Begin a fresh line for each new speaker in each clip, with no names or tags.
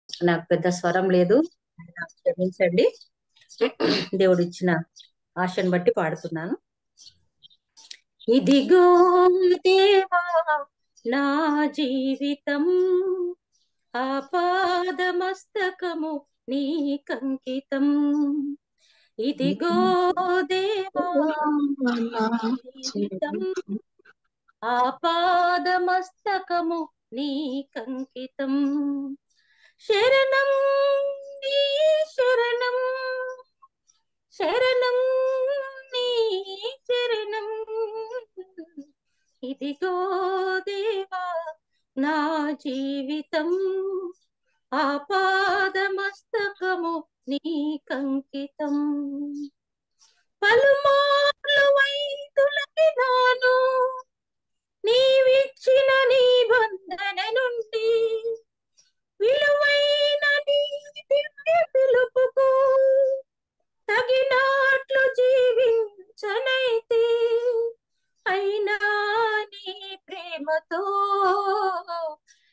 నాకు పెద్ద స్వరం లేదు, నాకు క్షమించండి. దేవుడు ఇచ్చిన ఆశను బట్టి పాడుతున్నాను. ఇదిగో దేవా నా జీవితం, ఆపాదమస్తకము నీకంకితం. ఇదిగో దేవా జీవితం, ఆపాదమస్తకము నీకంకితం. శరణం నీ శరణం, శరణం నీ శరణం. ఇదిగో దేవా నా జీవితం, ఆపాదమస్తకము నీకంకితం. పలుమార్లు వైదొలగినాను నీవిచ్చిన నిబంధన నుండి, విలువైన నీ దివ్య పిలుపుకు తగినట్లు జీవించనైతే, అయినా నీ ప్రేమతో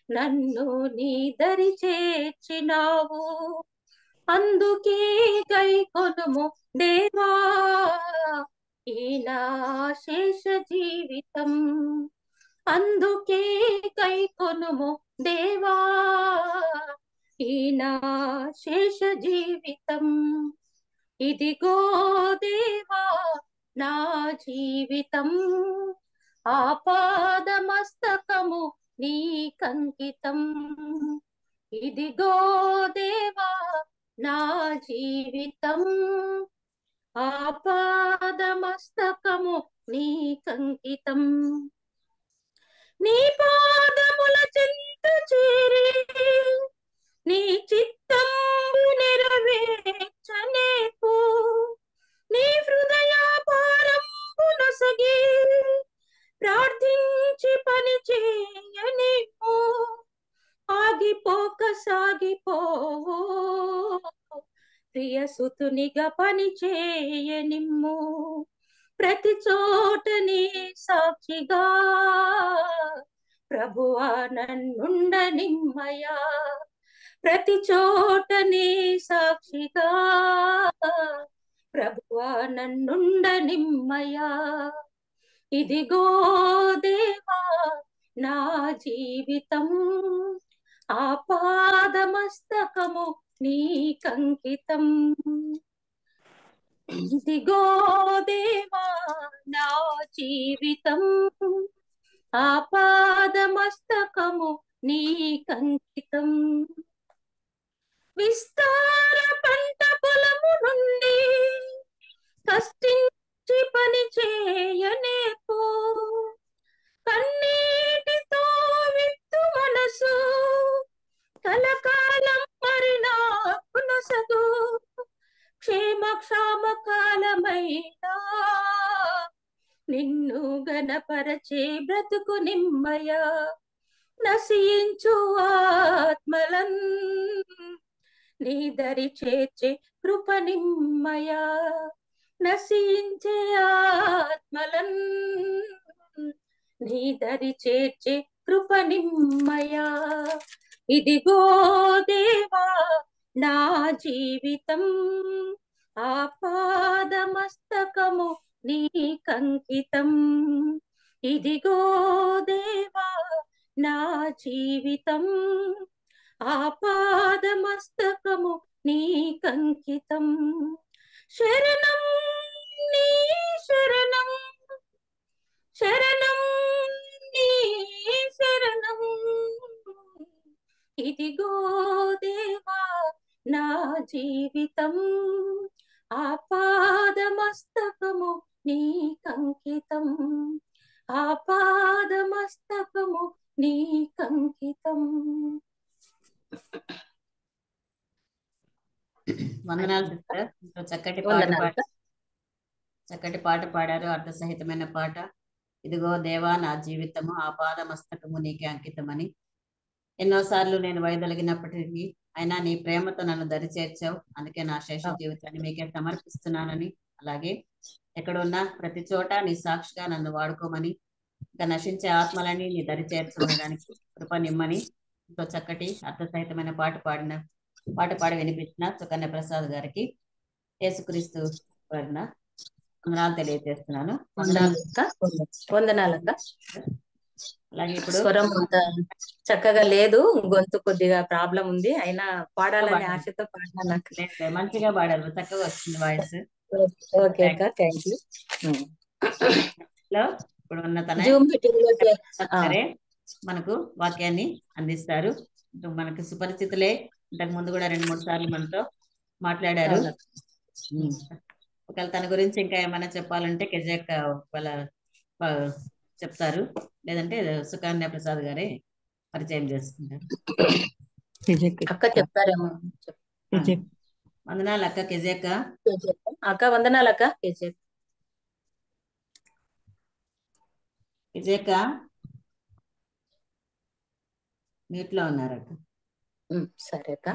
నన్ను నీ దరి చేర్చినావు. అందుకే గైకొనుము దేవా ఈ నా శేష జీవితం. అందుకే గైకొనుము దేవా ఈ నా శేష జీవితం. ఇదిగో దేవా నా జీవితం, ఆపాదమస్తకము నీకంకితం. ఇదిగో దేవా నా జీవితం, ఆపాదమస్తకము నీకంకితం. నీ పాదముల చెంత చేరి నీ చిత్తంబు నెరవేర్చనేపు, నీ హృదయ భారంబు నొసగి ప్రార్థించి పని చేయనివ్వు. ఆగిపోక సాగిపోవు ప్రియసుతునిగా పని చేయనిమ్ము. ప్రతి చోట నీ సాక్షిగా ప్రభువా నన్నుండనిమ్మయా. ప్రతి చోట నీ సాక్షిగా ప్రభువా నన్నుండనిమ్మయా. ఇదిగో దేవా నా జీవితం, ఆపాదమస్తకము నీకంకితం. ఇదిగో దేవా నా జీవితం, ఆపాదమస్తకము నీకంకితం. విస్తార పంట పొలము నుండి కష్టించి పని చేయనేపు, కన్నీటితో విత్తు మనసు కలకాలం మరి నాకు నొసగు. క్షేమ కాలమైనా నిన్ను గణపరచే బ్రతుకు నిమ్మయ. నశించు ఆత్మలన్ నీ దరి చేర్చే కృప నిమ్మయ. నశించే ఆత్మలన్ నీ దరి చేర్చే కృప నిమ్మయ. ఇదిగో దేవా నా జీవితం, ఆపాదమస్తకము నీకంకితం. ఇదిగో దేవా నా జీవితం, ఆపాదమస్తకము నీకంకితం. శరణం నీ శరణం, శరణం నీ శరణం. ఇదిగో దేవా నా జీవితం, ఆపాదమస్తకము నీకంకితం. ఆపాదమస్తకము నీకంకితం.
వందనాలు సిస్టర్. చక్కటి పాట చక్కటి పాట పాడారు, అర్థసహితమైన పాట. ఇదిగో దేవా నా జీవితము, ఆపాదమస్తకము నీకే అంకితమని. ఎన్నోసార్లు నేను వైదొలిగినప్పటికీ అయినా నీ ప్రేమతో నన్ను దరి చేర్చావు. అందుకే నా శేష జీవితాన్ని మీకే సమర్పిస్తున్నానని, అలాగే ఎక్కడున్నా ప్రతి చోట నీ సాక్షిగా నన్ను వాడుకోమని, ఇంకా నశించే ఆత్మలని నీ దరి చేర్చడానికి కృప నిమ్మని ఎంతో చక్కటి అర్థసహితమైన పాట పాడి వినిపించిన సుకన్య ప్రసాద్ గారికి యేసుక్రీస్తు వారిన వందనాలు తెలియజేస్తున్నాను. వందనాలు.
వందనాలక్క.
అలాగే ఇప్పుడు
స్వరం అంత చక్కగా లేదు, గొంతు కొద్దిగా ప్రాబ్లం ఉంది, అయినా పాడాలనే ఆశతో పాడినా.
మంచిగా పాడారు, చక్కగా వచ్చింది వాయిస్.
ఓకే అక్క, థ్యాంక్ యూ.
ఇప్పుడు ఉన్న తన
జూమ్ మీటింగ్ లో
సరే మనకు వాక్యాన్ని అందిస్తారు. మనకు సుపరిచితులే, ఇంతకు ముందు కూడా 2-3 సార్లు మనతో మాట్లాడారు. ఒకవేళ తన గురించి ఇంకా ఏమైనా చెప్పాలంటే కెజెక్క వాళ్ళ చెప్తారు, లేదంటే సుకన్య ప్రసాద్ గారే పరిచయం చేసుకుంటారు.
అక్క చెప్తారేమో.
వందనాలు అక్క. కెజెక్క
అక్క వందనాలు అక్క.
కెజెక్క నీటిలో ఉన్నారక్క.
సరే అక్క.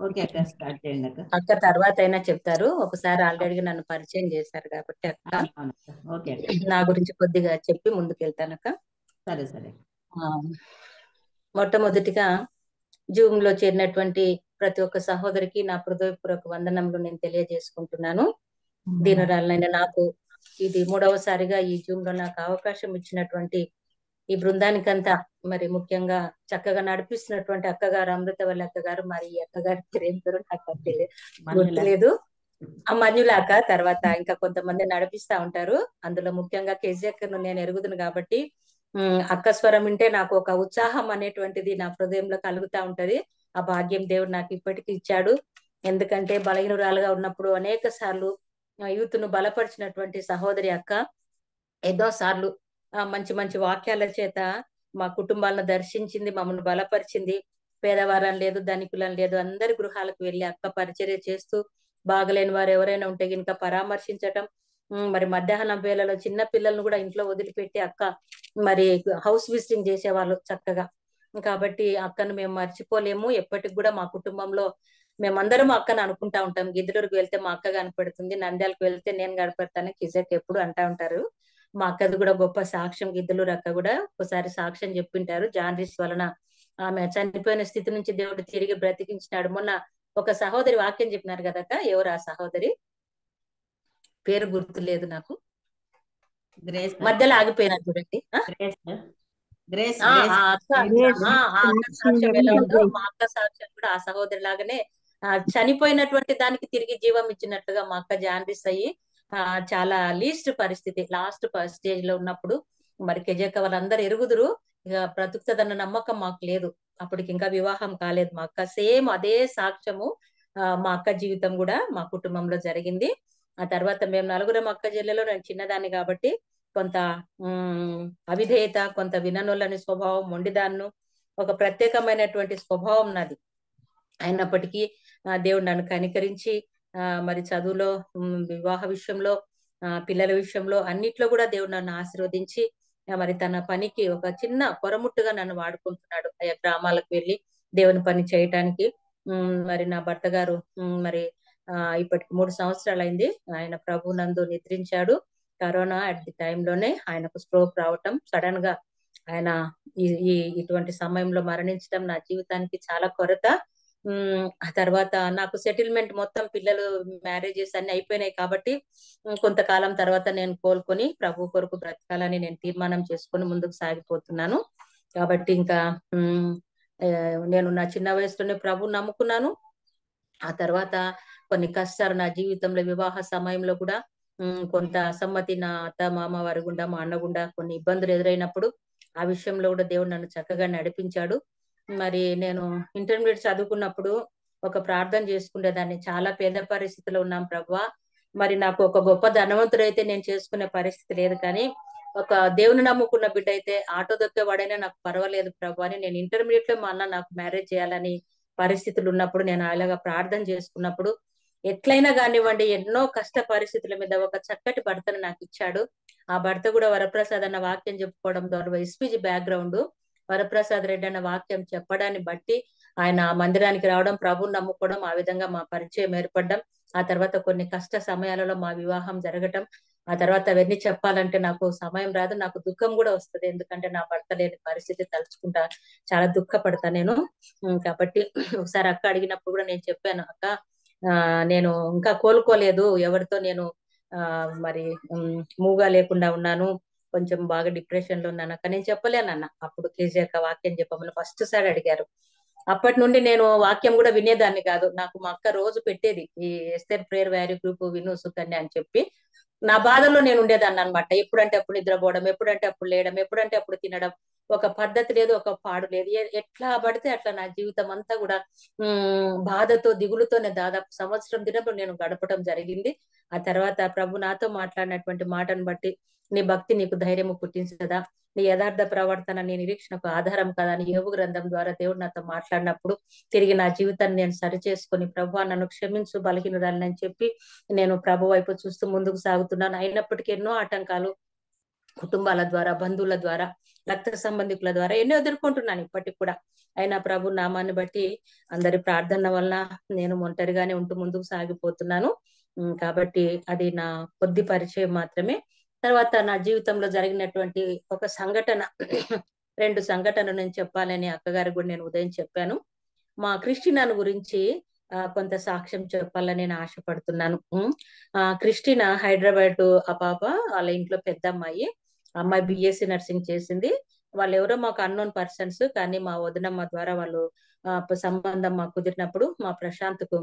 ఓకే అక్క, స్టార్ట్ చేయండి అక్క.
అక్క తర్వాత అయినా చెప్తారు, ఒకసారి ఆల్రెడీ నన్ను పరిచయం చేశారు కాబట్టి అక్క
ఓకే
నా గురించి కొద్దిగా చెప్పి ముందుకు వెళ్తానక్క.
సరే సరే.
మొట్టమొదటిగా జూమ్ లో చేరినటువంటి ప్రతి ఒక్క సహోదరికి నా హృదయపూర్వక వందనములు నేను తెలియజేసుకుంటున్నాను. దీనురాలైన నాకు ఇది 3వసారిగా ఈ జూమ్ లో నాకు అవకాశం ఇచ్చినటువంటి ఈ బృందానికంతా, మరి ముఖ్యంగా చక్కగా నడిపిస్తున్నటువంటి అక్కగారు అమృతవల్లి అక్కగారు, మరి ఈ అక్కగారి పేరు పేరు నాకు గుర్తులేదు, ఆ మంజుల అక్క. తర్వాత ఇంకా కొంతమంది నడిపిస్తా ఉంటారు, అందులో ముఖ్యంగా కెజెక్కను నేను ఎరుగుదును కాబట్టి అక్క స్వరం వింటే నాకు ఒక ఉత్సాహం అనేటువంటిది నా హృదయంలో కలుగుతా ఉంటది. ఆ భాగ్యం దేవుడు నాకు ఇప్పటికీ ఇచ్చాడు. ఎందుకంటే బలహీనురాలుగా ఉన్నప్పుడు అనేక సార్లు యూత్ ను బలపరిచినటువంటి సహోదరి అక్క ఎన్నో సార్లు మంచి మంచి వాక్యాల చేత మా కుటుంబాలను దర్శించింది, మమ్మల్ని బలపరిచింది. పేదవారం లేదు, ధనికులం లేదు, అందరి గృహాలకు వెళ్లి అక్క పరిచర్య చేస్తూ బాగలేని వారు ఎవరైనా ఉంటే గినక పరామర్శించటం, మరి మధ్యాహ్నం వేళలో చిన్న పిల్లలను కూడా ఇంట్లో వదిలిపెట్టి అక్క మరి హౌస్ విజిటింగ్ చేసేవాళ్ళు చక్కగా. కాబట్టి అక్కను మేము మర్చిపోలేము. ఎప్పటికి కూడా మా కుటుంబంలో మేమందరం అక్కను అనుకుంటా ఉంటాం. గిద్దలూరుకు వెళ్తే మా అక్క కనపడుతుంది, నంద్యాలకు వెళ్తే నేను కనపడతాను, కిజక్ ఎప్పుడు అంటా ఉంటారు. మా అక్కది కూడా గొప్ప సాక్ష్యం. గిద్దలూరు అక్క కూడా ఒకసారి సాక్ష్యం చెప్పింటారు. జాండీస్ వలన ఆమె చనిపోయిన స్థితి నుంచి దేవుడు తిరిగి బ్రతికించినాడు. మొన్న ఒక సహోదరి వాక్యం చెప్పినారు కదక్క, ఎవరు ఆ సహోదరి పేరు గుర్తులేదు నాకు, మధ్యలో ఆగిపోయినా చూడండి. సాక్ష్యం ఎలా ఉందో మా అక్క సాక్ష్యం కూడా ఆ సహోదరి లాగానే చనిపోయినటువంటి దానికి తిరిగి జీవం ఇచ్చినట్లుగా మా అక్క జాండీస్ అయ్యి చాలా లీస్ట్ పరిస్థితి, లాస్ట్ స్టేజ్ లో ఉన్నప్పుడు మరి కెజెక్క వాళ్ళందరూ ఎరుగుదురు, ఇక బ్రతుకుతుందన్న నమ్మకం మాకు లేదు. అప్పటికి ఇంకా వివాహం కాలేదు మా అక్క. సేమ్ అదే సాక్ష్యము మా అక్క జీవితం కూడా మా కుటుంబంలో జరిగింది. ఆ తర్వాత మేము నలుగురం అక్క చెల్లెలో నేను చిన్నదాన్ని కాబట్టి కొంత అవిధేయత, కొంత విననొల్లని స్వభావం, మొండిదాన్ను, ఒక ప్రత్యేకమైనటువంటి స్వభావం నాది. అయినప్పటికీ దేవుడు నన్ను కనికరించి మరి చదువులో, వివాహ విషయంలో, పిల్లల విషయంలో అన్నిట్లో కూడా దేవుడు నన్ను ఆశీర్వదించి మరి తన పనికి ఒక చిన్న పొరముట్టుగా నన్ను వాడుకుంటున్నాడు. ఆయా గ్రామాలకు వెళ్ళి దేవుని పని చేయటానికి. మరి నా భర్త గారు మరి ఇప్పటికి 3 సంవత్సరాలు అయింది, ఆయన ప్రభు నందు నిద్రించాడు. కరోనా అట్ ది టైంలోనే ఆయనకు స్ట్రోక్ రావటం, సడన్ గా ఆయన ఇటువంటి సమయంలో మరణించడం నా జీవితానికి చాలా కొరత. ఆ తర్వాత నాకు సెటిల్మెంట్ మొత్తం, పిల్లలు మ్యారేజెస్ అన్ని అయిపోయినాయి కాబట్టి కొంతకాలం తర్వాత నేను కోలుకొని ప్రభు కొరకు బ్రతకాలని నేను తీర్మానం చేసుకొని ముందుకు సాగిపోతున్నాను. కాబట్టి ఇంకా నేను నా చిన్న వయసులోనే ప్రభు నమ్ముకున్నాను. ఆ తర్వాత కొన్ని కష్టాలు నా జీవితంలో, వివాహ సమయంలో కూడా కొంత అసమ్మతి నా అత్త మామ వారి గుండా, మా అన్న గుండా కొన్ని ఇబ్బందులు ఎదురైనప్పుడు ఆ విషయంలో కూడా దేవుడు నన్ను చక్కగా నడిపించాడు. మరి నేను ఇంటర్మీడియట్ చదువుకున్నప్పుడు ఒక ప్రార్థన చేసుకునేదాన్ని, చాలా పేద పరిస్థితిలో ఉన్నాం ప్రభువా, మరి నాకు ఒక గొప్ప ధనవంతుడైతే నేను చేసుకునే పరిస్థితి లేదు, కానీ ఒక దేవుని నమ్ముకున్న బిడ్డ అయితే ఆటో దొక్కేవాడైనా నాకు పర్వాలేదు ప్రభు అని నేను ఇంటర్మీడియట్ లో మా అన్న నాకు మ్యారేజ్ చేయాలని పరిస్థితులు ఉన్నప్పుడు నేను అలాగా ప్రార్థన చేసుకున్నప్పుడు ఎట్లయినా కానివ్వండి, ఎన్నో కష్ట పరిస్థితుల మీద ఒక చక్కటి భర్తను నాకు ఇచ్చాడు. ఆ భర్త కూడా వరప్రసాద్ అన్న వాక్యం చెప్పుకోవడం ద్వారా, ఎస్పీజీ బ్యాక్గ్రౌండ్, వరప్రసాద్ రెడ్డి అన్న వాక్యం చెప్పడాన్ని బట్టి ఆయన మందిరానికి రావడం, ప్రభుని నమ్ముకోవడం, ఆ విధంగా మా పరిచయం ఏర్పడడం, ఆ తర్వాత కొన్ని కష్ట సమయాలలో మా వివాహం జరగటం, ఆ తర్వాత అవన్నీ చెప్పాలంటే నాకు సమయం రాదు, నాకు దుఃఖం కూడా వస్తుంది. ఎందుకంటే నా భర్త లేని పరిస్థితి తలుచుకుంటా చాలా దుఃఖపడతా నేను. కాబట్టి ఒకసారి అక్క అడిగినప్పుడు కూడా నేను చెప్పాను, అక్క నేను ఇంకా కోలుకోలేదు, ఎవరితో నేను ఆ మరి మూగా లేకుండా ఉన్నాను, కొంచెం బాగా డిప్రెషన్ లో ఉన్నాను అక్క, నేను చెప్పలేనన్న. అప్పుడు కేజీ అక్క వాక్యం చెప్పమని ఫస్ట్ సారి అడిగారు. అప్పటి నుండి నేను వాక్యం కూడా వినేదాన్ని కాదు. నాకు మా అక్క రోజు పెట్టేది ఈ ఎస్తేర్ ప్రేయర్ వ్యారీ గ్రూప్ విను సుకన్య అని చెప్పి. నా బాధల్లో నేను ఉండేదాన్ని అనమాట. ఎప్పుడంటే అప్పుడు నిద్రపోవడం, ఎప్పుడంటే అప్పుడు లేయడం, ఎప్పుడంటే అప్పుడు తినడం, ఒక పద్ధతి లేదు, ఒక పాడు లేదు. ఎట్లా పడితే అట్లా నా జీవితం అంతా కూడా బాధతో దిగులుతో నేను దాదాపు సంవత్సరం దినప్పుడు నేను గడపడం జరిగింది. ఆ తర్వాత ప్రభు నాతో మాట్లాడినటువంటి మాటను బట్టి, నీ భక్తి నీకు ధైర్యము పుట్టించదా, నీ యథార్థ ప్రవర్తన నీ నిరీక్షణకు ఆధారం కదా అని యోబు గ్రంథం ద్వారా దేవుడు నాతో మాట్లాడినప్పుడు తిరిగి నా జీవితాన్ని నేను సరి చేసుకొని, ప్రభు నన్ను క్షమించు బలహీనురాలని చెప్పి నేను ప్రభు వైపు చూస్తూ ముందుకు సాగుతున్నాను. అయినప్పటికీ ఎన్నో ఆటంకాలు కుటుంబాల ద్వారా, బంధువుల ద్వారా, రక్త సంబంధికుల ద్వారా ఎన్నో ఎదుర్కొంటున్నాను ఇప్పటికి కూడా. అయినా ప్రభు నామాన్ని బట్టి అందరి ప్రార్థన వల్ల నేను ఒంటరిగానే ఉంటూ ముందుకు సాగిపోతున్నాను. కాబట్టి అది నా కొద్ది పరిచయం మాత్రమే. తర్వాత నా జీవితంలో జరిగినటువంటి ఒక సంఘటన, 2 సంఘటనలు నేను చెప్పాలని అక్కగారికి కూడా నేను ఉదయం చెప్పాను. మా క్రిస్టినాను గురించి కొంత సాక్ష్యం చెప్పాలని నేను ఆశపడుతున్నాను. క్రిస్టినా హైదరాబాద్ ఆ పాప, వాళ్ళ ఇంట్లో పెద్ద అమ్మాయి. అమ్మాయి బిఎస్సి నర్సింగ్ చేసింది. వాళ్ళు ఎవరో మాకు అన్నోన్ పర్సన్స్, కానీ మా వదినమ్మ ద్వారా వాళ్ళు సంబంధం మాకు కుదిరినప్పుడు మా ప్రశాంత్కు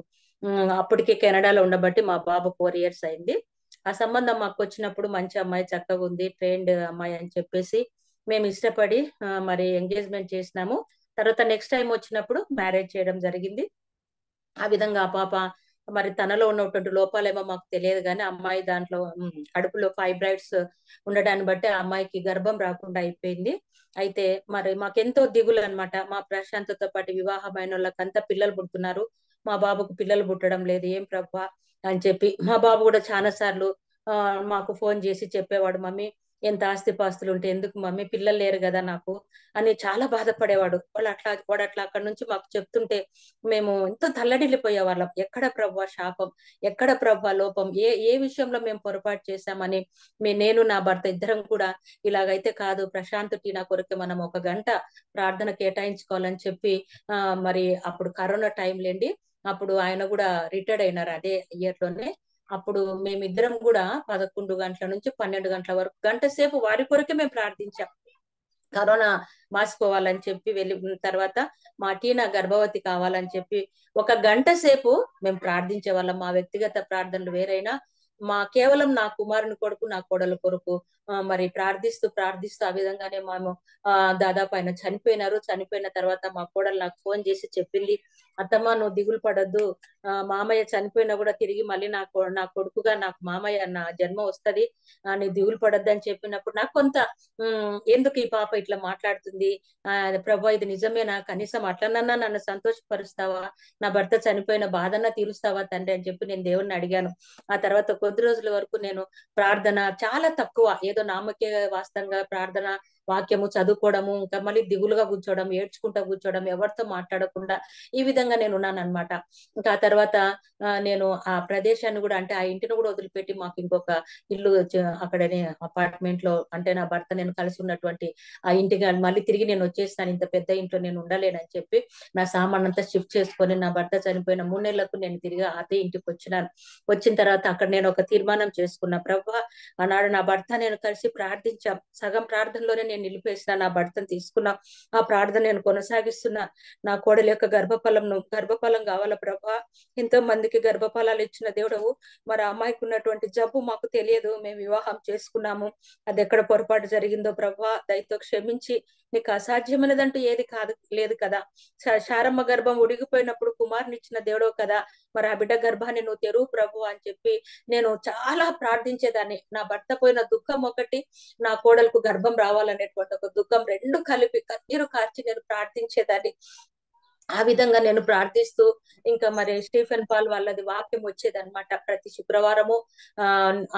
అప్పటికే కెనడాలో ఉండబట్టి మా బాబు 4 years అయింది. ఆ సంబంధం మాకు వచ్చినప్పుడు మంచి అమ్మాయి, చక్కగా ఉంది, ట్రైన్డ్ అమ్మాయి అని చెప్పేసి మేము ఇష్టపడి మరి ఎంగేజ్మెంట్ చేసినాము. తర్వాత నెక్స్ట్ టైం వచ్చినప్పుడు మ్యారేజ్ చేయడం జరిగింది. ఆ విధంగా ఆ పాప మరి తనలో ఉన్నటువంటి లోపాలేమో మాకు తెలియదు, కానీ అమ్మాయి దాంట్లో కడుపులో ఫైబ్రాయిడ్స్ ఉండడాన్ని బట్టి ఆ అమ్మాయికి గర్భం రాకుండా అయిపోయింది. అయితే మరి మాకెంతో దిగులు అనమాట. మా ప్రశాంతతో పాటు వివాహమైన వాళ్ళకంతా పిల్లలు పుడుతున్నారు, మా బాబుకు పిల్లలు పుట్టడం లేదు, ఏం ప్రభా అని చెప్పి. మా బాబు కూడా చాలా సార్లు మాకు ఫోన్ చేసి చెప్పేవాడు, మమ్మీ ఎంత ఆస్తిపాస్తులు ఉంటే ఎందుకు మమ్మీ, పిల్లలు లేరు కదా నాకు అని చాలా బాధపడేవాడు. వాడు అట్లా అక్కడ నుంచి మాకు చెప్తుంటే మేము ఎంతో తల్లడిల్లిపోయే వాళ్ళం. ఎక్కడ ప్రభా శాపం, ఎక్కడ ప్రభా లోపం, ఏ ఏ విషయంలో మేము పొరపాటు చేశామని నేను నా భర్త ఇద్దరం కూడా ఇలాగైతే కాదు, ప్రశాంత్ టీనా కొరకు మనం 1 గంట ప్రార్థన కేటాయించుకోవాలని చెప్పి మరి అప్పుడు కరోనా టైం లేండి, అప్పుడు ఆయన కూడా రిటైర్డ్ అయినారు అదే ఇయర్ లోనే. అప్పుడు మేమిద్దరం కూడా 11 గంటల నుంచి 12 గంటల వరకు గంట సేపు వారి కొరకే మేము ప్రార్థించాం. కరోనా మాసిపోవాలని చెప్పి వెళ్ళి తర్వాత మా టీనా గర్భవతి కావాలని చెప్పి 1 గంట సేపు మేము ప్రార్థించే వాళ్ళం. మా వ్యక్తిగత ప్రార్థనలు వేరైనా మా కేవలం నా కుమారుని కొరకు, నా కోడల కొరకు మరి ప్రార్థిస్తూ ఆ విధంగానే మేము దాదాపు ఆయన చనిపోయినారు. చనిపోయిన తర్వాత మా కోడలు నాకు ఫోన్ చేసి చెప్పింది, అత్తమ్మ నువ్వు దిగులు పడద్దు, మామయ్య చనిపోయినా కూడా తిరిగి మళ్ళీ నా కొడుకుగా నాకు మామయ్య నా జన్మ వస్తది, నీ దిగులు పడద్దు అని చెప్పినప్పుడు నాకు కొంత ఎందుకు ఈ పాప ఇట్లా మాట్లాడుతుంది, ప్రభా ఇది నిజమేనా, కనీసం అట్లనన్నా నన్ను సంతోషపరుస్తావా, నా భర్త చనిపోయిన బాధన్నా తీరుస్తావా తండ్రి అని చెప్పి నేను దేవుణ్ణి అడిగాను. ఆ తర్వాత కొద్ది రోజుల వరకు నేను ప్రార్థన చాలా తక్కువ, ఏదో నామకే వాస్తవంగా ప్రార్థన వాక్యము చదువుకోవడము, ఇంకా మళ్ళీ దిగులుగా కూర్చోవడం, ఏడ్చుకుంటా కూర్చోవడం, ఎవరితో మాట్లాడకుండా ఈ విధంగా నేను ఉన్నాను అనమాట. ఇంకా ఆ తర్వాత నేను ఆ ప్రదేశాన్ని కూడా, అంటే ఆ ఇంటిని కూడా వదిలిపెట్టి మాకు ఇంకొక ఇల్లు అక్కడనే అపార్ట్మెంట్ లో, అంటే నా భర్త నేను కలిసి ఉన్నటువంటి ఆ ఇంటికి మళ్ళీ తిరిగి నేను వచ్చేస్తాను, ఇంత పెద్ద ఇంట్లో నేను ఉండలేనని చెప్పి నా సామాన్ అంతా షిఫ్ట్ చేసుకొని నా భర్త చనిపోయిన 3 నెలలకు నేను తిరిగి అదే ఇంటికి వచ్చినాను. వచ్చిన తర్వాత అక్కడ నేను ఒక తీర్మానం చేసుకున్నా, ప్రభా ఆనాడు నా భర్త నేను కలిసి ప్రార్థించాం, సగం ప్రార్థనలోనే నేను నిలిపేసిన, నా భర్తను తీసుకున్నా, ఆ ప్రార్థన నేను కొనసాగిస్తున్నా. నా కోడలి యొక్క గర్భఫలం కావాలా ప్రభా, ఎంతో మందికి గర్భఫలాలు ఇచ్చిన దేవుడవు, మరి అమ్మాయికి ఉన్నటువంటి జబ్బు మాకు తెలియదు, మేము వివాహం చేసుకున్నాము, అది ఎక్కడ పొరపాటు జరిగిందో ప్రభా దయతో క్షమించి, నీకు అసాధ్యమైనదంటూ ఏది లేదు కదా, శారమ్మ గర్భం ఉడిగిపోయినప్పుడు కుమారుని ఇచ్చిన దేవుడవు కదా, మరి ఆ బిడ్డ గర్భాన్ని నువ్వు తెరువు ప్రభు అని చెప్పి నేను చాలా ప్రార్థించేదాన్ని. నా భర్త పోయిన దుఃఖం ఒకటి, నా కోడలకు గర్భం రావాలనేటువంటి ఒక దుఃఖం, 2 కలిపి కన్నీరు కార్చి నేను ప్రార్థించేదాన్ని. ఆ విధంగా నేను ప్రార్థిస్తూ ఇంకా మరి స్టీఫెన్ పాల్ వాళ్ళది వాక్యం వచ్చేది అనమాట ప్రతి శుక్రవారము.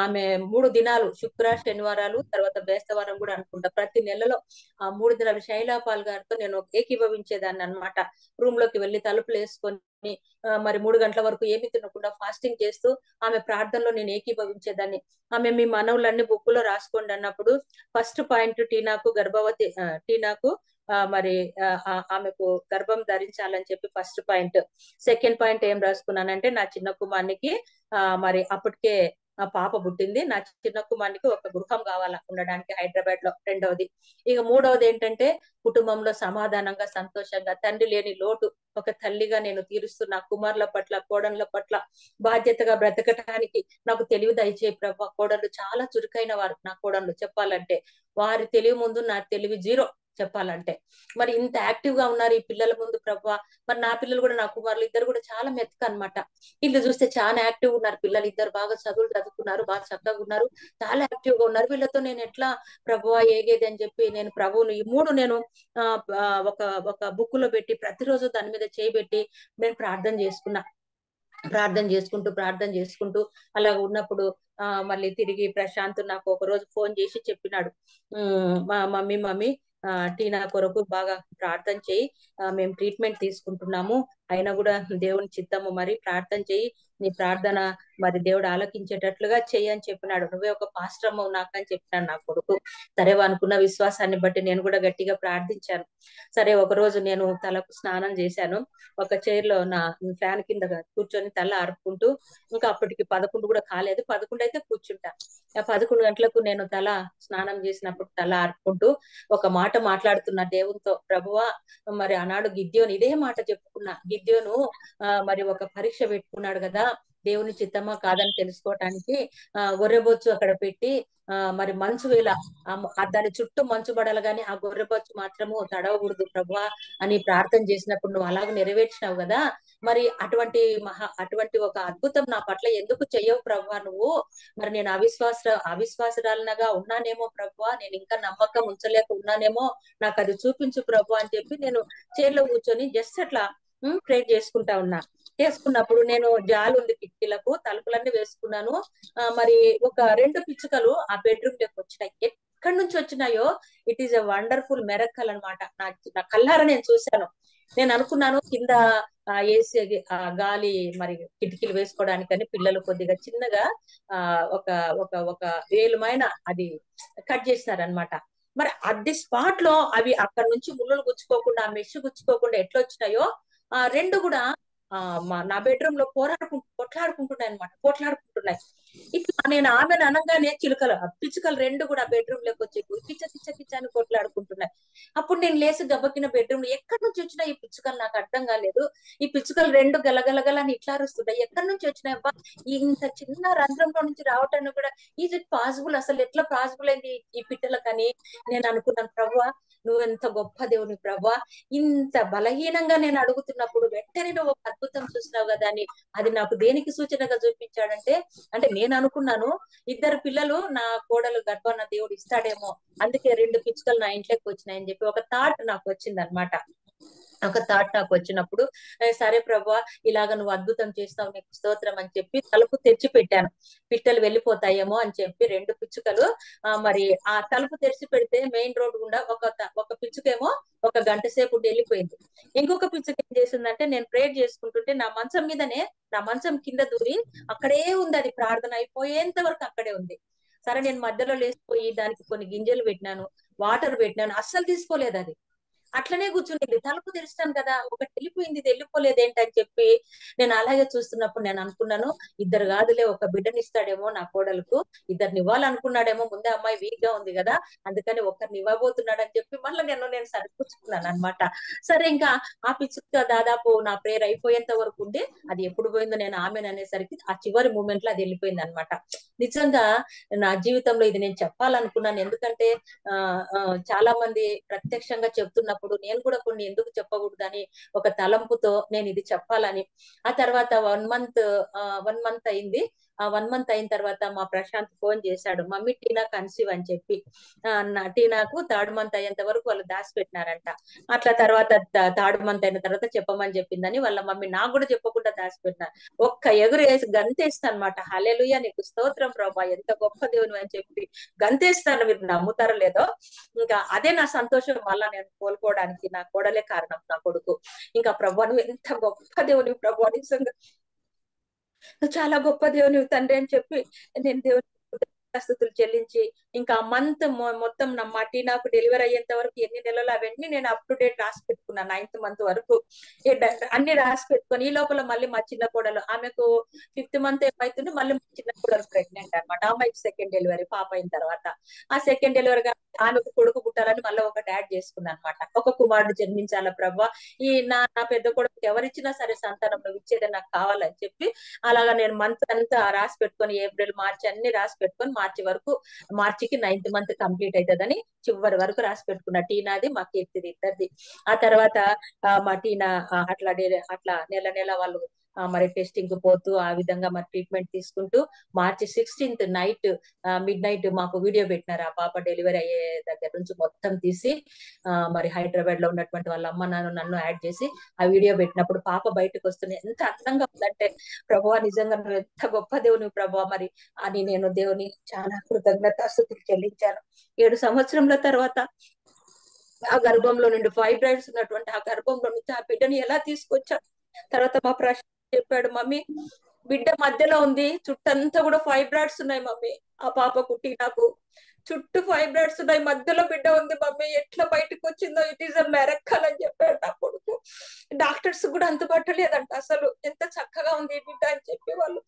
ఆమె 3 దినాలు, శుక్ర శనివారాలు తర్వాత బేస్తవారం కూడా అనుకుంటా, ప్రతి నెలలో ఆ 3 దినాలు శైలా పాల్ గారితో నేను ఏకీభవించేదాన్ని అనమాట. రూమ్ లోకి వెళ్లి తలుపులు వేసుకొని పెట్టుకొని మరి 3 గంటల వరకు ఏమి తినకుండా ఫాస్టింగ్ చేస్తూ ఆమె ప్రార్థనలో నేను ఏకీభవించేదాన్ని. ఆమె మీ మనవులన్నీ బుక్ లో రాసుకోండి అన్నప్పుడు ఫస్ట్ పాయింట్ టీనాకు మరి ఆమెకు గర్భం ధరించాలని చెప్పి ఫస్ట్ పాయింట్. సెకండ్ పాయింట్ ఏం రాసుకున్నానంటే నా చిన్న కుమారునికి మరి అప్పటికే పాప పుట్టింది, నా చిన్న కుమారునికి ఒక గృహం కావాలా ఉండడానికి హైదరాబాద్ లో. రెండవది. ఇక మూడవది ఏంటంటే కుటుంబంలో సమాధానంగా సంతోషంగా తండ్రి లేని లోటు ఒక తల్లిగా నేను తీరుస్తున్నా కుమారుల పట్ల కోడళ్ళ పట్ల బాధ్యతగా బ్రతకటానికి నాకు తెలివి దయచేయి ప్రభా. కోడళ్ళు చాలా చురుకైన వారు నా కోడళ్ళు చెప్పాలంటే. వారి తెలివి ముందు నా తెలివి జీరో చెప్పాలంటే. మరి ఇంత యాక్టివ్ గా ఉన్నారు ఈ పిల్లల ముందు ప్రభా. మరి నా పిల్లలు కూడా, నా కుమారులు ఇద్దరు కూడా చాలా మెత్తక అనమాట. వీళ్ళు చూస్తే చాలా యాక్టివ్ ఉన్నారు పిల్లలు ఇద్దరు, బాగా చదువులు చదువుకున్నారు, బాగా చక్కగా ఉన్నారు, చాలా యాక్టివ్ గా ఉన్నారు. వీళ్ళతో నేను ఎట్లా ప్రభువా ఏగేది అని చెప్పి నేను ప్రభువును ఈ మూడు నేను ఒక ఒక బుక్ లో పెట్టి ప్రతిరోజు దాని మీద చేయబెట్టి నేను ప్రార్థన చేసుకుంటూ అలా ఉన్నప్పుడు మళ్ళీ తిరిగి ప్రశాంత్ నాకు ఒక రోజు ఫోన్ చేసి చెప్పినాడు, మా మమ్మీ టీనా కొరకు బాగా ప్రార్థన చేయి, మేము ట్రీట్మెంట్ తీసుకుంటున్నాము, అయినా కూడా దేవుని చిత్తము, మరి ప్రార్థన చేయి, నీ ప్రార్థన మరి దేవుడు ఆలకించేటట్లుగా చెయ్యి అని చెప్పినాడు. నువ్వే ఒక పాస్టర్ అమ్మవు నాకని చెప్పినాడు నా కొడుకు. సరే అనుకున్న విశ్వాసాన్ని బట్టి నేను కూడా గట్టిగా ప్రార్థించాను. సరే ఒక రోజు నేను తలకు స్నానం చేశాను, ఒక చైర్ లో నా ఫ్యాన్ కింద కూర్చొని తల ఆరుపుకుంటూ, ఇంకా అప్పటికి 11 కూడా కాలేదు, 11 అయితే కూర్చుంటా. 11 గంటలకు నేను తల స్నానం చేసినప్పుడు తల ఆరుపుకుంటూ ఒక మాట మాట్లాడుతున్నా దేవునితో. ప్రభువా, మరి ఆనాడు గిద్యోను ఇదే మాట చెప్పుకున్నా. గిద్యోను మరి ఒక పరీక్ష పెట్టుకున్నాడు కదా దేవుని చిత్తమా కాదని తెలుసుకోవటానికి. గొర్రెబొచ్చు అక్కడ పెట్టి మరి మంచు వేళ దాని చుట్టూ మంచు పడాలి గాని ఆ గొర్రెబొచ్చు మాత్రము తడవకూడదు ప్రభువా అని ప్రార్థన చేసినప్పుడు నువ్వు అలాగ నెరవేర్చినావు కదా, మరి అటువంటి ఒక అద్భుతం నా పట్ల ఎందుకు చెయ్యవు ప్రభువా నువ్వు. మరి నేను అవిశ్వాసరాలనగా ఉన్నానేమో ప్రభువా, నేను ఇంకా నమ్మకం ఉంచలేక ఉన్నానేమో, నాకు అది చూపించు ప్రభు అని చెప్పి నేను చైర్లో కూర్చొని జస్ట్ అట్లా ప్రే చేసుకున్నప్పుడు నేను జాలి ఉంది కిటికీలకు, తలుపులన్నీ వేసుకున్నాను. మరి ఒక 2 పిచ్చుకలు ఆ బెడ్రూమ్ లోకి వచ్చినాయి. ఎక్కడి నుంచి వచ్చినాయో ఇట్ ఈస్ ఎ వండర్ఫుల్ మెరక్కల్ అనమాట. నా కళ్ళారా నేను చూశాను. నేను అనుకున్నాను కింద ఏసీ గాలి మరి కిటికీలు వేసుకోవడానికని పిల్లలు కొద్దిగా చిన్నగా ఒక ఒక ఒక వేలుమైన అది కట్ చేసినారనమాట. మరి అది స్పాట్ లో అవి అక్కడ నుంచి ముళ్ళులు గుచ్చుకోకుండా, ఆ మెష్ గుచ్చుకోకుండా ఎట్లా వచ్చినాయో రెండు కూడా నా బెడ్రూమ్ లో కొట్లాడుకుంటున్నాయి అనమాట, పోట్లాడుకుంటున్నాయి. ఇట్లా నేను ఆమెను అనగానే పిచ్చుకలు 2 కూడా బెడ్రూమ్ లోకి వచ్చి కిచ్చ కిచ్చ కిచ్చ అని కొట్లాడుకుంటున్నాయి. అప్పుడు నేను లేసి గబ్బకిన బెడ్రూమ్ లో ఎక్కడి నుంచి వచ్చినాయి ఈ పిచ్చుకలు నాకు అర్థం కాలేదు. ఈ పిచ్చుకలు 2 గలగలగలని ఇట్లా అరుస్తున్నాయి, ఎక్కడి నుంచి వచ్చినాయి అబ్బా, ఇంత చిన్న రంధ్రంలో నుంచి రావటాన్ని కూడా ఈజ్ ఇట్ పాసిబుల్, అసలు ఎట్లా పాసిబుల్ అయింది ఈ పిట్టలకని నేను అనుకున్నాను. ప్రభువా నువ్వు ఎంత గొప్ప దేవుని ప్రభువా, ఇంత బలహీనంగా నేను అడుగుతున్నప్పుడు వెంటనే నువ్వు ఒక అద్భుతం చూసినావు కదా అని. అది నాకు దేనికి సూచనగా చూపించాడంటే, అంటే నేను అనుకున్నాను 2 పిల్లలు నా కోడలు గర్భాన దేవుడు ఇస్తాడేమో, అందుకే 2 పిచ్చుకలు నా ఇంట్లోకి వచ్చినాయని చెప్పి ఒక థాట్ నాకు వచ్చింది అనమాట. ఒక థాట్ నాకు వచ్చినప్పుడు సరే ప్రభువా ఇలాగ నువ్వు అద్భుతం చేస్తావు, నీకు స్తోత్రం అని చెప్పి తలుపు తెరిచి పెట్టాను. పిట్టలు వెళ్ళిపోతాయేమో అని చెప్పి 2 పిచ్చుకలు మరి ఆ తలుపు తెరిచి పెడితే మెయిన్ రోడ్ గుండా ఒక పిచ్చుకేమో ఒక గంట సేపు వెళ్ళిపోయింది. ఇంకొక పిచ్చుక ఏం చేసిందంటే నేను ప్రేయర్ చేసుకుంటుంటే నా మంచం కింద దూరి అక్కడే ఉంది, అది ప్రార్థన అయిపోయేంత వరకు అక్కడే ఉంది. సరే నేను మధ్యలో లేచిపోయి దానికి కొన్ని గింజలు పెట్టినాను, వాటర్ పెట్టినాను, అస్సలు తీసుకోలేదు అది, అట్లనే కూర్చునేది. తలుపు తెరుస్తాను కదా, ఒకటి వెళ్ళిపోయింది, ఇది వెళ్ళిపోలేదు ఏంటని చెప్పి నేను అలాగే చూస్తున్నప్పుడు నేను అనుకున్నాను, 2 కాదులే ఒక బిడ్డని ఇస్తాడేమో నా కోడలకు, 2 ఇవ్వాలనుకున్నాడేమో, ముందే అమ్మాయి వీక్ గా ఉంది కదా అందుకని 1 ఇవ్వబోతున్నాడు అని చెప్పి మళ్ళీ నేను సరిపుచ్చుకున్నాను అనమాట. సరే ఇంకా ఆ పిచ్చుక దాదాపు నా ప్రేయర్ అయిపోయేంత వరకు ఉండి అది ఎప్పుడు పోయిందో నేను ఆమెను అనేసరికి ఆ చివరి మూమెంట్ లో అది వెళ్ళిపోయింది అనమాట. నిజంగా నా జీవితంలో ఇది నేను చెప్పాలనుకున్నాను, ఎందుకంటే చాలా మంది ప్రత్యక్షంగా చెప్తున్నప్పుడు నేను కూడా కొన్ని ఎందుకు చెప్పకూడదని ఒక తలంపుతో నేను ఇది చెప్పాలని. ఆ తర్వాత 1 మంత్ అయింది. ఆ 1 మంత్ అయిన తర్వాత మా ప్రశాంత్ ఫోన్ చేశాడు, మమ్మీ టీనా కన్సీవ్ అని చెప్పి. టీనాకు 3rd మంత్ అయ్యేంత వరకు వాళ్ళు దాచిపెట్టినారంట. అట్లా తర్వాత 3rd మంత్ అయిన తర్వాత చెప్పమని చెప్పిందని వాళ్ళ మమ్మీ నాకు కూడా చెప్పకుండా దాచిపెట్టినారు. ఒక్క ఎగురు వేసి గంతేస్తాను అనమాట. హల్లెలూయా నీకు స్తోత్రం ప్రభా, ఎంత గొప్ప దేవుని అని చెప్పి గంతేస్తాను. మీరు నమ్ముతారో లేదో, ఇంకా అదే నా సంతోషం. మళ్ళా నేను కోలుకోవడానికి నా కోడలే కారణం, నా కొడుకు. ఇంకా ప్రభా నువ్వు ఎంత గొప్ప దేవుని ప్రభా, నిజంగా నువ్వు చాలా గొప్ప దేవుని తండ్రి అని చెప్పి నేను దేవుని స్తుతులు చెల్లించి, ఇంకా మంత్ మొత్తం మా టీనాకు డెలివరీ అయ్యేంత వరకు ఎన్ని నెలలు అవన్నీ నేను అప్ టు డేట్ రాసి పెట్టుకున్నాను. 9th మంత్ వరకు అన్ని రాసి పెట్టుకొని, ఈ లోపల మళ్ళీ మా చిన్న కోడలు, ఆమెకు 5th మంత్ ఏమైతుంది, మళ్ళీ మా చిన్న కోడలు ప్రెగ్నెంట్ అనమాట. ఆమెకు సెకండ్ డెలివరీ పాప అయిన తర్వాత, ఆ సెకండ్ డెలివరీ ఆమెకు కొడుకు పుట్టాలని మళ్ళీ ఒకటి యాడ్ చేసుకున్నాను అనమాట. ఒక కుమారుడు జన్మించాల ప్రభా, ఈ నా పెద్ద కొడుకు ఎవరిచ్చినా సరే సంతానం నువ్వు ఇచ్చేదే నాకు కావాలని చెప్పి, అలాగా నేను మంత్ అంతా రాసి పెట్టుకొని, ఏప్రిల్ మార్చి అన్ని రాసి పెట్టుకొని, మార్చికి 9th మంత్ కంప్లీట్ అవుతుందని చివరి వరకు రాసి పెట్టుకున్న. టీనాది మా కీర్తిది ఇద్దరిది. ఆ తర్వాత మా టీనా అట్లా నెల నెల వాళ్ళు మరి టెస్టింగ్ కు పోతూ ఆ విధంగా మరి ట్రీట్మెంట్ తీసుకుంటూ, March 16th night mid night మాకు వీడియో పెట్టినారు. ఆ పాప డెలివరీ అయ్యే దగ్గర నుంచి మొత్తం తీసి, మరి హైదరాబాద్ లో ఉన్నటువంటి వాళ్ళ అమ్మ నన్ను యాడ్ చేసి ఆ వీడియో పెట్టినప్పుడు పాప బయటకు వస్తుంది. ఎంత అందంగా ఉందంటే, ప్రభువా నిజంగా నువ్వు ఎంత గొప్ప దేవుని ప్రభా మరి అని నేను దేవుని చాలా కృతజ్ఞతాస్తుతులు చెల్లించాను. 7 సంవత్సరముల తర్వాత ఆ గర్భంలో నుండి ఫైబ్రాయిడ్స్ ఉన్నటువంటి ఆ గర్భంలో నుంచి ఆ బిడ్డని ఎలా తీసుకొచ్చా. తర్వాత మా ప్రశ్న చెప్పాడు, మమ్మీ బిడ్డ మధ్యలో ఉంది, చుట్టంతా కూడా ఫైబ్రాయిడ్స్ ఉన్నాయి మమ్మీ, ఆ పాపకు టీనాకు చుట్టూ ఫైబ్రాయిడ్స్ ఉన్నాయి, మధ్యలో బిడ్డ ఉంది మమ్మీ, ఎట్లా బయటకు వచ్చిందో ఇట్ ఈస్ అ మెరక్కల్ అని చెప్పాడు నా కొడుకు. డాక్టర్స్ కూడా అంతుపట్టలేదంట అసలు, ఎంత చక్కగా ఉంది ఈ బిడ్డ అని చెప్పి వాళ్ళు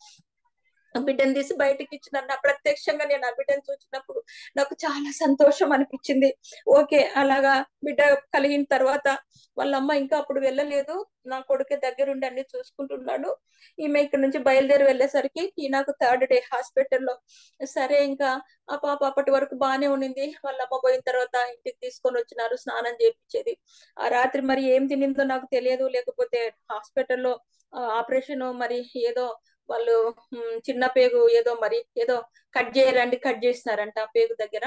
బిడ్డను తీసి బయటకి ఇచ్చినారు. నా ప్రత్యక్షంగా నేను ఆ బిడ్డను చూసినప్పుడు నాకు చాలా సంతోషం అనిపించింది. ఓకే, అలాగా బిడ్డ కలిగిన తర్వాత వాళ్ళ అమ్మ ఇంకా అప్పుడు వెళ్ళలేదు, నా కొడుకే దగ్గరుండి అన్ని చూసుకుంటున్నాడు. ఈమె ఇక్కడ నుంచి బయలుదేరి వెళ్ళేసరికి నాకు 3rd డే హాస్పిటల్లో. సరే, ఇంకా ఆ పాప అప్పటి వరకు బాగానే ఉండింది. వాళ్ళ అమ్మ పోయిన తర్వాత ఇంటికి తీసుకొని వచ్చినారు, స్నానం చేయించేది. ఆ రాత్రి మరి ఏం తినిందో నాకు తెలియదు, లేకపోతే హాస్పిటల్లో ఆపరేషన్ మరి ఏదో వాళ్ళు చిన్న పేగు ఏదో కట్ చేస్తారంట ఆ పేగు దగ్గర.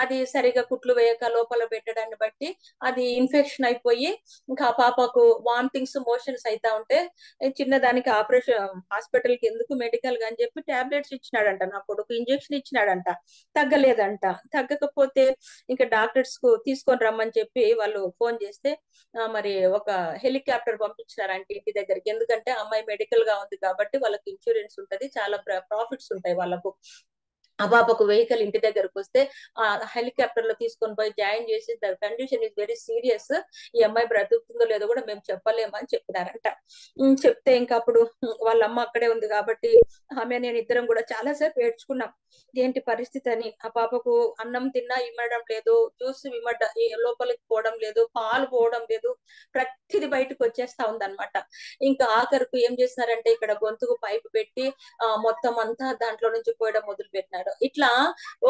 అది సరిగా కుట్లు వేయక లోపల పెట్టడాన్ని బట్టి అది ఇన్ఫెక్షన్ అయిపోయి ఇంకా ఆ పాపకు వామిటింగ్స్ మోషన్స్ అయితా ఉంటే, చిన్నదానికి ఆపరేషన్ హాస్పిటల్ కి ఎందుకు మెడికల్ గా అని చెప్పి టాబ్లెట్స్ ఇచ్చినాడంట నా కొడుకు, ఇంజెక్షన్ ఇచ్చినాడంట. తగ్గలేదంట. తగ్గకపోతే ఇంకా డాక్టర్స్ కు తీసుకొని రమ్మని చెప్పి వాళ్ళు ఫోన్ చేస్తే మరి ఒక హెలికాప్టర్ పంపించినారంటే ఇంటి దగ్గరికి. ఎందుకంటే అమ్మాయి మెడికల్ గా ఉంది కాబట్టి వాళ్ళకి ఇన్సూరెన్స్ ఉంటది, చాలా ప్రాఫిట్స్ ఉంటాయి వాళ్ళకు. ఆ పాపకు వెహికల్ ఇంటి దగ్గరకు వస్తే ఆ హెలికాప్టర్ లో తీసుకొని పోయి జాయిన్ చేసి, the condition is very serious, ఈ అమ్మాయి బ్రతుకుతుందో లేదో కూడా మేము చెప్పలేమని చెప్పినారంట. చెప్తే ఇంకా అప్పుడు వాళ్ళ అమ్మ అక్కడే ఉంది కాబట్టి ఆమె నేను ఇద్దరం కూడా చాలా సేపు ఏడ్చుకున్నాం, ఏంటి పరిస్థితి అని. ఆ పాపకు అన్నం తిన్నా ఇమ్మడం లేదు, జ్యూస్ లోపలికి పోవడం లేదు, పాలు పోవడం లేదు, ప్రతిది బయటకు వచ్చేస్తా ఉందన్నమాట. ఇంకా ఆఖరుకు ఏం చేస్తున్నారంటే ఇక్కడ గొంతుకు పైపు పెట్టి మొత్తం అంతా దాంట్లో నుంచి పోయడం మొదలు పెట్టినారు. ఇట్లా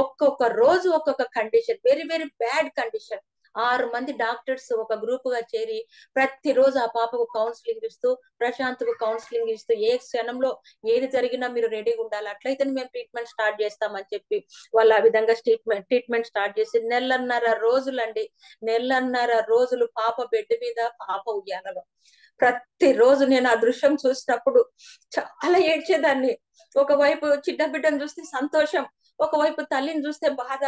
ఒక్కొక్క రోజు ఒక్కొక్క condition, very very bad condition. 6 మంది డాక్టర్స్ ఒక గ్రూప్ గా చేరి ప్రతిరోజు ఆ పాపకు కౌన్సిలింగ్ ఇస్తూ, ప్రశాంత్ కు కౌన్సిలింగ్ ఇస్తూ, ఏ క్షణంలో ఏది జరిగినా మీరు రెడీగా ఉండాలి, అట్లయితే మేము ట్రీట్మెంట్ స్టార్ట్ చేస్తామని చెప్పి వాళ్ళు ఆ విధంగా ట్రీట్మెంట్ స్టార్ట్ చేసి 1.5 రోజులండి. 1.5 రోజులు పాప బెడ్ మీద, పాప ఉయ్యాలలో. ప్రతిరోజు నేను ఆ దృశ్యం చూసినప్పుడు చాలా ఏడ్చేదాన్ని. ఒకవైపు చిన్న బిడ్డను చూస్తే సంతోషం, ఒకవైపు తల్లిని చూస్తే బాధ.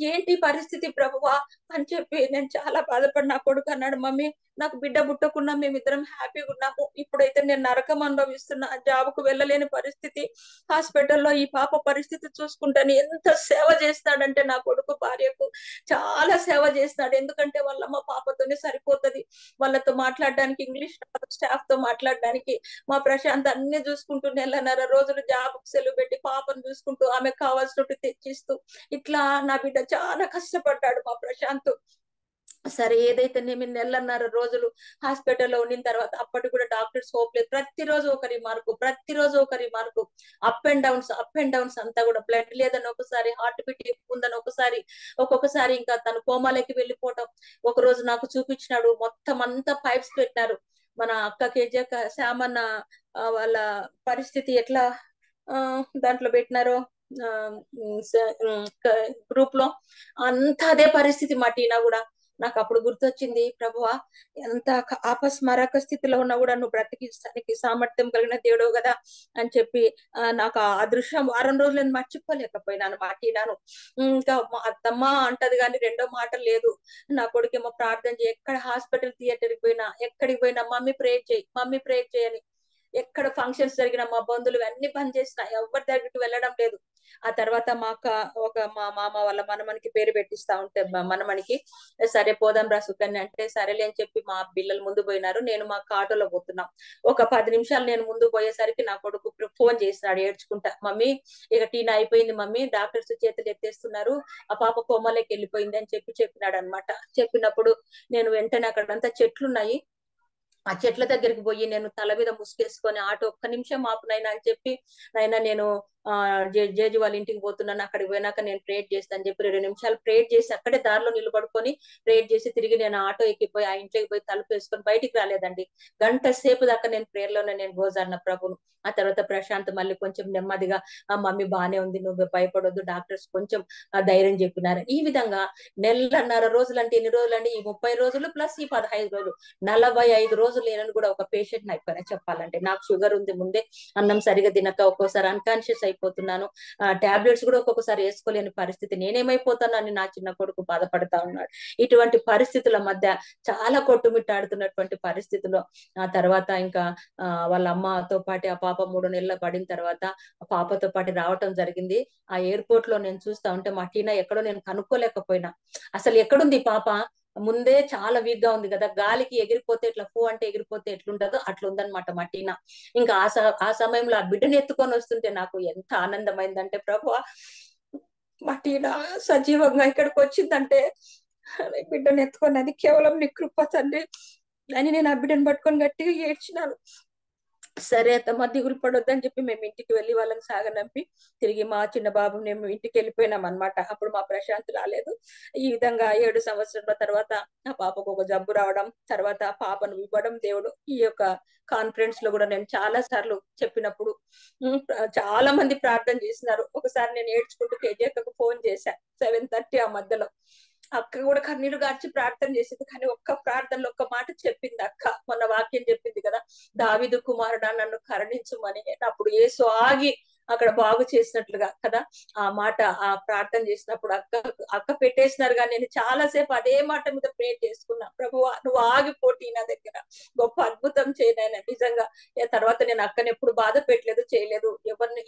ఏంటి పరిస్థితి ప్రభువా అని చెప్పి నేను చాలా బాధపడి, నా కొడుకు అన్నాడు, మమ్మీ నాకు బిడ్డ పుట్టకున్నా మేమిద్దరం హ్యాపీగా ఉన్నాము, ఇప్పుడైతే నేను నరకం అనుభవిస్తున్నా, జాబ్కు వెళ్ళలేని పరిస్థితి, హాస్పిటల్లో ఈ పాప పరిస్థితి చూసుకుంటాను. ఎంత సేవ చేస్తాడంటే నా కొడుకు భార్యకు చాలా సేవ చేస్తాడు. ఎందుకంటే వాళ్ళమ్మ పాపతోనే సరిపోతది, వాళ్ళతో మాట్లాడడానికి ఇంగ్లీష్ స్టాఫ్ తో మాట్లాడడానికి. మా ప్రశాంత్ అన్ని చూసుకుంటూ 1.5 రోజులు జాబ్ సెలవు పెట్టి పాపను చూసుకుంటూ ఆమెకు కావాల్సినట్టు తెచ్చిస్తూ ఇట్లా నా బిడ్డ చాలా కష్టపడ్డాడు మా ప్రశాంత్. సరే, ఏదైతే నేను 1.5 రోజులు హాస్పిటల్లో ఉండిన తర్వాత అప్పటి కూడా డాక్టర్స్ హోప్ లేదు. ప్రతిరోజు ఒక రిమార్కు, అప్ అండ్ డౌన్స్ అంతా కూడా. బ్లడ్ లేదని ఒకసారి, హార్ట్ బీట్ ఉందని ఒకసారి, ఒక్కొక్కసారి ఇంకా తను కోమాలోకి వెళ్ళిపోవటం. ఒక రోజు నాకు చూపించినాడు, మొత్తం అంతా పైప్స్ పెట్టినారు. మన అక్క కేజీ శ్యామన్న వాళ్ళ పరిస్థితి ఎట్లా దాంట్లో పెట్టినారో గ్రూప్ లో, అంతా అదే పరిస్థితి మా టీనా కూడా. నాకు అప్పుడు గుర్తొచ్చింది, ప్రభువా ఎంత ఆపస్మారక స్థితిలో ఉన్నా కూడా నువ్వు బ్రతికిస్తానికి సామర్థ్యం కలిగిన దేవుడు కదా అని చెప్పి నాకు ఆ దృశ్యం వారం రోజులు నేను మర్చిపోలేకపోయినాను మా టీనాను. ఇంకా మా అత్తమ్మ అంటది కానీ రెండో మాట లేదు. నా కొడుకేమో ప్రార్థన చేయి, ఎక్కడ హాస్పిటల్ థియేటర్కి పోయినా ఎక్కడికి పోయినా మమ్మీ ప్రేయర్ చేయి, మమ్మీ ప్రేయర్ చేయని. ఎక్కడ ఫంక్షన్స్ జరిగినా మా బంధువులు అన్ని బంద్ చేసిన, ఎవరి దగ్గరికి వెళ్ళడం లేదు. ఆ తర్వాత మా మామ వాళ్ళ మనమనికి పేరు పెట్టిస్తా ఉంటే మనమనికి, సరే పోదాం రా సుకన్య అంటే సరేలే అని చెప్పి మా పిల్లలు ముందు పోయినారు, నేను మా ఆటోలో పోతున్నాం. ఒక 10 నిమిషాలు నేను ముందు పోయేసరికి నా కొడుకు ఫోన్ చేసినాడు ఏడ్చుకుంటా, మమ్మీ ఇక టీనా అయిపోయింది మమ్మీ, డాక్టర్స్ చేతులు ఎత్తేస్తున్నారు, ఆ పాప కోమలోకి వెళ్ళిపోయింది అని చెప్పినాడు అనమాట. చెప్పినప్పుడు నేను వెంటనే అక్కడంతా చెట్లున్నాయి, ఆ చెట్ల దగ్గరికి పోయి నేను తల మీద ముసుగేసుకొని ఆటో ఒక్క నిమిషం ఆపునైనా అని చెప్పి, నైనా నేను జేజు వాళ్ళ ఇంటికి పోతున్నాను, అక్కడికి పోయినాక నేను ప్రేయర్ చేస్తాను అని చెప్పి 2 నిమిషాలు ప్రేయర్ చేసి అక్కడే దారిలో నిలబడుకొని ప్రేయర్ చేసి తిరిగి నేను ఆటో ఎక్కిపోయి ఆ ఇంట్లోకి పోయి తలుపు వేసుకొని బయటికి రాలేదండి. గంట సేపు దాకా నేను ప్రేయర్ లోనే నేను గోజాడిన ప్రభును. ఆ తర్వాత ప్రశాంత్ మళ్ళీ కొంచెం నెమ్మదిగా, ఆ మమ్మీ బానే ఉంది, నువ్వు భయపడొద్దు, డాక్టర్స్ కొంచెం ధైర్యం చెప్పినారు. ఈ విధంగా 1.5 రోజులు అంటే ఎన్ని రోజులు అండి, ఈ 30 రోజులు ప్లస్ ఈ 15 రోజులు, 45 రోజులు నేను కూడా ఒక పేషెంట్ అయిపోయినా చెప్పాలంటే. నాకు షుగర్ ఉంది, ముందే అన్నం సరిగా తినక ఒక్కోసారి అన్కాన్షియస్ అయిపోతున్నాను, టాబ్లెట్స్ కూడా ఒక్కొక్కసారి వేసుకోలేని పరిస్థితి, నేనేమైపోతానని నా చిన్న కొడుకు బాధపడతా ఉన్నాడు. ఇటువంటి పరిస్థితుల మధ్య చాలా కొట్టుమిట్టాడుతున్నటువంటి పరిస్థితిలో ఆ తర్వాత ఇంకా వాళ్ళ అమ్మతో పాటు ఆ పాప 3 నెలలు పడిన తర్వాత ఆ పాపతో పాటు రావటం జరిగింది. ఆ ఎయిర్పోర్ట్ లో నేను చూస్తా ఉంటే మా టీనా ఎక్కడో నేను కనుక్కోలేకపోయినా, అసలు ఎక్కడుంది పాప, ముందే చాలా వీక్ గా ఉంది కదా, గాలికి ఎగిరిపోతే ఇట్లా ఫూ అంటే ఎగిరిపోతే ఎట్లుంటదో అట్లా ఉందనమాట మా టీనా. ఇంకా ఆ సమయంలో ఆ బిడ్డను ఎత్తుకొని వస్తుంటే నాకు ఎంత ఆనందమైందంటే, ప్రభువా మా టీనా సజీవంగా ఇక్కడికి వచ్చిందంటే బిడ్డను ఎత్తుకొని, అది కేవలం నీ కృప తండ్రి అని నేను ఆ బిడ్డను పట్టుకొని గట్టిగా ఏడ్చినాను. సరే అత్తమ్మ దిగులు పడొద్దని చెప్పి మేము ఇంటికి వెళ్ళి వాళ్ళని సాగనంపి తిరిగి మా చిన్న బాబు మేము ఇంటికి వెళ్ళిపోయినాం అనమాట. అప్పుడు మా ప్రశాంత్ రాలేదు. ఈ విధంగా 7 సంవత్సరాల తర్వాత ఆ పాపకు ఒక జబ్బు రావడం, తర్వాత ఆ పాపను ఇవ్వడం దేవుడు. ఈ యొక్క కాన్ఫరెన్స్ లో కూడా నేను చాలా సార్లు చెప్పినప్పుడు చాలా మంది ప్రార్థన చేసినారు. ఒకసారి నేను ఏడ్చుకుంటూ కేజీకి ఫోన్ చేశా 7:30 ఆ మధ్యలో. అక్క కూడా కన్నీరు గార్చి ప్రార్థన చేసింది, కానీ ఒక్క ప్రార్థనలో ఒక్క మాట చెప్పింది అక్క, మొన్న వాక్యం చెప్పింది కదా, దావీదు కుమారుడా నన్ను కరుణించుమని. అప్పుడు యేసు ఆగి అక్కడ బాగు చేసినట్లుగా కదా, ఆ మాట ఆ ప్రార్థన చేసినప్పుడు అక్క పెట్టేసినారు, కానీ నేను చాలా సేపు అదే మాట మీద ప్రేర్ చేసుకున్నా, ప్రభువా నువ్వు ఆగిపోటీ నా దగ్గర గొప్ప అద్భుతం చేయనైనా నిజంగా. తర్వాత నేను అక్కని ఎప్పుడు బాధ పెట్టలేదు, చేయలేదు.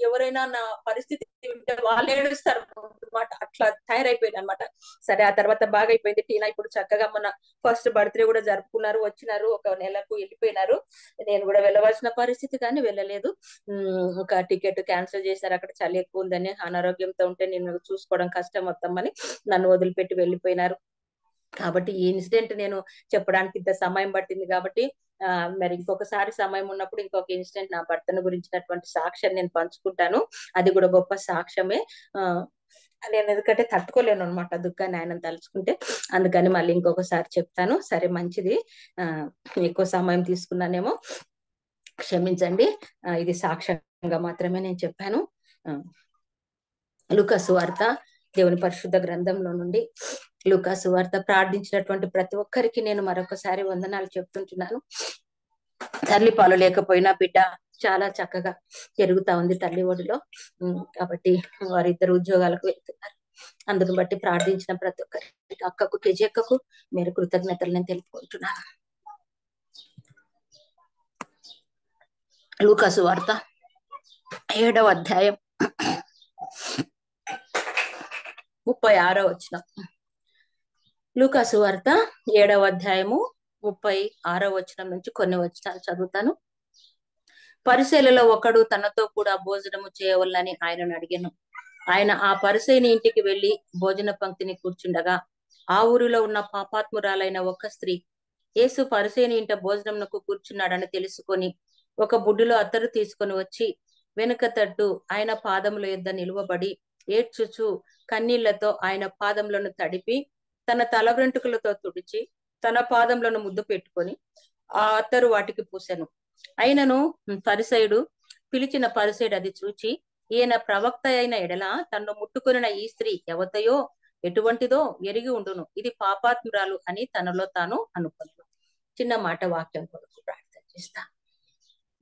ఎవరైనా నా పరిస్థితి వింటే వాళ్ళు ఏడుస్తారు అనమాట, అట్లా తయారైపోయింది అనమాట. సరే ఆ తర్వాత బాగా అయిపోయింది టీనా. ఇప్పుడు చక్కగా మన ఫస్ట్ బర్త్డే కూడా జరుపుకున్నారు, వచ్చినారు, ఒక నెలకు వెళ్ళిపోయినారు. నేను కూడా వెళ్ళవలసిన పరిస్థితి కానీ వెళ్ళలేదు. ఒక టికెట్ క్యాన్సిల్ చేశారు, అక్కడ చలి ఎక్కువ ఉందని, అనారోగ్యంతో ఉంటే నేను చూసుకోవడం కష్టం మొత్తం నన్ను వదిలిపెట్టి వెళ్ళిపోయినారు. కాబట్టి ఈ ఇన్సిడెంట్ నేను చెప్పడానికి ఇంత సమయం పట్టింది కాబట్టి మరి ఇంకొకసారి సమయం ఉన్నప్పుడు ఇంకొక ఇన్సిడెంట్ నా భర్తను గురించినటువంటి సాక్ష్యం నేను పంచుకుంటాను. అది కూడా గొప్ప సాక్ష్యమే. నేను ఎందుకంటే తట్టుకోలేను అనమాట దుఃఖాన్ని ఆయన తలుచుకుంటే, అందుకని మళ్ళీ ఇంకొకసారి చెప్తాను. సరే మంచిది, ఎక్కువ సమయం తీసుకున్నానేమో క్షమించండి. ఇది సాక్ష్యంగా మాత్రమే నేను చెప్పాను. లూకా సువార్త దేవుని పరిశుద్ధ గ్రంథంలో నుండి లూకా సువార్త. ప్రార్థించినటువంటి ప్రతి ఒక్కరికి నేను మరొకసారి వందనాలు చెప్తుంటున్నాను. తల్లి పాలు లేకపోయినా బిడ్డ చాలా చక్కగా జరుగుతా ఉంది తల్లి ఒడిలో. కాబట్టి వారిద్దరు ఉద్యోగాలకు వెళ్తున్నారు. అందును బట్టి ప్రార్థించిన ప్రతి ఒక్కరికి, అక్కకు కేజీ అక్కకు మీరు కృతజ్ఞతలు నేను తెలుపుకుంటున్నాను. లూకా సువార్త 7వ అధ్యాయం 36వ వచనం. లూకా సువార్త 7వ అధ్యాయము 36వ వచనం నుంచి కొన్ని వచనాలు చదువుతాను. పరిసయ్యులలో ఒకడు తనతో కూడా భోజనము చేయవలనని ఆయనను అడిగాను. ఆయన ఆ పరిసయ్యుని ఇంటికి వెళ్లి భోజన పంక్తిని కూర్చుండగా ఆ ఊరిలో ఉన్న పాపాత్మురాలైన ఒక స్త్రీ యేసు పరిసయ్యుని ఇంట భోజనమునకు కూర్చున్నాడని తెలుసుకొని ఒక బుడ్డిలో అత్తరు తీసుకొని వచ్చి వెనుక తట్టు ఆయన పాదముల యొద్ద నిలువబడి ఏడ్చుచు కన్నీళ్లతో ఆయన పాదములను తడిపి తన తల వెంట్రుకలతో తుడిచి తన పాదములను ముద్దు పెట్టుకొని ఆ అత్తరు వాటికి పూసెను. అయినను పరిసయుడు పిలిచిన పరిసయుడు అది చూచి ఈయన ప్రవక్త అయిన ఎడల తన్ను ముట్టుకొనిన ఈ స్త్రీ ఎవతయో ఎటువంటిదో ఎరిగి ఉండును, ఇది పాపాత్మురాలు అని తనలో తాను అనుకున్నాను. చిన్న మాట వాక్యం కొరకు ప్రార్థన చేస్తా.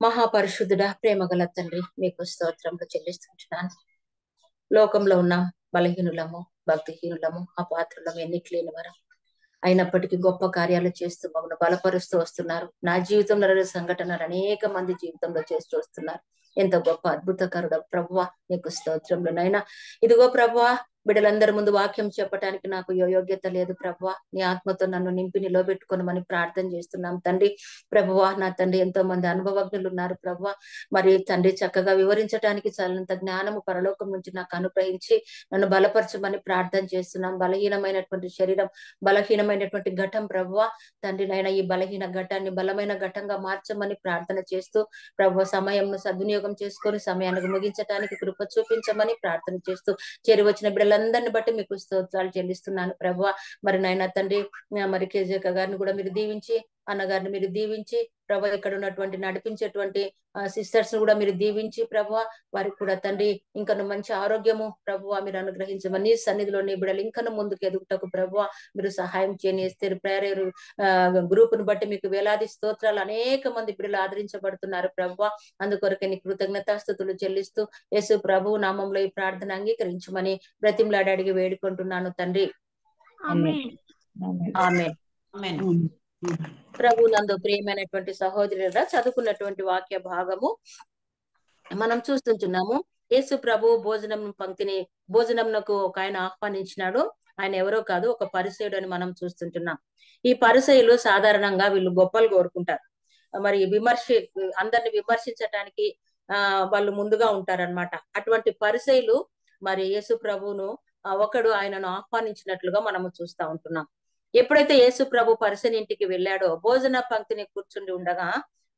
మహాపరిశుద్ధుడా, ప్రేమగల తండ్రి, మీకు స్తోత్రములు చెల్లిస్తుంటున్నాను. లోకంలో ఉన్నాం, బలహీనులము, భక్తిహీనులము, అపాత్రులము, ఎన్నిక లేని వారం. అయినప్పటికీ గొప్ప కార్యాలు చేస్తూ మమ్మల్ని బలపరుస్తూ వస్తున్నారు. నా జీవితంలో జరిగే సంఘటనలు అనేక మంది జీవితంలో చేస్తూ వస్తున్నారు. ఎంత గొప్ప అద్భుతకరుడు ప్రభువా, నీకు స్తోత్రములు నైనా. ఇదిగో ప్రభువా, బిడ్డలందరి ముందు వాక్యం చెప్పడానికి నాకు యోగ్యత లేదు ప్రభువా. నీ ఆత్మతో నన్ను నింపి నిలబెట్టుకోనమని ప్రార్థన చేస్తున్నాం తండ్రి. ప్రభువా, నా తండ్రి, ఎంతో మంది అనుభవజ్ఞులు ఉన్నారు ప్రభువా. మరి తండ్రి, చక్కగా వివరించడానికి చాలంత జ్ఞానము పరలోకం నుంచి నాకు అనుగ్రహించి నన్ను బలపరచమని ప్రార్థన చేస్తున్నాం. బలహీనమైనటువంటి శరీరం, బలహీనమైనటువంటి ఘటం ప్రభువా, తండ్రి నైనా, ఈ బలహీన ఘటాన్ని బలమైన ఘటంగా మార్చమని ప్రార్థన చేస్తూ ప్రభువా, సమయంను సద్వినియోగం చేసుకొని సమయానికి ముగించడానికి కృప చూపించమని ప్రార్థన చేస్తూ చేరి వచ్చిన బిడ్డలందరిని బట్టి మీకు స్తోత్రాలు చెల్లిస్తున్నాను ప్రభువా. మరి నాయన తండ్రి, మరి కేజేక గారిని కూడా మీరు దీవించి, అన్నగారిని మీరు దీవించి ప్రభా, ఇక్కడ ఉన్నటువంటి నడిపించేటువంటి సిస్టర్స్ కూడా మీరు దీవించి ప్రభువా, వారికి కూడా తండ్రి ఇంకను మంచి ఆరోగ్యము ప్రభువా మీరు అనుగ్రహించమని సన్నిధిలో నీ బిడ్డలు ఇంకను ముందుకు ఎదుగుటకు ప్రభువా మీరు సహాయం చేయని ప్రేరేరు గ్రూప్ ను బట్టి మీకు వేలాది స్తోత్రాలు. అనేక మంది బిడ్డలు ఆదరించబడుతున్నారు ప్రభువా. అందుకొరకే నీ కృతజ్ఞతాస్తుతులు చెల్లిస్తూ యేసు ప్రభువు నామంలో ఈ ప్రార్థన అంగీకరించమని బ్రతిమలాడి అడిగి వేడుకుంటున్నాను తండ్రి. ఆమేన్. ప్రభు నందు ప్రియమైనటువంటి సహోదరుల, చదువుకున్నటువంటి వాక్య భాగము మనం చూస్తుంటున్నాము. యేసు ప్రభు భోజనంకు ఒక ఆయన ఆహ్వానించినాడు. ఆయన ఎవరో కాదు, ఒక పరిసయుడు అని మనం చూస్తుంటున్నాం. ఈ పరిసయులు సాధారణంగా వీళ్ళు గొప్పలు కోరుకుంటారు. మరి అందరిని విమర్శించటానికి వాళ్ళు ముందుగా ఉంటారన్నమాట. అటువంటి పరిసయులు మరి యేసు ప్రభువును ఒకడు ఆయనను ఆహ్వానించినట్లుగా మనము చూస్తా ఉంటున్నాం. ఎప్పుడైతే యేసు ప్రభు పరిసయుని ఇంటికి వెళ్ళాడో, భోజన పంక్తిని కూర్చుండి ఉండగా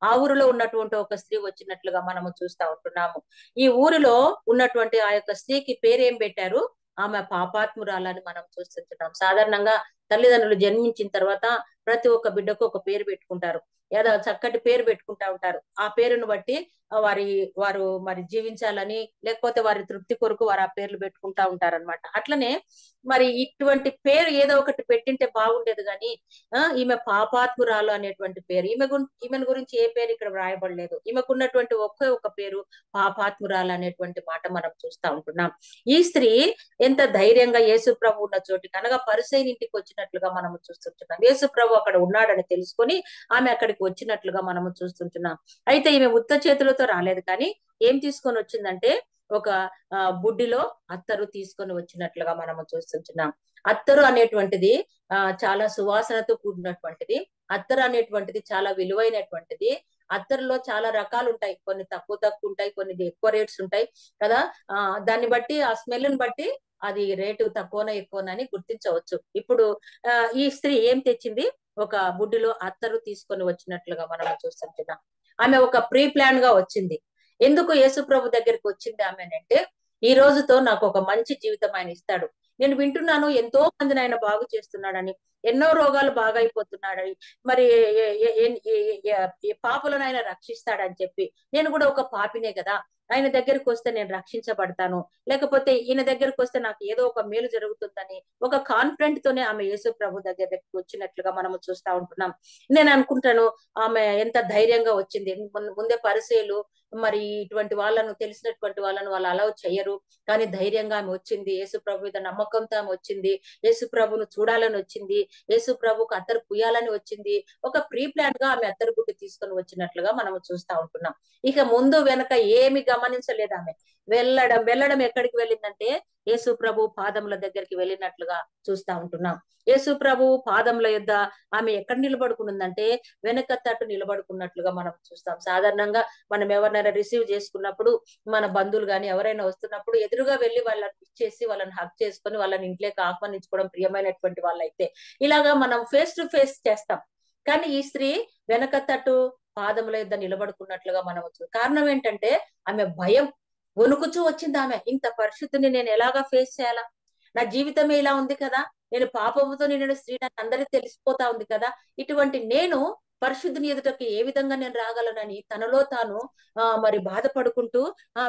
ఆ ఊరిలో ఉన్నటువంటి ఒక స్త్రీ వచ్చినట్లుగా మనము చూస్తా ఉంటున్నాము. ఈ ఊరిలో ఉన్నటువంటి ఆ యొక్క స్త్రీకి పేరేం పెట్టారు? ఆమె పాపాత్మురాలని మనం చూస్తుంటున్నాం. సాధారణంగా తల్లిదండ్రులు జన్మించిన తర్వాత ప్రతి ఒక్క బిడ్డకు ఒక పేరు పెట్టుకుంటారు, ఏదో చక్కటి పేరు పెట్టుకుంటా ఉంటారు. ఆ పేరును బట్టి వారు మరి జీవించాలని, లేకపోతే వారి తృప్తి కొరకు వారు ఆ పేర్లు పెట్టుకుంటా ఉంటారన్నమాట. అట్లనే మరి ఇటువంటి పేరు ఏదో ఒకటి పెట్టింటే బాగుండేది, కానీ ఈమె పాపాత్మురాలు అనేటువంటి పేరు, ఈమెను గురించి ఏ పేరు ఇక్కడ వ్రాయబడలేదు. ఈమెకున్నటువంటి ఒకే ఒక పేరు పాపాత్మురాలు అనేటువంటి మాట మనం చూస్తా ఉంటున్నాం. ఈ స్త్రీ ఎంత ధైర్యంగా యేసు ప్రభు ఉన్న చోటికి, అనగా పరిసయ్యుని ఇంటికి వచ్చినట్లుగా మనము చూస్తుంటున్నాం. యేసు ప్రభు అక్కడ ఉన్నాడని తెలుసుకొని ఆమె అక్కడికి వచ్చినట్లుగా మనము చూస్తుంటున్నాం. అయితే ఈమె ఉత్త చేతులతో రాలేదు, కానీ ఏం తీసుకొని వచ్చిందంటే ఒక బుడ్డిలో అత్తరు తీసుకొని వచ్చినట్లుగా మనము చూస్తుంటున్నాం. అత్తరు అనేటువంటిది చాలా సువాసనతో కూడినటువంటిది. అత్తరు అనేటువంటిది చాలా విలువైనటువంటిది. అత్తరులో చాలా రకాలు ఉంటాయి, కొన్ని తక్కువ ఉంటాయి, కొన్ని ఎక్కువ రేట్స్ ఉంటాయి కదా. దాన్ని బట్టి, ఆ స్మెల్ ని బట్టి అది రేటు తక్కువనో ఎక్కువనని గుర్తించవచ్చు. ఇప్పుడు ఈ స్త్రీ ఏం తెచ్చింది? ఒక బుడ్డిలో అత్తరు తీసుకొని వచ్చినట్లుగా మనం చూస్తుంటున్నాం. ఆమె ఒక ప్రీ ప్లాన్ గా వచ్చింది. ఎందుకు యేసు ప్రభు దగ్గరికి వచ్చింది ఆమె అంటే, ఈ రోజుతో నాకు ఒక మంచి జీవితం ఆయన ఇస్తాడు. నేను వింటున్నాను ఎంతో మందిని ఆయన బాగు చేస్తున్నాడని, ఎన్నో రోగాలు బాగైపోతున్నాడని, మరి పాపులను ఆయన రక్షిస్తాడని చెప్పి, నేను కూడా ఒక పాపినే కదా, ఆయన దగ్గరికి వస్తే నేను రక్షించబడతాను, లేకపోతే ఈయన దగ్గరికి వస్తే నాకు ఏదో ఒక మేలు జరుగుతుందని ఒక కాన్ఫిడెంట్ తోనే ఆమె యేసు ప్రభు దగ్గరికి వచ్చినట్లుగా మనము చూస్తా ఉంటున్నాం. నేను అనుకుంటాను ఆమె ఎంత ధైర్యంగా వచ్చింది. ముందే పరిసయ్యులు మరి ఇటువంటి వాళ్ళను, తెలిసినటువంటి వాళ్ళను వాళ్ళు అలౌ చెయ్యరు, కానీ ధైర్యంగా ఆమె వచ్చింది. యేసు ప్రభు మీద నమ్మకంతో ఆమె వచ్చింది. యేసు ప్రభును చూడాలని వచ్చింది. యేసు ప్రభుకు అత్తరు పుయ్యాలని వచ్చింది. ఒక ప్రీ ప్లాన్ గా ఆమె అత్తరు గుడ్డు తీసుకొని వచ్చినట్లుగా మనము చూస్తా ఉంటున్నాం. ఇక ముందు వెనక ఏమి గమనించలేదు ఆమె. వెళ్ళడం ఎక్కడికి వెళ్ళిందంటే యేసు ప్రభు పాదముల దగ్గరికి వెళ్ళినట్లుగా చూస్తా ఉంటున్నాం. యేసు ప్రభు పాదముల యొద్ద ఆమె ఎక్కడ నిలబడుకున్నదంటే వెనక తట్టు నిలబడుకున్నట్లుగా మనం చూస్తాం. సాధారణంగా మనం ఎవరినైనా రిసీవ్ చేసుకున్నప్పుడు, మన బంధువులు గాని ఎవరైనా వస్తున్నప్పుడు ఎదురుగా వెళ్ళి వాళ్ళని ఇచ్చేసి వాళ్ళని హక్ చేసుకొని వాళ్ళని ఇంట్లోకి ఆహ్వానించుకోవడం ప్రియమైనటువంటి వాళ్ళైతే ఇలాగా మనం ఫేస్ టు ఫేస్ చేస్తాం. కానీ ఈ స్త్రీ వెనక తట్టు పాదముల యొద్ద నిలబడుకున్నట్లుగా మనం కారణం ఏంటంటే ఆమె భయం, వణుకుచూ వచ్చింది. ఆమె ఇంత పరిశుద్ధిని నేను ఎలాగా ఫేస్ చేయాలా, నా జీవితమే ఇలా ఉంది కదా, నేను పాపముతో నేను స్త్రీ, నాకు అందరికీ తెలిసిపోతా ఉంది కదా, ఇటువంటి నేను పరిశుద్ధుని ఎదుటకి ఏ విధంగా నేను రాగలనని తనలో తాను మరి బాధపడుకుంటూ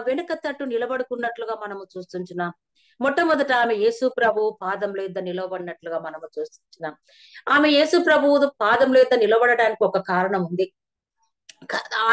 వెనుక తట్టు నిలబడుకున్నట్లుగా మనము చూస్తుంటున్నాం. మొట్టమొదట ఆమె యేసు ప్రభు పాదంలో యొద్ద నిలబడినట్లుగా మనము చూస్తున్నాం. ఆమె యేసు ప్రభు పాదంలో యొద్ద నిలబడడానికి ఒక కారణం ఉంది.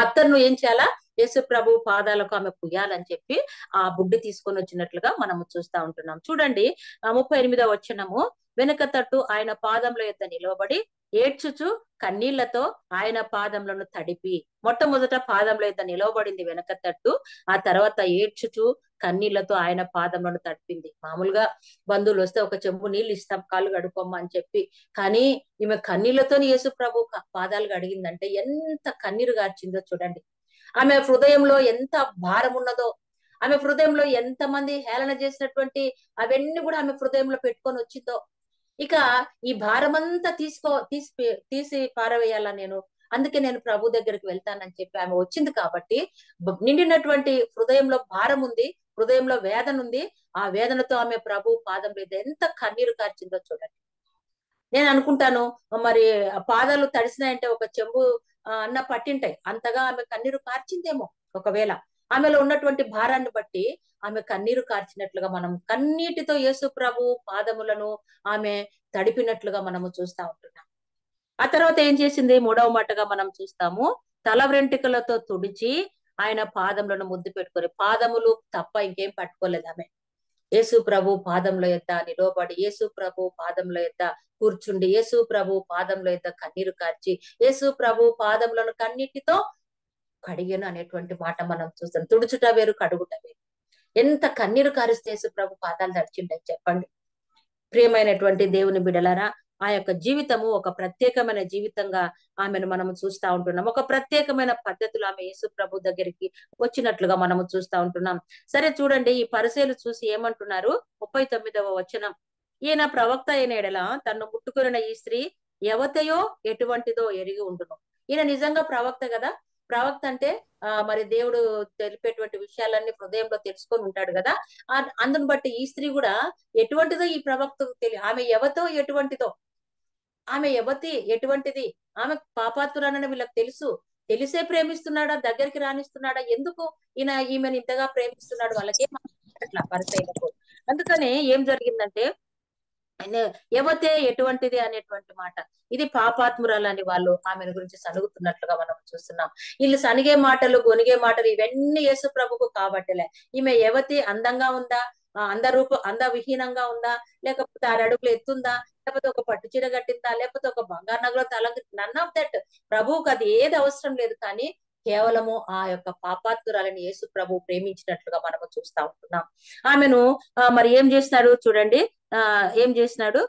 అతను ఏం చేయాలా, యేసు ప్రభు పాదాలకు ఆమె పుయ్యాలని చెప్పి ఆ బుడ్డి తీసుకొని వచ్చినట్లుగా మనము చూస్తా ఉంటున్నాం. చూడండి 38వ వచనము, వెనుక తట్టు ఆయన పాదంలో యొద్ద నిలవబడి ఏడ్చుచు కన్నీళ్లతో ఆయన పాదములను తడిపి. మొట్టమొదట పాదంలో యొద్ద నిలవబడింది వెనక తట్టు, ఆ తర్వాత ఏడ్చుచు కన్నీళ్లతో ఆయన పాదములను తడిపింది. మామూలుగా బంధువులు వస్తే ఒక చెంబు నీళ్ళు ఇస్తాం కాళ్ళు కడుక్కోమ్మ అని చెప్పి, కానీ ఈమె కన్నీళ్లతో యేసు ప్రభు పాదాలు కడిగిందంటే ఎంత కన్నీరు గార్చిందో చూడండి. ఆమె హృదయంలో ఎంత భారం ఉన్నదో, ఆమె హృదయంలో ఎంత మంది హేళన చేసినటువంటి అవన్నీ కూడా ఆమె హృదయంలో పెట్టుకొని వచ్చిందో. ఇక ఈ భారమంతా తీసి పారవేయాలా నేను, అందుకే నేను ప్రభు దగ్గరికి వెళ్తానని చెప్పి ఆమె వచ్చింది. కాబట్టి నిండినటువంటి హృదయంలో భారం ఉంది, హృదయంలో వేదన ఉంది. ఆ వేదనతో ఆమె ప్రభు పాదం మీద ఎంత కన్నీరు కార్చిందో చూడండి. నేను అనుకుంటాను, మరి పాదాలు తడిసినాయంటే ఒక చెంబు అన్న పట్టింటాయి, అంతగా ఆమె కన్నీరు కార్చిందేమో. ఒకవేళ ఆమెలో ఉన్నటువంటి భారాన్ని బట్టి ఆమె కన్నీరు కార్చినట్లుగా మనం కన్నీటితో యేసు ప్రభు పాదములను ఆమె తడిపినట్లుగా మనము చూస్తా ఉంటున్నాం. ఆ తర్వాత ఏం చేసింది, 3వ మాటగా మనం చూస్తాము, తల వెంట్రుకలతో తుడిచి ఆయన పాదములను ముద్దు పెట్టుకొని. పాదములు తప్ప ఇంకేం పట్టుకోలేదు ఆమె. యేసు ప్రభు పాదంలో యొద్ద నిలవబడి, యేసు ప్రభు పాదంలో యొద్ద కూర్చుండి, యేసు ప్రభు పాదంలో యొద్ద కన్నీరు కార్చి, యేసు ప్రభు పాదములను కన్నీటితో కడిగను అనేటువంటి మాట మనం చూస్తాం. తుడుచుట వేరు, కడుగుట వేరు. ఎంత కన్నీరు కారిస్తే యేసు ప్రభు పాదాలు తడిచిండని చెప్పండి. ప్రియమైనటువంటి దేవుని బిడలారా, ఆ యొక్క జీవితము ఒక ప్రత్యేకమైన జీవితంగా ఆమెను మనము చూస్తా ఉంటున్నాం. ఒక ప్రత్యేకమైన పద్ధతిలో ఆమె యేసు ప్రభు దగ్గరికి వచ్చినట్లుగా మనము చూస్తా ఉంటున్నాం. సరే చూడండి, ఈ పరిసయ్యులు చూసి ఏమంటున్నారు, 39వ వచనం, ఈయన ప్రవక్త అయిన ఎడల తన్ను ముట్టుకున్న ఈ స్త్రీ ఎవతయో ఎటువంటిదో ఎరిగి ఉండును. ఈయన నిజంగా ప్రవక్త కదా. ప్రవక్త అంటే మరి దేవుడు తెలిపేటువంటి విషయాలన్నీ హృదయంలో తెలుసుకొని ఉంటాడు కదా. అందును బట్టి ఈ స్త్రీ కూడా ఎటువంటిదో ఈ ప్రవక్తకు తెలియ, ఆమె ఎవతో ఎటువంటిదో, ఆమె ఎవతి ఎటువంటిది, ఆమె పాపాత్మురాలని వీళ్ళకి తెలుసు. తెలిసే ప్రేమిస్తున్నాడా, దగ్గరికి రాణిస్తున్నాడా, ఎందుకు ఈమెను ఇంతగా ప్రేమిస్తున్నాడు, వాళ్ళకేం అట్లా పరిసయ్యులకు. అందుకనే ఏం జరిగిందంటే, ఎవతే ఎటువంటిది అనేటువంటి మాట, ఇది పాపాత్మురాలని వాళ్ళు ఆమెను గురించి సనుగుతున్నట్లుగా మనం చూస్తున్నాం. వీళ్ళు సనిగే మాటలు, గొనిగే మాటలు ఇవన్నీ యేసు ప్రభుకు కాబట్టలే. ఈమె ఎవతి అందంగా ఉందా, అందవిహీనంగా ఉందా, లేకపోతే 6 అడుగులు ఎత్తుందా, లేకపోతే ఒక పట్టు చీర కట్టిందా, లేకపోతే ఒక బంగారు నగలో నన్ ఆఫ్ దట్. ప్రభువుకు అది ఏది అవసరం లేదు. కానీ కేవలము ఆ యొక్క పాపాత్మురాలని యేసు ప్రభు ప్రేమించినట్లుగా మనము చూస్తా ఉంటున్నాం. ఆమెను మరి ఏం చేసినాడు చూడండి, ఏం చేసినాడు,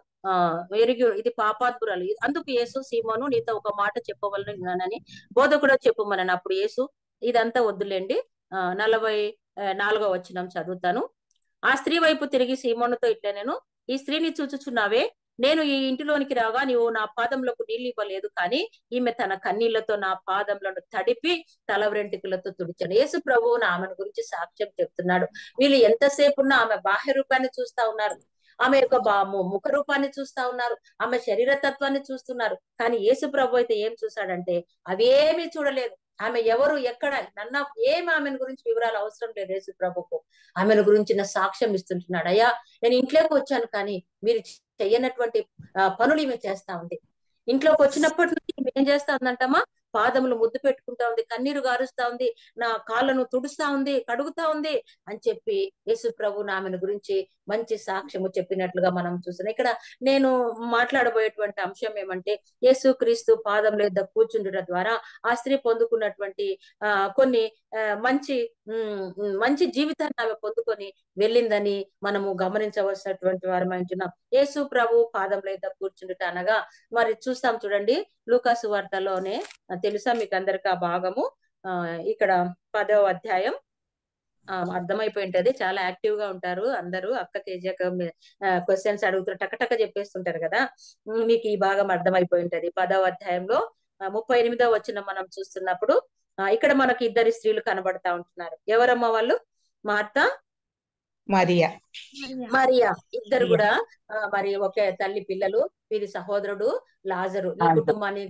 ఇది పాపాత్మురాలు. అందుకు యేసు, సీమోను నీతో ఒక మాట చెప్పవలనని బోధకుడు చెప్పమని. అప్పుడు యేసు, ఇదంతా వద్దులేండి, 44వ వచనం చదువుతాను. ఆ స్త్రీ వైపు తిరిగి సీమోనుతో ఇట్లా, నేను ఈ స్త్రీని చూచుచున్నావే, నేను ఈ ఇంటిలోనికి రాగా నీవు నా పాదములకు నీళ్ళు ఇవ్వలేదు, కానీ ఈమె తన కన్నీళ్లతో నా పాదములను తడిపి తల వెంట్రుకలతో తుడిచాను. యేసు ప్రభువు ఆమెను గురించి సాక్ష్యం చెప్తున్నాడు. వీళ్ళు ఎంతసేపు ఉన్నా ఆమె బాహ్య రూపాన్ని చూస్తా ఉన్నారు, ఆమె యొక్క ముఖ రూపాన్ని చూస్తా ఉన్నారు, ఆమె శరీర తత్వాన్ని చూస్తున్నారు. కానీ యేసు ప్రభు అయితే ఏం చూశాడంటే అవేమీ చూడలేదు. ఆమె ఎవరు, ఎక్కడ, ఏమి ఆమెను గురించి వివరాలు అవసరం లేదు. యేసు ప్రభుకు ఆమెను గురించిన సాక్ష్యం ఇస్తుంటున్నాడు. అయ్యా, నేను ఇంట్లోకి వచ్చాను, కానీ మీరు చెయ్యనటువంటి పనులు ఈమె చేస్తా ఉంది. ఇంట్లోకి వచ్చినప్పటి నుంచి ఏం చేస్తా ఉందంటమ్మా, పాదములు ముద్దు పెట్టుకుంటా ఉంది, కన్నీరు గారుస్తా ఉంది, నా కాళ్ళను తుడుస్తా ఉంది, కడుగుతా ఉంది అని చెప్పి యేసు ప్రభు ఆమెను గురించి మంచి సాక్ష్యము చెప్పినట్లుగా మనం చూస్తున్నాం. ఇక్కడ నేను మాట్లాడబోయేటువంటి అంశం ఏమంటే, యేసు క్రీస్తు పాదముల యొద్ద కూర్చుండటం ద్వారా ఆ స్త్రీ పొందుకున్నటువంటి కొన్ని మంచి జీవితాన్ని ఆమె పొందుకొని వెళ్ళిందని మనము గమనించవలసినటువంటి వారమైంటున్నాం. యేసు ప్రభు పాదముల యొద్ద కూర్చుండుట అనగా మరి చూస్తాం చూడండి, లూకాసు వార్తలోనే తెలుసా మీకు అందరికి ఆ భాగము. ఇక్కడ 10వ అధ్యాయం అర్థమైపోయి ఉంటది. చాలా యాక్టివ్ గా ఉంటారు అందరూ. అక్క తేజక క్వశ్చన్స్ అడుగుతారు, టకటక చెప్పేస్తుంటారు కదా. మీకు ఈ భాగం అర్థమైపోయి ఉంటది. 10వ అధ్యాయంలో 38వ వచనం మనం చూస్తున్నప్పుడు ఇక్కడ మనకి ఇద్దరు స్త్రీలు కనబడతా ఉంటున్నారు. ఎవరమ్మా వాళ్ళు? మార్తా, మరియా. ఇద్దరు కూడా మరి ఒకే తల్లి పిల్లలు. వీరి సహోదరుడు లాజరు. ఈ కుటుంబాన్ని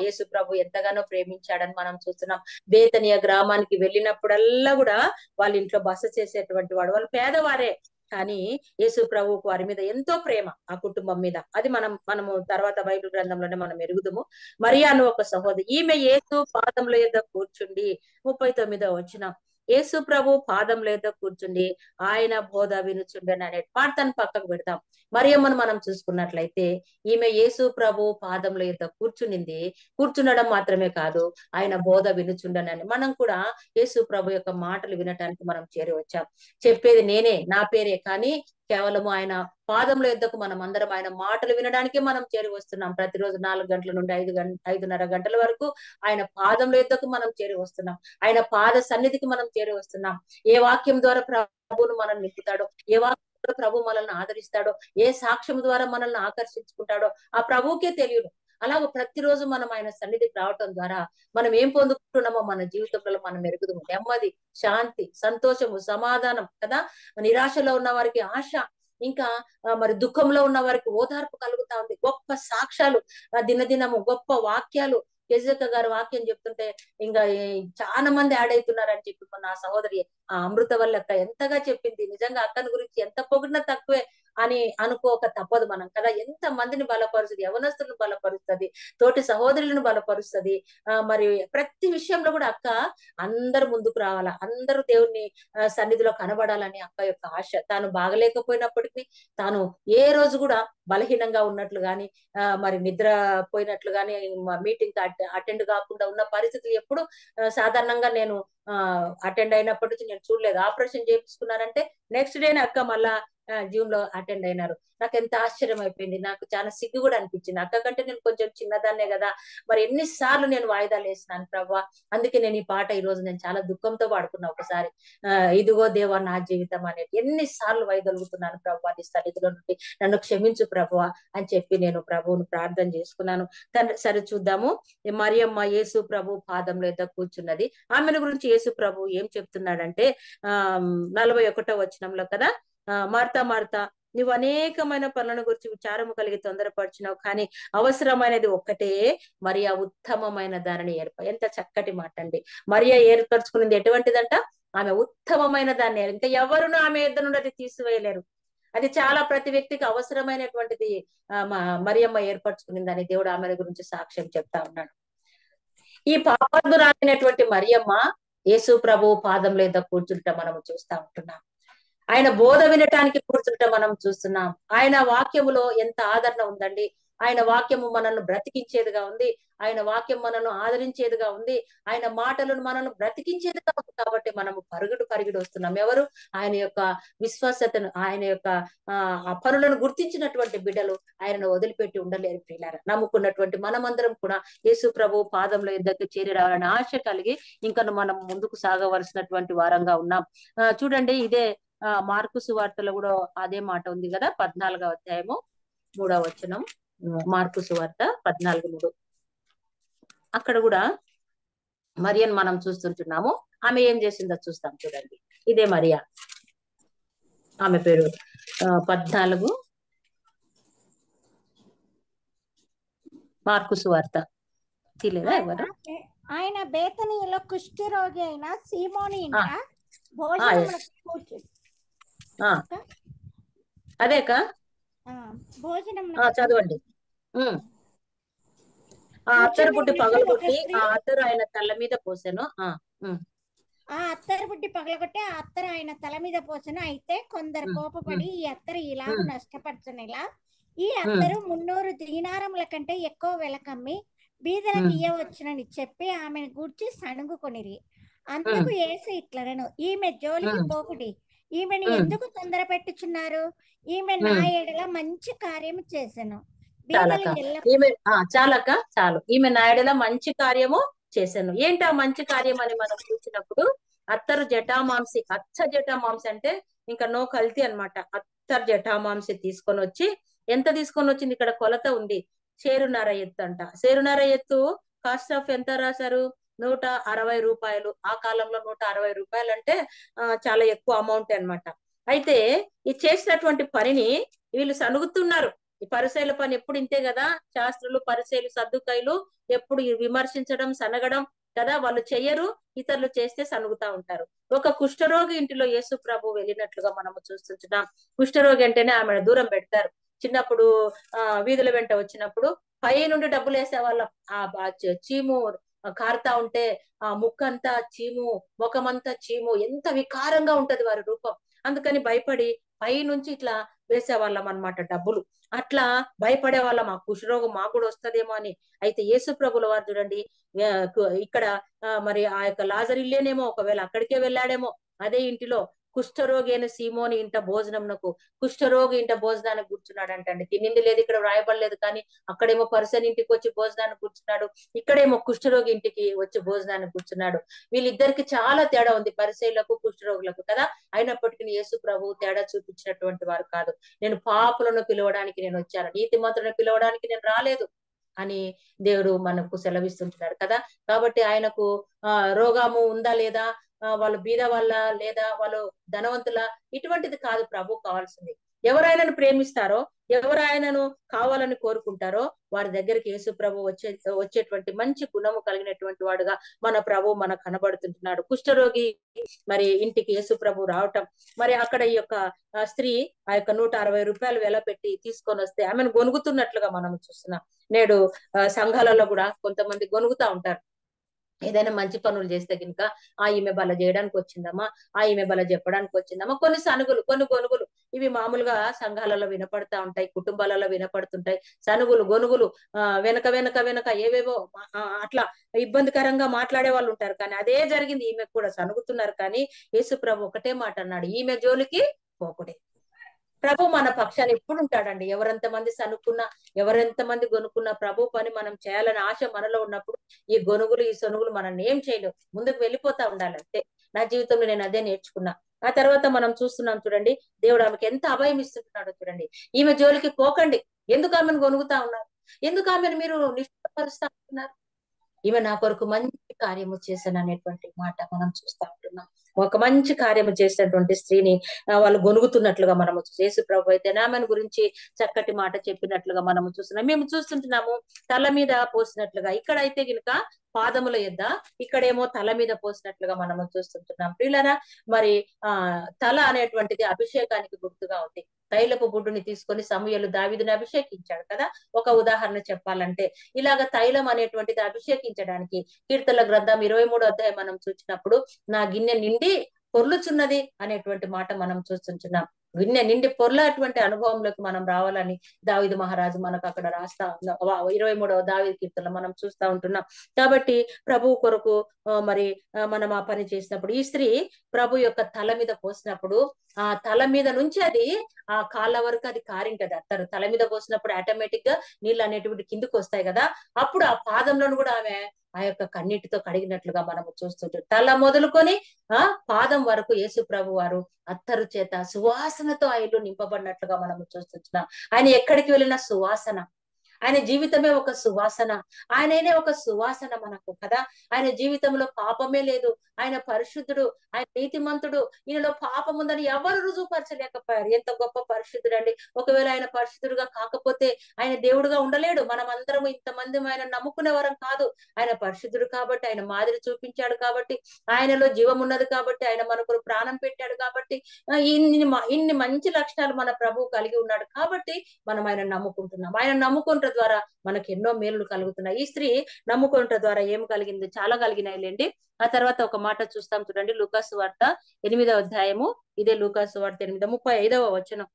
యేసు ప్రభు ఎంతగానో ప్రేమించాడని మనం చూస్తున్నాం. బేతనియ గ్రామానికి వెళ్ళినప్పుడల్లా కూడా వాళ్ళ ఇంట్లో బస చేసేటువంటి వాడు. వాళ్ళు పేదవారే, కానీ యేసు ప్రభువుకు వారి మీద ఎంతో ప్రేమ, ఆ కుటుంబం మీద. అది మనము తర్వాత బైబిల్ గ్రంథంలోనే మనం ఎరుగుదుము. మరియాను ఒక సహోదరి, ఈమె యేసు పాదముల యొద్ద కూర్చుండి, 39వ వచనం, యేసు ప్రభు పాదముల యొద్ద కూర్చుండి ఆయన బోధ వినుచుండెను అనే పాటను పక్కకు పెడతాం. మరియమ్మను మనం చూసుకున్నట్లయితే ఈమె యేసు ప్రభు పాదముల యొద్ద కూర్చుండడం మాత్రమే కాదు, ఆయన బోధ వినుచుండనని. మనం కూడా యేసు ప్రభు యొక్క మాటలు వినటానికి మనం చేరి వచ్చాం. చెప్పేది నేనే, నా పేరే, కానీ కేవలము ఆయన పాదముల యొద్దకు మనం అందరం ఆయన మాటలు వినడానికి మనం చేరి వస్తున్నాం. ప్రతిరోజు 4 గంటల నుండి 5:30 గంటల వరకు ఆయన పాదముల యొద్దకు మనం చేరి వస్తున్నాం. ఆయన పాద సన్నిధికి మనం చేరి వస్తున్నాం. ఏ వాక్యం ద్వారా ప్రభువును మనం నింపుతాడో, ఏ వాక్యం ద్వారా ప్రభు మనల్ని ఆదరిస్తాడో, ఏ సాక్ష్యం ద్వారా మనల్ని ఆకర్షించుకుంటాడో ఆ ప్రభువుకే తెలియదు. అలాగ ప్రతిరోజు మనం ఆయన సన్నిధికి రావటం ద్వారా మనం ఏం పొందుకుంటున్నామో మన జీవితంలో మనం ఎరుగుదు. నెమ్మది, శాంతి, సంతోషము, సమాధానం కదా. నిరాశలో ఉన్న వారికి ఆశ, ఇంకా మరి దుఃఖంలో ఉన్న వారికి ఓదార్పు కలుగుతా ఉంది. గొప్ప సాక్ష్యాలు, దినదినము గొప్ప వాక్యాలు. కేజక్క గారు వాక్యం చెప్తుంటే ఇంకా చాలా మంది యాడ్ అవుతున్నారని చెప్పి నా సహోదరి ఆ అమృత వల్ల అక్క ఎంతగా చెప్పింది. నిజంగా అక్కని గురించి ఎంత పొగిడినా తక్కువే అని అనుకోక తప్పదు మనం కదా. ఎంత మందిని బలపరుస్తుంది, యవనస్తులను బలపరుస్తుంది, తోటి సహోదరులను బలపరుస్తుంది. మరి ప్రతి విషయంలో కూడా అక్క అందరు ముందుకు రావాలా, అందరూ దేవుని సన్నిధిలో కనబడాలని అక్క యొక్క ఆశ. తాను బాగలేకపోయినప్పటికీ, తాను ఏ రోజు కూడా బలహీనంగా ఉన్నట్లు గాని, మరి నిద్రపోయినట్లు గాని, మీటింగ్ అటెండ్ కాకుండా ఉన్న పరిస్థితులు ఎప్పుడు సాధారణంగా నేను అటెండ్ అయినప్పటి నుంచి నేను చూడలేదు. ఆపరేషన్ చేయించుకున్నారంటే నెక్స్ట్ డేనే అక్క మళ్ళా జూమ్ లో అటెండ్ అయినారు. నాకు ఎంత ఆశ్చర్యం అయిపోయింది. నాకు చాలా సిగ్గు కూడా అనిపించింది. అక్క కంటే నేను కొంచెం చిన్నదాన్నే కదా, మరి ఎన్నిసార్లు నేను వాయిదాలు వేసినాను ప్రభా. అందుకే నేను ఈ పాట ఈ రోజు నేను చాలా దుఃఖంతో పాడుకున్నా. ఒకసారి ఇదిగో దేవా నా జీవితం అనేది ఎన్నిసార్లు వైదొలుగుతున్నాను ప్రభా నీ సన్నిధిలో నుండి, నన్ను క్షమించు ప్రభువా అని చెప్పి నేను ప్రభువును ప్రార్థన చేసుకున్నాను. సరే చూద్దాము. మరియమ్మ యేసు ప్రభు పాదంలో యొద్ద కూర్చున్నది. ఆమెను గురించి యేసు ప్రభు ఏం చెప్తున్నాడంటే 41వ వచనంలో కదా, మార్తా మార్తా, నువ్వు అనేకమైన పనులను గురించి విచారము కలిగి తొందరపడుచున్నావు, కానీ అవసరమైనది ఒక్కటే, మరియా ఉత్తమమైన దానిని ఎంత చక్కటి మాట అండి. మరియా ఏర్పరచుకున్నది ఎటువంటిదంట? ఆమె ఉత్తమమైన దాన్ని, ఇంకా ఎవరును ఆమె యొద్ద నుండి అది తీసివేయలేరు. అది చాలా ప్రతి వ్యక్తికి అవసరమైనటువంటిది. మరియమ్మ ఏర్పరచుకునిందని దేవుడు ఆమె గురించి సాక్ష్యం చెప్తా ఉన్నాడు. ఈ పాపాత్మురాలైనటువంటి మరియమ్మ యేసు ప్రభు పాదంలో యొద్ద కూర్చుంటా మనం చూస్తా ఉంటున్నాం. ఆయన బోధ వినటానికి కూర్చుంటే మనం చూస్తున్నాం. ఆయన వాక్యములో ఎంత ఆదరణ ఉందండి. ఆయన వాక్యము మనల్ని బ్రతికించేదిగా ఉంది. ఆయన వాక్యం మనల్ని ఆదరించేదిగా ఉంది. ఆయన మాటలను మనల్ని బ్రతికించేదిగా ఉంది. కాబట్టి మనము పరుగుడు వస్తున్నాం. ఎవరు? ఆయన యొక్క విశ్వాసతను, ఆయన యొక్క పనులను గుర్తించినటువంటి బిడ్డలు ఆయనను వదిలిపెట్టి ఉండలేరు ప్రియులారా. నమ్ముకున్నటువంటి మనమందరం కూడా యేసు ప్రభు పాదంలో యొద్దకు చేరి రావాలని ఆశ కలిగి ఇంకా మనం ముందుకు సాగవలసినటువంటి వారంగా ఉన్నాం. చూడండి, ఇదే మార్కు సువార్తలో కూడా అదే మాట ఉంది కదా. 14వ అధ్యాయము 3వ వచనం, మార్కు సువార్త 14:3. అక్కడ కూడా మరియను మనం చూస్తుంటున్నాము. ఆమె ఏం చేసిందో చూస్తాం. చూడండి, ఇదే మరియా, ఆమె పేరు 14 మార్కు సువార్త తీలేదా ఎవరు?
ఆయన బేతనీయులో కుష్ఠి రోగి అయిన సీమోని ఇంట భోజనమునకు కూర్చుని,
అదేకా
భోజనం
చదవండి. ఆ అత్తరు బుడ్డి పగలగొట్టి ఆ అత్తరు ఆయన తల మీద పోసెను.
ఆ అత్తరు బుడ్డి పగలగొట్టి ఆ అత్తరు ఆయన తల మీద పోసెను. అయితే కొందరు కోపపడి ఈ అత్తరు ఇలాగ నష్టపరచనిలా, ఈ అత్తరు 300 దీనారముల కంటే ఎక్కువ వెలకమ్మి బీదలకు ఇయ్యవచ్చునని చెప్పి ఆమెను గూర్చి సణుగుకొనిరి. అందుకు యేసు ఇట్లనెను, ఈమె జోలికి పోకుడి, ఈమెను ఎందుకు తొందర పెట్టుచున్నారు? ఈమె నా ఎడల మంచి కార్యము చేసెను.
చాలు, ఈమె నా ఎడల మంచి కార్యము చేశాను. ఏంటి ఆ మంచి కార్యం అని మనం చూసినప్పుడు, అత్తరు జటామాంసి, అచ్చ జటామాంసి అంటే ఇంకా నో కల్తీ అనమాట. అత్తరు జటామాంసి తీసుకొని వచ్చి, ఎంత తీసుకొని వచ్చింది? ఇక్కడ కొలత ఉంది, 1.5 ఎత్తు అంట. 1.5 ఎత్తు కాస్ట్ ఆఫ్ ఎంత రాశారు? 160 రూపాయలు. ఆ కాలంలో 160 రూపాయలు అంటే చాలా ఎక్కువ అమౌంట్ అన్నమాట. అయితే ఈ చేసినటువంటి పనిని వీళ్ళు సనుగుతున్నారు. ఈ పరిసయ్యుల పని ఎప్పుడు ఇంతే కదా, శాస్త్రులు పరిసయ్యులు సద్దుకాయలు ఎప్పుడు విమర్శించడం సనగడం కదా, వాళ్ళు చెయ్యరు, ఇతరులు చేస్తే సనుగుతా ఉంటారు. ఒక కుష్ఠరోగి ఇంటిలో యేసు ప్రభు వెళ్ళినట్లుగా మనము చూస్తుంటున్నాం. కుష్ఠరోగి అంటేనే ఆమె దూరం పెడతారు. చిన్నప్పుడు వీధుల వెంట వచ్చినప్పుడు పై నుండి డబ్బులు వేసే వాళ్ళం. చీము కారుతా ఉంటే ఆ ముక్కంతా చీము, ముఖమంతా చీము, ఎంత వికారంగా ఉంటది వారి రూపం. అందుకని భయపడి పై నుంచి ఇట్లా వేసేవాళ్ళం అన్నమాట డబ్బులు. అట్లా భయపడే వాళ్ళం, ఆ కుష్ఠరోగం మాకు కూడా వస్తదేమో అని. అయితే యేసు ప్రభుల వారు చూడండి, ఇక్కడ మరి ఆ యొక్క లాజరు ఇల్లేనేమో, ఒకవేళ అక్కడికే వెళ్ళాడేమో. అదే ఇంటిలో కుష్ఠరోగి అయిన సీమోని ఇంట భోజనంకు, కుష్ఠరోగి ఇంట భోజనానికి కూర్చున్నాడు అంటండి. తినింది లేదు, ఇక్కడ రాయబడలేదు, కానీ అక్కడేమో పర్సన్ ఇంటికి వచ్చి భోజనానికి కూర్చున్నాడు, ఇక్కడేమో కుష్ఠరోగి ఇంటికి వచ్చి భోజనానికి కూర్చున్నాడు. వీళ్ళిద్దరికి చాలా తేడా ఉంది, పరిసయ్యులకు కుష్ఠరోగులకు కదా. అయినప్పటికీ యేసు ప్రభు తేడా చూపించినటువంటి వారు కాదు. నేను పాపులను పిలవడానికి నేను వచ్చాను, నీతిమంతులను పిలవడానికి నేను రాలేదు అని దేవుడు మనకు సెలవిస్తుంటున్నాడు కదా. కాబట్టి ఆయనకు రోగము ఉందా లేదా, వాళ్ళు బీద వాళ్ళ లేదా వాళ్ళు ధనవంతుల, ఇటువంటిది కాదు ప్రభు కావాల్సింది. ఎవరైనాను ప్రేమిస్తారో, ఎవరు ఆయనను కావాలని కోరుకుంటారో వారి దగ్గరికి యేసు ప్రభు వచ్చేటువంటి మంచి గుణము కలిగినటువంటి వాడుగా మన ప్రభు మనకు కనబడుతుంటున్నాడు. కుష్ఠరోగి మరి ఇంటికి యేసు ప్రభు రావటం, మరి అక్కడ ఈ యొక్క స్త్రీ ఆ యొక్క 160 రూపాయలు వెల పెట్టి తీసుకొని వస్తే ఆమెను గొనుగుతున్నట్లుగా మనం చూస్తున్నాం. నేడు సంఘాలలో కూడా కొంతమంది గొనుగుతా ఉంటారు. ఏదైనా మంచి పనులు చేస్తే కనుక ఈమె బల చేయడానికి వచ్చిందమ్మా, ఈమె బల చెప్పడానికి వచ్చిందమ్మా, కొన్ని సనుగులు, కొన్ని గొనుగులు, ఇవి మామూలుగా సంఘాలలో వినపడతా ఉంటాయి, కుటుంబాలలో వినపడుతుంటాయి. సనుగులు, గొనుగులు, వెనక వెనక వెనక ఏవేవో అట్లా ఇబ్బందికరంగా మాట్లాడే వాళ్ళు ఉంటారు. కానీ అదే జరిగింది, ఈమె కూడా సనుగుతున్నారు. కానీ యేసు ప్రభు ఒకటే మాట అన్నాడు, ఈమె జోలికి పోకుడే. ప్రభు మన పక్షాన్ని ఎప్పుడు ఉంటాడండి. ఎవరెంత మంది సనుక్కున్నా, ఎవరెంత మంది గొనుక్కున్నా, ప్రభు పని మనం చేయాలని ఆశ మనలో ఉన్నప్పుడు ఈ గొనుగులు, ఈ సొనుగులు మనల్ని ఏం చేయలేవు, ముందుకు వెళ్ళిపోతా ఉండాలి అంతే. నా జీవితంలో నేను అదే నేర్చుకున్నా. ఆ తర్వాత మనం చూస్తున్నాం చూడండి, దేవుడు ఆమెకి ఎంత అభయం ఇస్తుంటున్నాడో చూడండి. ఈమె జోలికి పోకండి, ఎందుకు ఆమెను గొనుగుతా ఉన్నారు, ఎందుకు ఆమెను మీరు నిష్ఠపరుస్తా ఉంటున్నారు, ఈమె నా కొరకు మంచి కార్యము చేశాను అనేటువంటి మాట మనం చూస్తా ఉంటున్నాం. ఒక మంచి కార్యము చేసినటువంటి స్త్రీని వాళ్ళు గొనుగుతున్నట్లుగా మనము యేసు ప్రభు అయితే ఆమెను గురించి చక్కటి మాట చెప్పినట్లుగా మనము చూస్తున్నాం. మేము చూస్తుంటున్నాము తల మీద పోసినట్లుగా, ఇక్కడైతే గినక పాదముల యొద్ద, ఇక్కడేమో తల మీద పోసినట్లుగా మనము చూస్తుంటున్నాం. ప్రియులారా, మరి తల అనేటువంటిది అభిషేకానికి గుర్తుగా ఉంది. తైలపు బుడ్డుని తీసుకొని సమూయేలు దావీదుని అభిషేకించాడు కదా. ఒక ఉదాహరణ చెప్పాలంటే ఇలాగ తైలం అనేటువంటిది అభిషేకించడానికి కీర్తనల గ్రంథం 23వ అధ్యాయం మనం చూసినప్పుడు నా గిన్నె నిండి పొర్లుచున్నది అనేటువంటి మాట మనం చూస్తుంటున్నాం. గిన్నె నిండి పొర్లేటువంటి అనుభవంలోకి మనం రావాలని దావీదు మహారాజు మనకు అక్కడ రాస్తా 23వ దావీదు కీర్తనలో మనం చూస్తా ఉంటున్నాం. కాబట్టి ప్రభు కొరకు మరి మనం ఆ పని చేసినప్పుడు, ఈ స్త్రీ ప్రభు యొక్క తల మీద పోసినప్పుడు ఆ తల మీద నుంచి అది ఆ కాళ్ళ వరకు అది కారింటది. అత్తరు తల మీద పోసినప్పుడు ఆటోమేటిక్ గా నీళ్ళు అనేటువంటి కిందకు వస్తాయి కదా. అప్పుడు ఆ పాదంలో కూడా ఆమె ఆ యొక్క కన్నీటితో కడిగినట్లుగా మనము చూస్తుంటాం. తల మొదలుకొని పాదం వరకు యేసు ప్రభు వారు అత్తరు చేత సువాసనతో ఆ ఇల్లు నింపబడినట్లుగా మనము చూస్తున్నాం. ఆయన ఎక్కడికి వెళ్ళిన సువాసన, ఆయన జీవితమే ఒక సువాసన, ఆయననే ఒక సువాసన మనకు కదా. ఆయన జీవితంలో పాపమే లేదు, ఆయన పరిశుద్ధుడు, ఆయన నీతిమంతుడు, ఈయనలో పాపం ఉందని ఎవరు రుజువుపరచలేకపోయారు. ఎంత గొప్ప పరిశుద్ధుడు అండి. ఒకవేళ ఆయన పరిశుద్ధుడుగా కాకపోతే ఆయన దేవుడుగా ఉండలేడు. మనం అందరం ఇంతమంది ఆయన నమ్ముకునే వరం కాదు. ఆయన పరిశుద్ధుడు కాబట్టి, ఆయన మాదిరి చూపించాడు కాబట్టి, ఆయనలో జీవం ఉన్నది కాబట్టి, ఆయన మనకు ప్రాణం పెట్టాడు కాబట్టి, ఇన్ని మంచి లక్షణాలు మన ప్రభువు కలిగి ఉన్నాడు కాబట్టి మనం ఆయన నమ్ముకుంటున్నాం. ఆయన నమ్ముకుంట ద్వారా మనకు ఎన్నో మేలు కలుగుతున్నాయి. ఈ స్త్రీ నమ్ముకుంట ద్వారా ఏం కలిగింది, చాలా కలిగినాయిలేండి. ఆ తర్వాత ఒక మాట చూస్తాం చూడండి, లూకాసు వార్త 8వ అధ్యాయము, ఇదే లూకాసు వార్త 8:35 వచనం.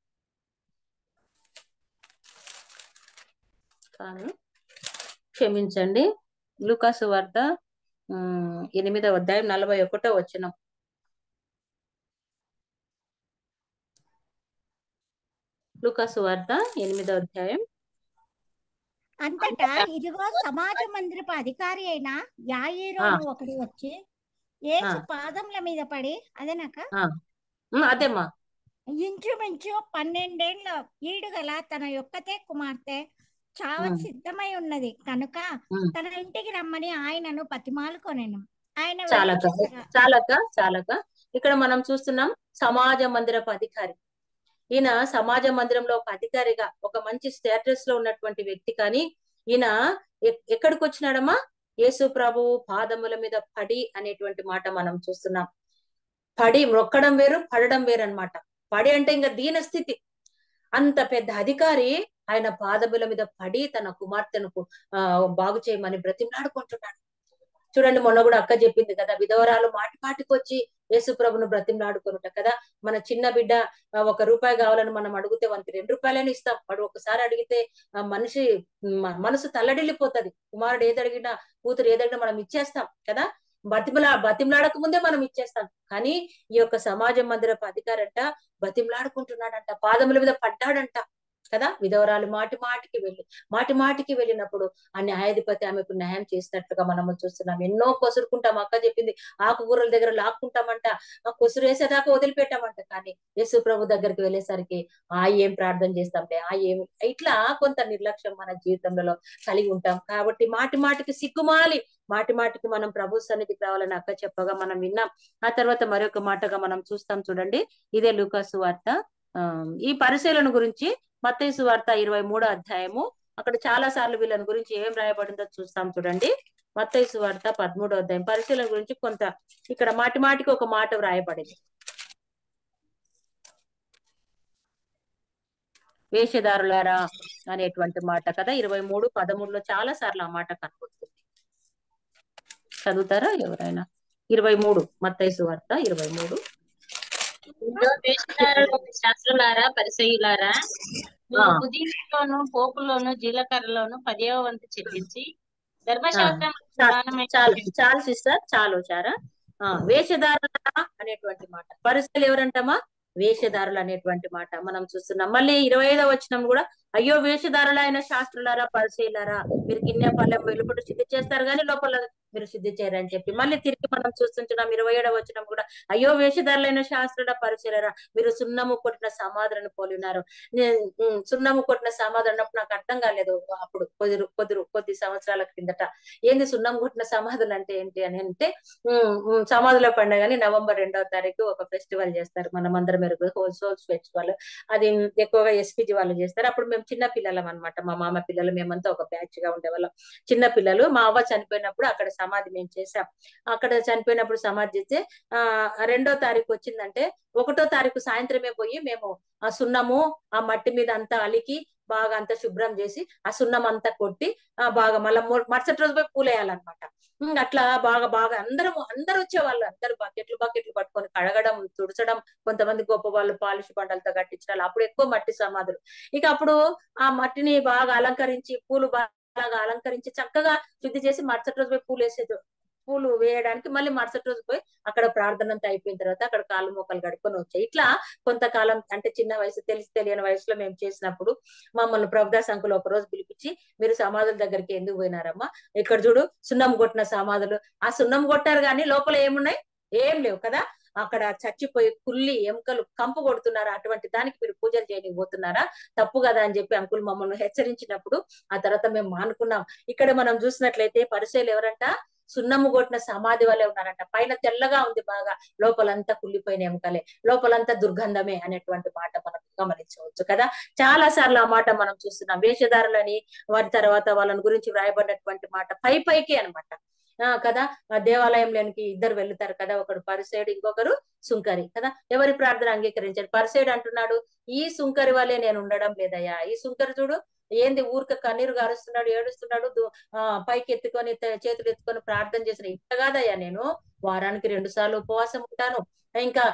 కానీ క్షమించండి, లూకాసు వార్త 8వ అధ్యాయం 41వ వచనం. లూకాసు వార్త 8వ అధ్యాయం.
అంతటా ఇదిగో సమాజ మందిరపు అధికారి అయిన యాయీరు అని ఒకడు వచ్చి యేసు పాదముల మీద పడి, అదేనాక
అదేమ్మా,
ఇంచుమించు 12 ఏళ్ల ఈడు గల తన యొక్కతే కుమార్తె చావ సిద్ధమై ఉన్నది కనుక తన ఇంటికి రమ్మని ఆయనను బతిమాలుకొనెను. ఆయన
చాలక ఇక్కడ మనం చూస్తున్నాం సమాజ మందిరపు అధికారి. ఈయన సమాజ మందిరంలో ఒక అధికారిగా ఒక మంచి స్టేటస్ లో ఉన్నటువంటి వ్యక్తి, కానీ ఈయన ఎక్కడికి వచ్చినాడమ్మా? యేసు ప్రభు పాదముల మీద పడి అనేటువంటి మాట మనం చూస్తున్నాం. పడి మొక్కడం వేరు, పడడం వేరు అన్నమాట. పడి అంటే ఇంకా దీన స్థితి. అంత పెద్ద అధికారి ఆయన పాదముల మీద పడి తన కుమార్తెను బాగు చేయమని బ్రతిమలాడుకుంటున్నాడు. చూడండి, మొన్న కూడా అక్క చెప్పింది కదా, విధవరాలు మాటి మాటికి వచ్చి యేసు ప్రభును బ్రతిమలాడుకునుట కదా. మన చిన్న బిడ్డ ₹1 కావాలని మనం అడిగితే వానికి ₹2 ఇస్తాం. వాడు ఒకసారి అడిగితే మనిషి మనసు తల్లడిల్లిపోతది. కుమారుడు ఏదడిగినా, కూతురు ఏదడిగినా మనం ఇచ్చేస్తాం కదా. బతిమలాడక ముందే మనం ఇచ్చేస్తాం. కానీ ఈ యొక్క సమాజ మందిరపు అధికారంట బతిమలాడుకుంటున్నాడంట, పాదముల మీద పడ్డాడంట కదా. విధవరాలు మాటి మాటికి వెళ్ళినప్పుడు ఆ న్యాయాధిపతి ఆమెకు న్యాయం చేసినట్లుగా మనము చూస్తున్నాం. ఎన్నో కొసురుకుంటాం. అక్క చెప్పింది, ఆకుకూరల దగ్గర లాక్కుంటామంట, కొసురు వేసేదాకా వదిలిపెట్టామంట. కానీ యేసు ప్రభు దగ్గరికి వెళ్ళేసరికి ఏం ప్రార్థన చేస్తాంటే ఇట్లా కొంత నిర్లక్ష్యం మన జీవితంలో కలిగి ఉంటాం. కాబట్టి మాటి మాటికి సిగ్గుమాలి మాటి మాటికి మనం ప్రభు సన్నిధికి రావాలని అక్క చెప్పగా మనం విన్నాం. ఆ తర్వాత మరొక మాటగా మనం చూస్తాం. చూడండి, ఇదే లూకాసు వార్త. ఈ పరిశీలన గురించి మత్తయి సువార్త 23వ అధ్యాయము, అక్కడ చాలా సార్లు వీళ్ళని గురించి ఏం రాయబడిందో చూస్తాం. చూడండి, మత్తయి సువార్త 13వ అధ్యాయం పరిశీలన గురించి కొంత ఇక్కడ మాటి మాటికి ఒక మాట వ్రాయబడింది. వేషధారులారా అనేటువంటి మాట కదా. 23:13 చాలా సార్లు ఆ మాట కనబడుతుంది. చదువుతారా ఎవరైనా? 23 మత్తయి సువార్త 23.
శాస్త్రులారా, పరిసయ్యులారా, ఉదయంలోను పోపులోను జీలకర్రలోను 10వ వంతు చెల్లించి ధర్మశాస్త్రం
చాలు సిస్టర్, చాలు చారా. వేషధారుల అనేటువంటి మాట, పరిస్థితులు ఎవరంటమా? వేషధారులు అనేటువంటి మాట మనం చూస్తున్నాం. మళ్ళీ 25వ వచనం కూడా, అయ్యో వేషధారులైన శాస్త్రులారా, పరిసయ్యులారా, మీరు గిన్నె పళ్ళెం వెలుపట శుద్ధి చేస్తారు కానీ లోపల మీరు శుద్ధి చేయరని చెప్పి మళ్ళీ తిరిగి మనం చూస్తుంటున్నాం. 27వ వచనం కూడా, అయ్యో వేషధారులైన శాస్త్రుల పరిచయరా, మీరు సున్నము కొట్టిన సమాధులను పోలినారు. సున్నము కొట్టిన సమాధులు అన్నప్పుడు నాకు అర్థం కాలేదు అప్పుడు కొద్ది సంవత్సరాల క్రిందట. ఏంది సున్నం కొట్టిన సమాధులు అంటే ఏంటి అని అంటే, సమాధుల పండుగని నవంబర్ 2వ తారీఖు ఒక ఫెస్టివల్ చేస్తారు మనమందరం మెరుగు సోల్స్ ఫెస్టివల్. అది ఎక్కువగా ఎస్పీజీ వాళ్ళు చేస్తారు. అప్పుడు మేము చిన్న పిల్లలం అనమాట, మా మామ పిల్లలు మేమంతా ఒక బ్యాచ్ గా ఉండేవాళ్ళం. చిన్న పిల్లలు, మా అవ్వ చనిపోయినప్పుడు అక్కడ సమాధి మేము చేసాం. అక్కడ చనిపోయినప్పుడు సమాధి చేస్తే 2వ తారీఖు వచ్చిందంటే 1వ తారీఖు సాయంత్రమే పోయి మేము ఆ సున్నము ఆ మట్టి మీద అంతా అలికి బాగా అంతా శుభ్రం చేసి ఆ సున్నం అంతా కొట్టి బాగా మళ్ళీ మరుసటి రోజు పోయి పూలేయాలన్నమాట. అట్లా బాగా అందరూ వచ్చేవాళ్ళు, అందరూ బకెట్లు పట్టుకొని కడగడం, తుడచడం, కొంతమంది గొప్ప వాళ్ళు పాలిష్ బండలతో కట్టించాలి. అప్పుడు ఎక్కువ మట్టి సమాధులు. ఇక అప్పుడు ఆ మట్టిని బాగా అలంకరించి పూలు బాగా అలంకరించి చక్కగా శుద్ధి చేసి మరుసటి రోజు పోయి పూలు వేయడానికి మళ్ళీ మరుసటి రోజు పోయి అక్కడ ప్రార్థన అంతా అయిపోయిన తర్వాత అక్కడ కాళ్ళు మోకాలు కడుక్కొని వచ్చాయి. ఇట్లా కొంతకాలం, అంటే చిన్న వయసు తెలియని వయసులో మేము చేసినప్పుడు మమ్మల్ని ప్రభుదాస్ అంకుల్ ఒక రోజు పిలిపించి, మీరు సమాధుల దగ్గరికి ఎందుకు పోయినారమ్మా, ఇక్కడ చూడు సున్నం కొట్టిన సమాధులు. ఆ సున్నం కొట్టారు కానీ లోపల ఏమున్నాయి? ఏం లేవు కదా. అక్కడ చచ్చిపోయి కుళ్ళి ఎముకలు కంపు కొడుతున్నారు. అటువంటి దానికి మీరు పూజలు చేయడానికి పోతున్నారా? తప్పు కదా అని చెప్పి అంకుల్ మమ్మల్ని హెచ్చరించినప్పుడు ఆ తర్వాత మేము మానుకున్నాం. ఇక్కడ మనం చూసినట్లయితే పరిచయాలు ఎవరంట? సున్నము కొట్టిన సమాధి వల్లే ఉన్నారంట. పైన తెల్లగా ఉంది బాగా, లోపలంతా కుళ్ళిపోయిన ఎముకలే, లోపలంతా దుర్గంధమే అనేటువంటి మాట మనం గమనించవచ్చు కదా. చాలా సార్లు ఆ మాట మనం చూస్తున్నాం. వేషధారులని వారి తర్వాత వాళ్ళని గురించి వ్రాయబడినటువంటి మాట పైకి అనమాట కదా. దేవాలయంలోనికి ఇద్దరు వెళ్తారు కదా, ఒకడు పరిసేయుడు, ఇంకొకరు సుంకరి కదా. ఎవరి ప్రార్థన అంగీకరించారు? పరిసేయుడు అంటున్నాడు, ఈ సుంకరి వల్లే నేను ఉండడం లేదయ్యా. ఈ సుంకరి చూడు ఏంది ఊరిక కన్నీరు గారుస్తున్నాడు, ఏడుస్తున్నాడు, పైకి ఎత్తుకొని చేతులు ఎత్తుకొని ప్రార్థన చేసిన. ఇంత కాదయ్యా, నేను వారానికి 2 సార్లు ఉపవాసం ఉంటాను, ఇంకా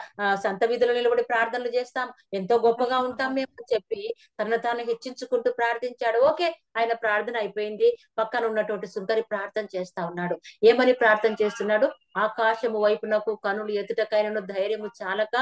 సంత వీధులు నిలబడి ప్రార్థనలు చేస్తాం, ఎంతో గొప్పగా ఉంటాం మేము అని చెప్పి తనను తాను హెచ్చించుకుంటూ ప్రార్థించాడు. ఓకే, ఆయన ప్రార్థన అయిపోయింది. పక్కన ఉన్నటువంటి సుంకరి ప్రార్థన చేస్తా ఉన్నాడు. ఏమని ప్రార్థన చేస్తున్నాడు? ఆకాశము వైపునకు కనులు ఎదుటకైనను ధైర్యము చాలక,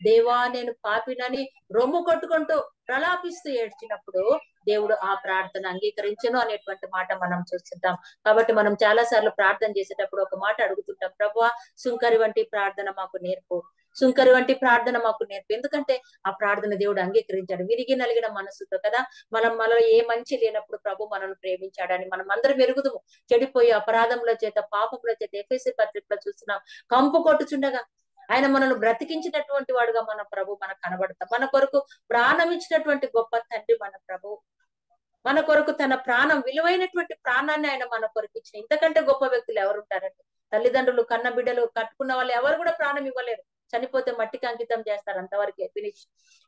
దేవా నేను పాపినని రొమ్ము కొట్టుకుంటూ ప్రలాపిస్తూ ఏడ్చినప్పుడు దేవుడు ఆ ప్రార్థన అంగీకరించను అనేటువంటి మాట మనం చూస్తుంటాం. కాబట్టి మనం చాలా సార్లు ప్రార్థన చేసేటప్పుడు ఒక మాట అడుగుతుంటాం, ప్రభువా సుంకరి వంటి ప్రార్థన మాకు నేర్పు, సుంకరి వంటి ప్రార్థన మాకు నేర్పు. ఎందుకంటే ఆ ప్రార్థన దేవుడు అంగీకరించాడు విరిగి నలిగిన మనసుతో కదా. మనలో ఏ మంచి లేనప్పుడు ప్రభు మనల్ని ప్రేమించాడని మనం అందరం ఎరుగుదుము. చెడిపోయి అపరాధముల చేత పాపముల చేత ఎఫెసీ పత్రికలో చూస్తున్నాం, కంపు కొట్టుచుండగా ఆయన మనల్ని బ్రతికించినటువంటి వాడుగా మన ప్రభు మనకు కనబడతాం. మన కొరకు ప్రాణం ఇచ్చినటువంటి గొప్ప తండ్రి మన ప్రభు. మన కొరకు తన ప్రాణం, విలువైనటువంటి ప్రాణాన్ని ఆయన మన కొరకు ఇచ్చిన ఇంతకంటే గొప్ప వ్యక్తులు ఎవరు ఉంటారండి? తల్లిదండ్రులు, కన్న బిడ్డలు, కట్టుకున్న వాళ్ళు ఎవరు కూడా ప్రాణం ఇవ్వలేరు. చనిపోతే మట్టికి అంకితం చేస్తారు, అంతవరకే ఫినిష్.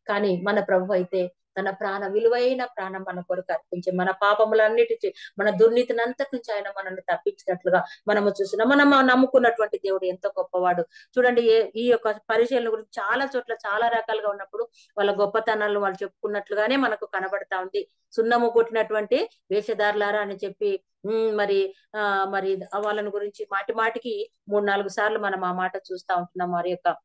కానీ మన ప్రభు అయితే తన విలువైన ప్రాణం మన కొరకు అర్పించి, మన పాపములన్నిటి, మన దుర్నీతిని అంతటి నుంచి ఆయన మనల్ని తప్పించినట్లుగా మనము చూస్తున్నాం. మనం నమ్ముకున్నటువంటి దేవుడు ఎంతో గొప్పవాడు. చూడండి, ఈ యొక్క పరిశీలన గురించి చాలా చోట్ల చాలా రకాలుగా ఉన్నప్పుడు వాళ్ళ గొప్పతనాలను వాళ్ళు చెప్పుకున్నట్లుగానే మనకు కనబడతా ఉంది. సున్నము కొట్టినటువంటి వేషధారులారా అని చెప్పి మరి వాళ్ళని గురించి మాటి మాటికి 3-4 సార్లు మనం ఆ మాట చూస్తా ఉంటున్నాం, వారి యొక్క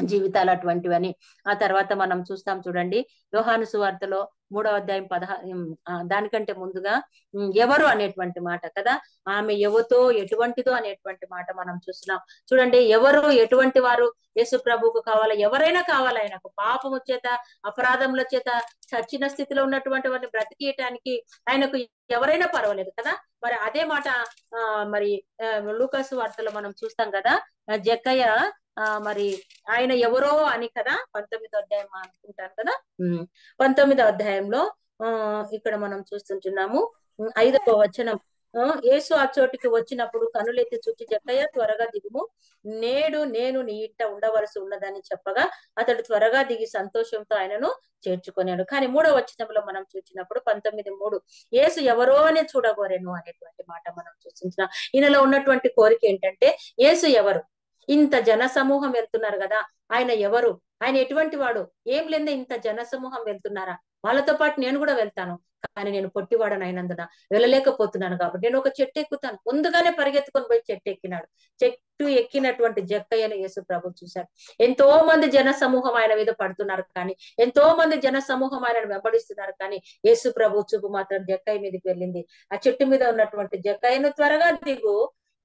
జీవితాలు అటువంటివని. ఆ తర్వాత మనం చూస్తాం చూడండి, యోహాను సువార్తలో 3వ అధ్యాయం 16 దానికంటే ముందుగా ఎవరు అనేటువంటి మాట కదా, ఆమె ఎవతో ఎటువంటిదో అనేటువంటి మాట మనం చూస్తున్నాం. చూడండి, ఎవరు ఎటువంటి వారు యేసు ప్రభువుకు కావాలా? ఎవరైనా కావాలా ఆయనకు? పాపము చేత, అపరాధముల చేత చచ్చిన స్థితిలో ఉన్నటువంటి వారిని బ్రతికియటానికి ఆయనకు ఎవరైనా పర్వాలేదు కదా. మరి అదే మాట మరి లూకాసు వార్తలో మనం చూస్తాం కదా, జక్కయ్య మరి ఆయన ఎవరో అని కదా, 19వ అధ్యాయం అనుకుంటాను కదా, 19వ అధ్యాయంలో ఇక్కడ మనం చూస్తుంటున్నాము 5వ వచనం. యేసు ఆ చోటికి వచ్చినప్పుడు కనులెత్తి చూచి, జక్కయ్య త్వరగా దిగుము, నేడు నేను నీ ఇంట ఉండవలసి ఉన్నదని చెప్పగా అతడు త్వరగా దిగి సంతోషంతో ఆయనను చేర్చుకున్నాడు. కానీ 3వ వచనంలో మనం చూసినప్పుడు 19:3 యేసు ఎవరో అని చూడగోరెను అనేటువంటి మాట మనం చూస్తున్నాం. ఈయనలో ఉన్నటువంటి కోరిక ఏంటంటే, యేసు ఎవరు? ఇంత జన సమూహం వెళ్తున్నారు కదా, ఆయన ఎవరు? ఆయన ఎటువంటి వాడు? ఏం లేదే ఇంత జన సమూహం వెళ్తున్నారా, వాళ్ళతో పాటు నేను కూడా వెళ్తాను. కానీ నేను పొట్టివాడని అయినందున వెళ్ళలేకపోతున్నాను కాబట్టి నేను ఒక చెట్టు ఎక్కుతాను. ముందుగానే పరిగెత్తుకొని పోయి చెట్టు ఎక్కినాడు. చెట్టు ఎక్కినటువంటి జక్కయ్యను యేసు ప్రభు చూశారు. ఎంతో మంది జన సమూహం ఆయన మీద పడుతున్నారు, కానీ ఎంతో మంది జన సమూహం ఆయనను వెంబడిస్తున్నారు, కానీ యేసు ప్రభు చూపు మాత్రం జక్కయ్య మీదకి వెళ్ళింది. ఆ చెట్టు మీద ఉన్నటువంటి జక్కయ్యను త్వరగా దిగు,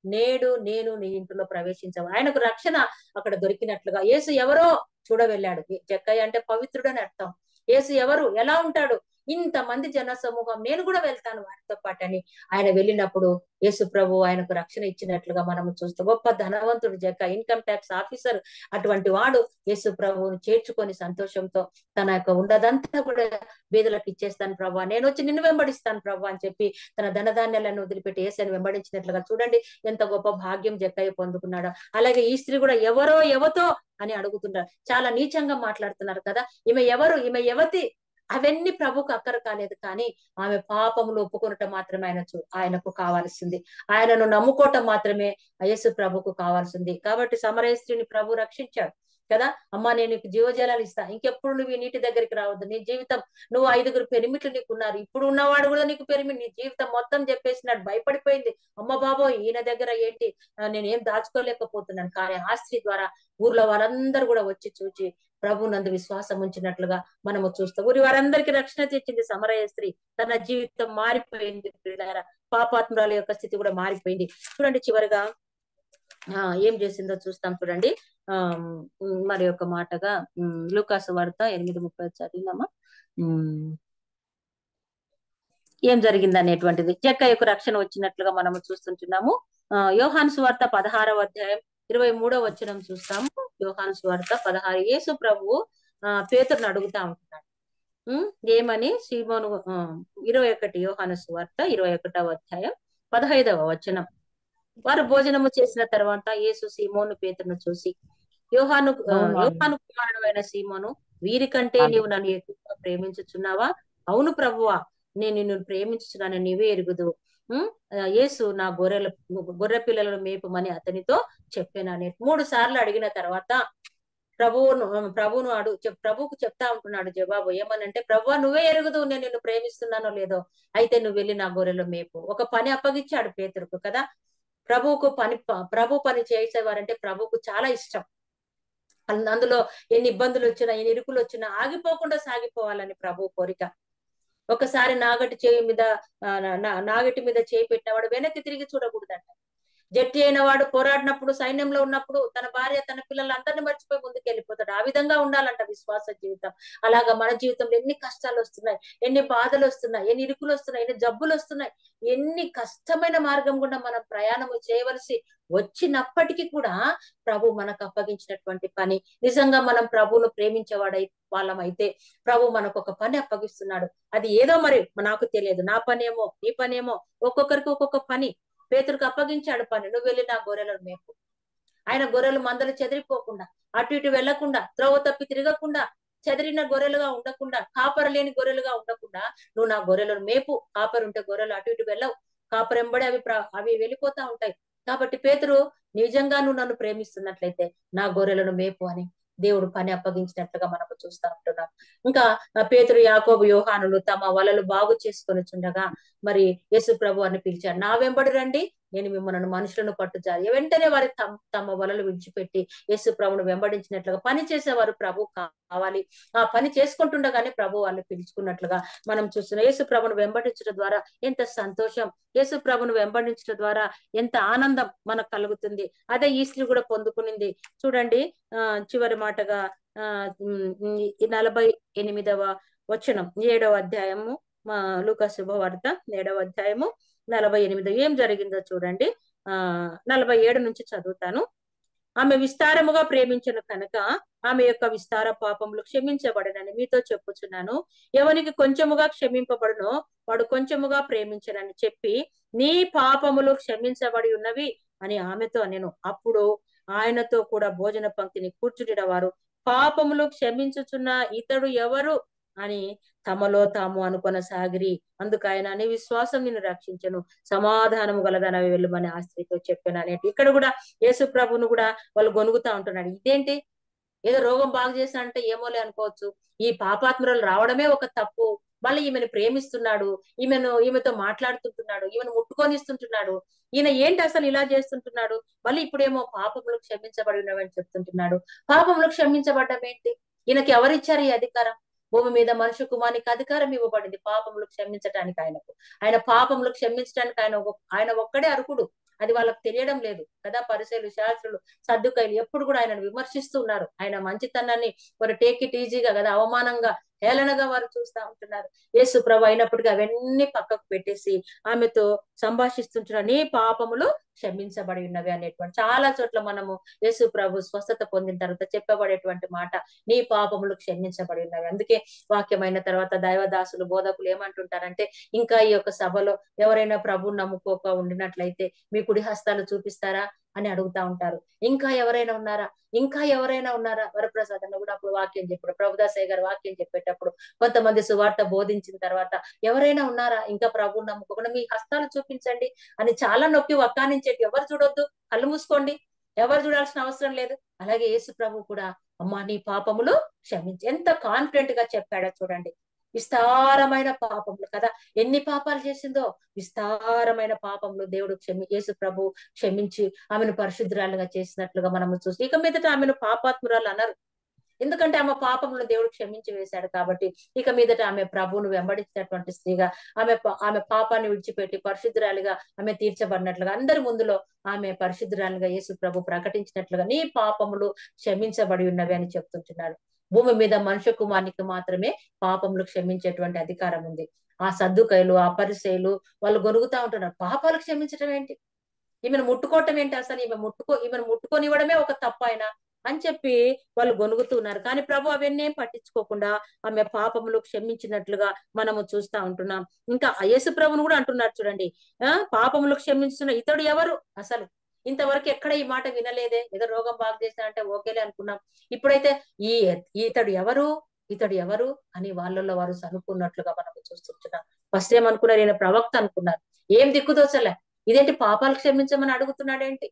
నేడు నేను నీ ఇంటిలో ప్రవేశించావు. ఆయనకు రక్షణ అక్కడ దొరికినట్లుగా యేసు ఎవరో చూడ వెళ్ళాడు. జక్కయ్య అంటే పవిత్రుడని అర్థం. యేసు ఎవరు, ఎలా ఉంటాడు? ఇంతమంది జన సమూహం, నేను కూడా వెళ్తాను వారితో పాటు అని ఆయన వెళ్ళినప్పుడు యేసు ప్రభు ఆయనకు రక్షణ ఇచ్చినట్లుగా మనము చూస్తాం. గొప్ప ధనవంతుడు జక్క, ఇన్కమ్ ట్యాక్స్ ఆఫీసర్, అటువంటి వాడు యేసు ప్రభువుని చేర్చుకొని సంతోషంతో తన యొక్క ఉండదంతా కూడా బీదలకు ఇచ్చేస్తాను ప్రభు, నేను వచ్చి నిన్ను వెంబడిస్తాను ప్రభు అని చెప్పి తన ధనధాన్యాలను వదిలిపెట్టి యేసుని వెంబడించినట్లుగా చూడండి ఎంత గొప్ప భాగ్యం జక్కయ్య పొందుకున్నాడు. అలాగే ఈ స్త్రీ కూడా ఎవరో ఎవతో అని అడుగుతున్నారు, చాలా నీచంగా మాట్లాడుతున్నారు కదా, ఈమె ఎవరు, ఈమె ఎవతి, అవన్నీ ప్రభుకు అక్కర కాలేదు. కానీ ఆమె పాపములు ఒప్పుకొనటం మాత్రమే ఆయనకు కావాల్సింది. ఆయనను నమ్ముకోవటం మాత్రమే యేసు ప్రభుకు కావాల్సింది. కాబట్టి సమరయ స్త్రీని ప్రభు రక్షించాడు కదా. అమ్మా, నేను నీకు జీవజలాలు ఇస్తా, ఇంకెప్పుడు నువ్వు ఈ నీటి దగ్గరికి రావద్దు, నీ జీవితం, నువ్వు 5 పెరిమిట్లు నీకున్నారు, ఇప్పుడు ఉన్నవాడు కూడా నీకు పెరిమి, నీ జీవితం మొత్తం చెప్పేసినాడు. భయపడిపోయింది, అమ్మ బాబో ఈయన దగ్గర ఏంటి, నేనేం దాచుకోలేకపోతున్నాను. కానీ ఆ స్త్రీ ద్వారా ఊర్లో వారందరూ కూడా వచ్చి చూచి ప్రభు నందు విశ్వాసం ఉంచినట్లుగా మనము చూస్తాం. ఊరి వారందరికీ రక్షణ తెచ్చింది సమరయ స్త్రీ. తన జీవితం మారిపోయింది. పాపాత్మురాల యొక్క స్థితి కూడా మారిపోయింది. చూడండి, చివరిగా ఏం చేసిందో చూస్తాం చూడండి. మరి ఒక మాటగా లూకాసు వార్త 8:30 చదివినామా, ఏం జరిగింది అనేటువంటిది. జక్కయ్యకు రక్షణ వచ్చినట్లుగా మనము చూస్తుంటున్నాము. యోహాను సువార్త 16వ అధ్యాయం 23వ వచనం చూస్తాము. యోహాను సువార్త 16. యేసు ప్రభు పేతురుని అడుగుతా ఉంటున్నాడు ఏమని, సీమోను 21 యోహాను సువార్త 21వ అధ్యాయం 15వ వచనం. వారు భోజనము చేసిన తర్వాత యేసు సీమోను పేతురును చూసి, యోహాను కుమారుడైన సీమోను, వీరికంటే నీవు నన్ను ఎక్కువగా ప్రేమించుచున్నావా? అవును ప్రభువా, నేను నిన్ను ప్రేమించుచున్నాను, నీవే ఎరుగుదు. యేసు నా గొర్రె పిల్లలను మేపమని అతనితో చెప్పానని 3 సార్లు అడిగిన తర్వాత ప్రభువుకు చెప్తా ఉంటున్నాడు జవాబు. ఏమనంటే, ప్రభువా నువ్వే ఎరుగుదు నేను నిన్ను ప్రేమిస్తున్నానో లేదో, అయితే నువ్వు వెళ్ళి నా గొర్రెలు మేపు. ఒక పని అప్పగించాడు పేతురుకు కదా. ప్రభు పని చేసేవారంటే ప్రభువుకు చాలా ఇష్టం. అందులో ఎన్ని ఇబ్బందులు వచ్చినా, ఎన్ని ఇరుకులు వచ్చినా ఆగిపోకుండా సాగిపోవాలని ప్రభు కోరిక. ఒకసారి నాగటి మీద చేయి పెట్టినవాడు వెనక్కి తిరిగి చూడకూడదంట. జట్టి అయిన వాడు పోరాడినప్పుడు, సైన్యంలో ఉన్నప్పుడు తన భార్య తన పిల్లలందరినీ మర్చిపోయి ముందుకు వెళ్ళిపోతాడు. ఆ విధంగా ఉండాలంట విశ్వాస జీవితం. అలాగా మన జీవితంలో ఎన్ని కష్టాలు వస్తున్నాయి, ఎన్ని బాధలు వస్తున్నాయి, ఎన్ని ఇరుకులు వస్తున్నాయి, ఎన్ని జబ్బులు వస్తున్నాయి, ఎన్ని కష్టమైన మార్గం గుండా మనం ప్రయాణం చేయవలసి వచ్చినప్పటికీ కూడా ప్రభు మనకు అప్పగించినటువంటి పని, నిజంగా మనం ప్రభువును ప్రేమించేవాడై వాళ్ళమైతే ప్రభు మనకు ఒక పని అప్పగిస్తున్నాడు. అది ఏదో మరి నాకు తెలియదు, నా పనేమో నీ పనేమో, ఒక్కొక్కరికి ఒక్కొక్క పని. పేతురుకు అప్పగించాడు పని, నువ్వు వెళ్ళి నా గొర్రెలను మేపు. ఆయన గొర్రెలు మందలు చెదిరిపోకుండా, అటు ఇటు వెళ్లకుండా, త్రోవ తప్పి తిరగకుండా, చెదిరిన గొర్రెలుగా ఉండకుండా, కాపర లేని గొర్రెలుగా ఉండకుండా నువ్వు నా గొర్రెలను మేపు. కాపరు ఉంటే గొర్రెలు అటు ఇటు వెళ్ళవు, కాపరెంబడి అవి వెళ్ళిపోతా ఉంటాయి. కాబట్టి పేతురు, నిజంగా నువ్వు నన్ను ప్రేమిస్తున్నట్లయితే నా గొర్రెలను మేపు అని దేవుడు పని అప్పగించినట్లుగా మనకు చూస్తా ఉంటున్నాం. ఇంకా పేతురు, యాకోబు, యోహానులు తమ వలలు బాగు చేసుకొని చుండగా మరి యేసు ప్రభు అని పిలిచాడు. నా వెంబడి రండి, నేను మిమ్మల్ని మనుషులను పట్టుచారు. వెంటనే వారి తమ వలలు విడిచిపెట్టి యేసు ప్రభును వెంబడించినట్లుగా పని చేసేవారు ప్రభు కావాలి. ఆ పని చేసుకుంటుండగానే ప్రభు వాళ్ళు పిలుచుకున్నట్లుగా మనం చూస్తున్నాం. యేసు ప్రభును వెంబడించడం ద్వారా ఎంత సంతోషం, యేసు ప్రభును వెంబడించడం ద్వారా ఎంత ఆనందం మనకు కలుగుతుంది. అదే ఈ స్త్రీ కూడా పొందుకునింది. చూడండి, చివరి మాటగా 48వ వచనం, 7వ అధ్యాయము, లూకా శుభవార్త 7వ అధ్యాయము 48. ఏం జరిగిందో చూడండి. 47 నుంచి చదువుతాను. ఆమె విస్తారముగా ప్రేమించిన కనుక ఆమె యొక్క విస్తార పాపములు క్షమించబడనని మీతో చెప్పుచున్నాను. ఎవనికి కొంచెముగా క్షమింపబడునో వాడు కొంచెముగా ప్రేమించనని చెప్పి, నీ పాపములు క్షమించబడి ఉన్నవి అని ఆమెతో నేను. అప్పుడు ఆయనతో కూడా భోజన పంక్తిని కూర్చుండిన వారు, పాపములు క్షమించుచున్న ఇతడు ఎవరు అని తమలో తాము అనుకొనసాగిరి. అందుకు ఆయన, నీ విశ్వాసం నిన్ను రక్షించను, సమాధానము గలదనవి వెళ్ళమని ఆ స్త్రీతో చెప్పాను అనేటి. ఇక్కడ కూడా యేసు ప్రభును కూడా వాళ్ళు గొనుగుతా ఉంటున్నాడు. ఇదేంటి, ఏదో రోగం బాగు చేశానంటే ఏమోలే అనుకోవచ్చు, ఈ పాపాత్మురాలు రావడమే ఒక తప్పు, మళ్ళీ ఈమెను ప్రేమిస్తున్నాడు, ఈమెతో మాట్లాడుతుంటున్నాడు, ఈమెను ముట్టుకొనిస్తుంటున్నాడు, ఈయన ఏంటి అసలు ఇలా చేస్తుంటున్నాడు, మళ్ళీ ఇప్పుడేమో పాపములు క్షమించబడి ఉన్నవని చెప్తుంటున్నాడు. పాపములు క్షమించబడ్డం ఏంటి? ఈయనకి ఎవరిచ్చారు ఈ అధికారం? భూమి మీద మనుష్య కుమారునికి అధికారం ఇవ్వబడింది పాపములు క్షమించటానికి. ఆయన పాపములు క్షమించడానికి ఆయన ఒక్కడే అర్హుడు. అది వాళ్ళకి తెలియడం లేదు కదా. పరిసయ్యులు, శాస్త్రులు, సద్దుకైలు ఎప్పుడు కూడా ఆయనను విమర్శిస్తూ ఉన్నారు. ఆయన మంచితనాన్ని వారు టేక్ ఇట్ ఈజీగా కదా, అవమానంగా, హేళనగా వారు చూస్తా ఉంటున్నారు. యేసు ప్రభు అయినప్పటికీ అవన్నీ పక్కకు పెట్టేసి ఆమెతో సంభాషిస్తుంటున్నారు. నీ పాపములు క్షమించబడి ఉన్నవి అనేటువంటి. చాలా చోట్ల మనము యేసు ప్రభు స్వస్థత పొందిన తర్వాత చెప్పబడేటువంటి మాట, నీ పాపములు క్షమించబడి ఉన్నవి. అందుకే వాక్యమైన తర్వాత దైవదాసులు, బోధకులు ఏమంటుంటారంటే, ఇంకా ఈ యొక్క సభలో ఎవరైనా ప్రభుని నమ్ముకోక ఉండినట్లయితే మీ కుడి హస్తాలు చూపిస్తారా అని అడుగుతా ఉంటారు. ఇంకా ఎవరైనా ఉన్నారా? వరప్రసాద్ అన్న కూడా అప్పుడు వాక్యం చెప్పాడు, ప్రభుదాసయ్య గారు వాక్యం చెప్పేటప్పుడు కొంతమంది సువార్త బోధించిన తర్వాత, ఎవరైనా ఉన్నారా ఇంకా ప్రభుని నమ్ముకోకుండా, మీ హస్తాలు చూపించండి అని చాలా నొక్కి వక్కానించేటి. ఎవరు చూడొద్దు, కళ్ళు మూసుకోండి, ఎవరు చూడాల్సిన అవసరం లేదు. అలాగే యేసు ప్రభు కూడా, అమ్మా నీ పాపములు క్షమించి, ఎంత కాన్ఫిడెంట్ గా చెప్పాడో చూడండి. విస్తారమైన పాపములు కదా, ఎన్ని పాపాలు చేసిందో, విస్తారమైన పాపములు దేవుడు యేసు ప్రభు క్షమించి ఆమెను పరిశుద్ధురాలుగా చేసినట్లుగా మనము చూసి, ఇక మీదట ఆమెను పాపాత్మురాలు అనరు. ఎందుకంటే ఆమె పాపములను దేవుడు క్షమించి వేశాడు కాబట్టి. ఇక మీదట ఆమె ప్రభువును వెంబడించినటువంటి స్త్రీగా, ఆమె పాపాన్ని విడిచిపెట్టి పరిశుద్ధురాలిగా ఆమె తీర్చబడినట్లుగా, అందరి ముందులో ఆమె పరిశుద్ధురాలిగా యేసు ప్రభు ప్రకటించినట్లుగా నీ పాపములు క్షమించబడి ఉన్నవి అని చెప్తుంటున్నాడు. భూమి మీద మనుష్య కుమారునికి మాత్రమే పాపములు క్షమించేటువంటి అధికారం ఉంది. ఆ సద్దుకైలు, ఆ పరిసయ్యులు వాళ్ళు గొరుగుతా ఉంటున్నారు. పాపాలు క్షమించడం ఏంటి, ఈమెను ముట్టుకోవటం ఏంటి, అసలు ఈమెను ముట్టుకొనివ్వడమే ఒక తప్పు ఆయన అని చెప్పి వాళ్ళు గొనుగుతున్నారు. కానీ ప్రభు అవన్నీ పట్టించుకోకుండా ఆమె పాపములు క్షమించినట్లుగా మనము చూస్తా ఉంటున్నాం. ఇంకా యేసు ప్రభును కూడా అంటున్నారు చూడండి, పాపములు క్షమించిన ఇతడు ఎవరు? అసలు ఇంతవరకు ఎక్కడ ఈ మాట వినలేదే. ఏదో రోగం బాగు చేసినా అంటే ఓకేలే అనుకున్నాం. ఇప్పుడైతే ఇతడు ఎవరు అని వాళ్ళల్లో వారు అనుకున్నట్లుగా మనము చూస్తుంటున్నాం. ఫస్ట్ ఏమనుకున్నారు, ఈయన ప్రవక్త అనుకున్నారు. ఏం దిక్కుదోచలే, ఇదేంటి పాపాలు క్షమించమని అడుగుతున్నాడేంటి?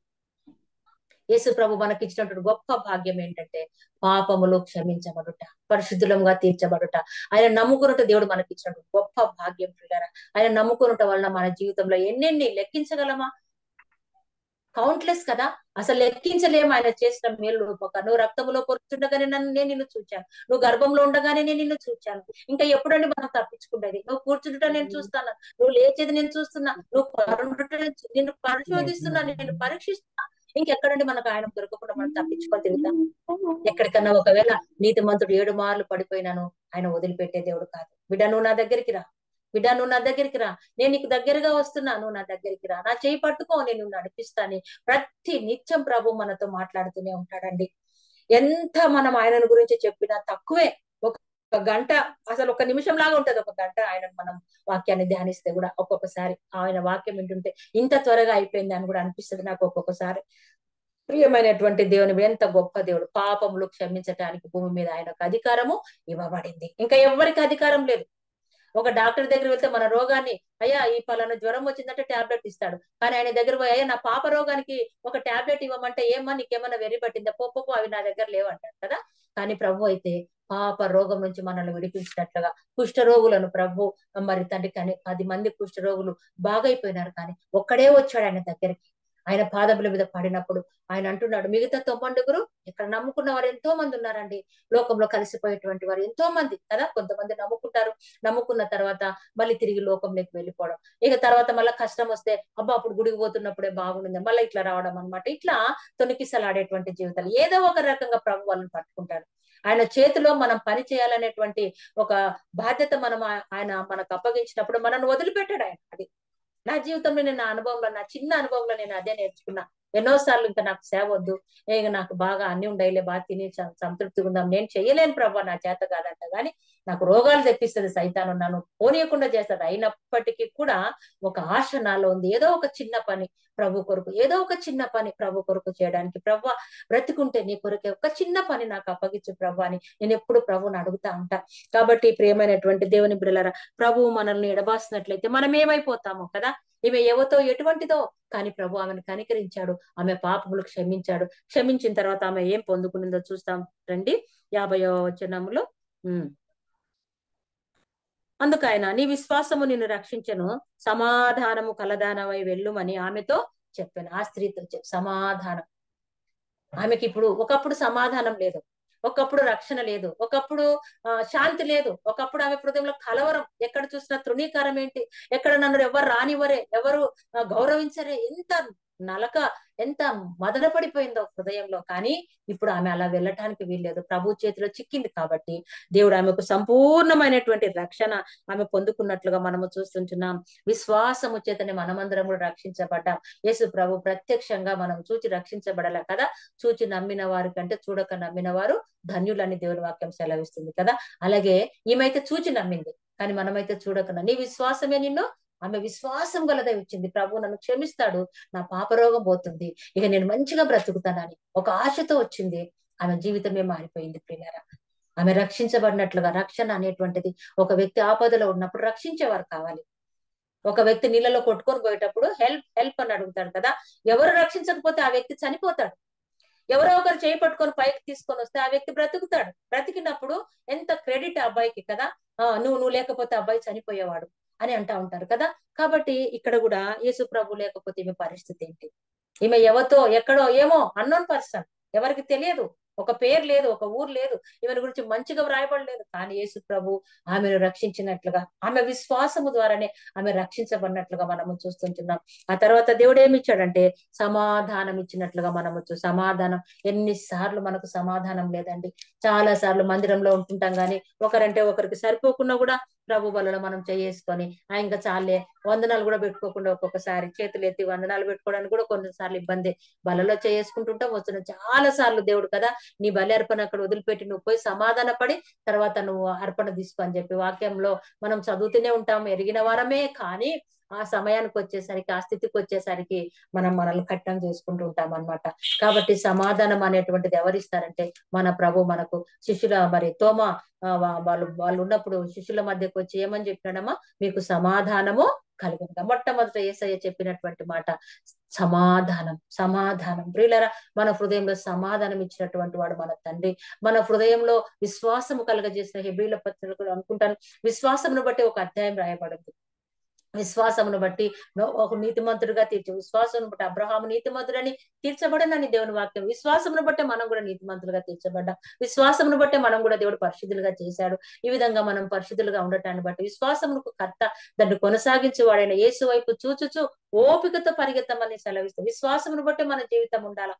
యేసు ప్రభు మనకి ఇచ్చినటువంటి గొప్ప భాగ్యం ఏంటంటే పాపములు క్షమించబడుట, పరిశుద్ధులంగా తీర్చబడుట. ఆయన నమ్ముకున్నట్టు దేవుడు మనకి ఇచ్చినటువంటి గొప్ప భాగ్యం పిల్లరా. ఆయన నమ్ముకున్నట వలన మన జీవితంలో ఎన్నెన్ని లెక్కించగలమా? కౌంట్లెస్ కదా, అసలు లెక్కించలేము ఆయన చేసిన మేలు. నువ్వు రక్తంలో పొరుచుండగానే నేను నిన్ను చూచాను, నువ్వు గర్భంలో ఉండగానే నేను నిన్ను చూచాను. ఇంకా ఎప్పుడండి మనం తప్పించుకుంటేది? నువ్వు కూర్చుంట నేను చూస్తాను, నువ్వు లేచేది నేను చూస్తున్నా, నువ్వు పరుండుట నిన్ను పరిశోధిస్తున్నా, నేను పరీక్షిస్తున్నా. ఇంకెక్కడండి మనకు ఆయన దొరకకుండా మనం తప్పించుకొని తిరుగుతాం? ఎక్కడికన్నా ఒకవేళ నీతిమంతుడు 7 మార్లు పడిపోయినాను, ఆయన వదిలిపెట్టే దేవుడు కాదు. బిడ్డ నువ్వు నా దగ్గరికి రా, బిడ్డ నువ్వు నా దగ్గరికి రా, నేను నీకు దగ్గరగా వస్తున్నా, నువ్వు నా దగ్గరికి రా, నా చేయి పట్టుకో, నేను నడిపిస్తాను. ప్రతి నిత్యం ప్రభు మనతో మాట్లాడుతూనే ఉంటాడండి. ఎంత మనం ఆయనను గురించి చెప్పినా తక్కువే. ఒక గంట, అసలు ఒక నిమిషం లాగా ఉంటది ఒక గంట ఆయన మనం వాక్యాన్ని ధ్యానిస్తే కూడా. ఒక్కొక్కసారి ఆయన వాక్యం వింటుంటే ఇంత త్వరగా అయిపోయింది అని కూడా అనిపిస్తుంది నాకు ఒక్కొక్కసారి. ప్రియమైనటువంటి దేవుని, ఎంత గొప్ప దేవుడు! పాపములు క్షమించటానికి భూమి మీద ఆయనకు అధికారము ఇవ్వబడింది. ఇంకా ఎవరికి అధికారం లేదు. ఒక డాక్టర్ దగ్గర వెళ్తే మన రోగాన్ని, అయ్యా ఈ పలానా జ్వరం వచ్చిందంటే టాబ్లెట్ ఇస్తాడు. కానీ ఆయన దగ్గర పోయి, అయ్యా నా పాప రోగానికి ఒక టాబ్లెట్ ఇవ్వమంటే, ఏమన్నా నీకేమన్నా వెర్రి పట్టిందా, పో అవి నా దగ్గర లేవంటాడు కదా. కానీ ప్రభు అయితే పాప రోగం నుంచి మనల్ని విడిపించినట్లుగా, కుష్ఠరోగులను ప్రభు మరి తండ్రి, కానీ 10 మంది కుష్ఠరోగులు బాగైపోయినారు, కానీ ఒక్కడే వచ్చాడు ఆయన దగ్గరికి. ఆయన పాదముల మీద పడినప్పుడు ఆయన అంటున్నాడు, మిగతా 90 ఇక్కడ నమ్ముకున్న వారు ఎంతో మంది ఉన్నారండి. లోకంలో కలిసిపోయేటువంటి వారు ఎంతో మంది కదా. కొంతమంది నమ్ముకుంటారు, నమ్ముకున్న తర్వాత మళ్ళీ తిరిగి లోకంలోకి వెళ్ళిపోవడం. ఇక తర్వాత మళ్ళీ కష్టం వస్తే, అబ్బా అప్పుడు గుడికి పోతున్నప్పుడే బాగుంది, మళ్ళీ ఇట్లా రావడం అనమాట. ఇట్లా తొణికిసలాడేటువంటి జీవితాలు. ఏదో ఒక రకంగా ప్రభు వాళ్ళని పట్టుకుంటాడు. ఆయన చేతిలో మనం పని చేయాలనేటువంటి ఒక బాధ్యత మనం ఆయన మనకు అప్పగించినప్పుడు మనల్ని వదిలిపెట్టాడు ఆయన. అది నా జీవితంలో నేను, నా అనుభవంలో, నా చిన్న అనుభవంలో నేను అదే నేర్చుకున్నా. ఎన్నోసార్లు ఇంకా నాకు సేవ వద్దు, ఇక నాకు బాగా అన్ని ఉండయిలే, బాగా తిని సంతృప్తిగా ఉందాం, నేను చెయ్యలేను ప్రభు, నా చేత కాదంట. కానీ నాకు రోగాలు తెప్పిస్తుంది సైతాను, నన్ను పోనీయకుండా చేస్తుంది. అయినప్పటికీ కూడా ఒక ఆశ నాలో ఉంది, ఏదో ఒక చిన్న పని ప్రభు కొరకు, ఏదో ఒక చిన్న పని ప్రభు కొరకు చేయడానికి. ప్రభు బ్రతికుంటే నీ కొరకే ఒక చిన్న పని నాకు అప్పగించు ప్రభు అని నేను ఎప్పుడు ప్రభుని అడుగుతా ఉంటా. కాబట్టి ప్రియమైనటువంటి దేవుని బిడ్డలారా, ప్రభువు మనల్ని ఎడబాసినట్లయితే మనం ఏమైపోతామో కదా. ఈమె ఎవతో ఎటువంటిదో, కానీ ప్రభు ఆమెను కనికరించాడు, ఆమె పాపములు క్షమించాడు. క్షమించిన తర్వాత ఆమె ఏం పొందుకునిందో చూస్తాం రండి. 50వ వచనములో, అందుకైనా నీ విశ్వాసము నిన్ను రక్షించను, సమాధానము కలదానమై వెళ్ళుమని ఆమెతో చెప్పాను. ఆ స్త్రీతో సమాధానం. ఆమెకి ఇప్పుడు, ఒకప్పుడు సమాధానం లేదు, ఒకప్పుడు రక్షణ లేదు, ఒకప్పుడు శాంతి లేదు, ఒకప్పుడు ఆమె హృదయంలో కలవరం, ఎక్కడ చూసినా తృణీకారం, ఏంటి ఎక్కడ నన్ను ఎవరు రానివ్వరే, ఎవరు గౌరవించరే, ఎంత నలక, ఎంత మదన పడిపోయిందో హృదయంలో. కానీ ఇప్పుడు ఆమె అలా వెళ్ళటానికి వీల్లేదు, ప్రభు చేతిలో చిక్కింది కాబట్టి దేవుడు ఆమెకు సంపూర్ణమైనటువంటి రక్షణ ఆమె పొందుకున్నట్లుగా మనము చూస్తుంటున్నాం. విశ్వాసము చేతనే మనమందరం కూడా రక్షించబడ్డాం. యేసు ప్రభు ప్రత్యక్షంగా మనం చూచి రక్షించబడాల కదా. చూచి నమ్మిన వారి కంటే చూడక నమ్మిన వారు ధన్యులని దేవుని వాక్యం సెలవిస్తుంది కదా. అలాగే ఈమెయితే చూచి నమ్మింది, కానీ మనమైతే చూడక, నీ విశ్వాసమే నిన్ను, ఆమె విశ్వాసం గలదై వచ్చింది, ప్రభు నన్ను క్షమిస్తాడు, నా పాపరోగం పోతుంది, ఇక నేను మంచిగా బ్రతుకుతానని ఒక ఆశతో వచ్చింది. ఆమె జీవితమే మారిపోయింది ప్రియులారా. ఆమె రక్షించబడినట్లుగా, రక్షణ అనేటువంటిది ఒక వ్యక్తి ఆపదలో ఉన్నప్పుడు రక్షించేవారు కావాలి. ఒక వ్యక్తి నీళ్ళలో కొట్టుకొని పోయేటప్పుడు హెల్ప్ హెల్ప్ అని అడుగుతాడు కదా. ఎవరు రక్షించకపోతే ఆ వ్యక్తి చనిపోతాడు. ఎవరో ఒకరు చేయి పట్టుకొని పైకి తీసుకొని వస్తే ఆ వ్యక్తి బ్రతుకుతాడు. బ్రతికినప్పుడు ఎంత క్రెడిట్ ఆ అబ్బాయికి కదా. నువ్వు లేకపోతే అబ్బాయి చనిపోయేవాడు అని అంటా ఉంటారు కదా. కాబట్టి ఇక్కడ కూడా యేసు ప్రభు లేకపోతే ఈమె పరిస్థితి ఏంటి? ఈమె ఎవరితో ఎక్కడో, ఏమో అన్నోన్ పర్సన్, ఎవరికి తెలియదు, ఒక పేరు లేదు, ఒక ఊరు లేదు, ఈమెను గురించి మంచిగా వ్రాయబడలేదు. కానీ యేసు ప్రభు ఆమెను రక్షించినట్లుగా, ఆమె విశ్వాసము ద్వారానే ఆమె రక్షించబడినట్లుగా మనము చూస్తుంటున్నాం. ఆ తర్వాత దేవుడు ఏమి ఇచ్చాడంటే సమాధానం ఇచ్చినట్లుగా మనము సమాధానం. ఎన్నిసార్లు మనకు సమాధానం లేదండి. చాలా సార్లు మందిరంలో ఉంటుంటాం కానీ ఒకరంటే ఒకరికి సరిపోకుండా కూడా ప్రభు బలలో మనం చేసుకొని, ఇంకా చాలే వందనాలు కూడా పెట్టుకోకుండా, ఒక్కొక్కసారి చేతులు ఎత్తి వందనాలు పెట్టుకోవడానికి కూడా కొన్నిసార్లు ఇబ్బంది. బలలో చేసుకుంటుంటాం, వస్తున్న చాలా సార్లు దేవుడు కదా నీ బలి అర్పణ అక్కడ వదిలిపెట్టి నువ్వు పోయి సమాధాన పడి తర్వాత నువ్వు అర్పణ తీసుకో అని చెప్పి వాక్యంలో మనం చదువుతూనే ఉంటాం, ఎరిగిన వారమే. కానీ ఆ సమయానికి వచ్చేసరికి, ఆ స్థితికి వచ్చేసరికి మనం మనల్ని కట్టం చేసుకుంటూ ఉంటాం అన్నమాట. కాబట్టి సమాధానం అనేటువంటిది ఎవరిస్తారంటే మన ప్రభు మనకు. శిష్యుల మరి తోమా వాళ్ళు ఉన్నప్పుడు శిష్యుల మధ్యకు వచ్చి ఏమని చెప్పినాడమ్మా, మీకు సమాధానము కలుగునుగా. మొట్టమొదట యేసయ్య చెప్పినటువంటి మాట సమాధానం. సమాధానం ప్రియులారా, మన హృదయంలో సమాధానం ఇచ్చినటువంటి వాడు మన తండ్రి. మన హృదయంలో విశ్వాసము కలగజేసిన హెబ్రీల పత్రికలు అనుకుంటాను, విశ్వాసమును బట్టి ఒక అధ్యాయం రాయబడింది. విశ్వాసమును బట్టి ఒక నీతిమంతుడిగా తీర్చు, విశ్వాసమును బట్టి అబ్రహాము నీతిమంతుడని తీర్చబడనని దేవుని వాక్యం. విశ్వాసమును బట్టే మనం కూడా నీతిమంతులుగా తీర్చబడ్డాం. విశ్వాసమును బట్టే మనం కూడా దేవుడు పరిశుద్ధులుగా చేశాడు. ఈ విధంగా మనం పరిశుద్ధులుగా ఉండటాన్ని బట్టి విశ్వాసమునకు కర్త దాన్ని కొనసాగించేవాడైన యేసు వైపు చూచుచు ఓపికతో పరిగెత్తమని సెలవిస్తాం. విశ్వాసమును బట్టే మన జీవితం ఉండాలా.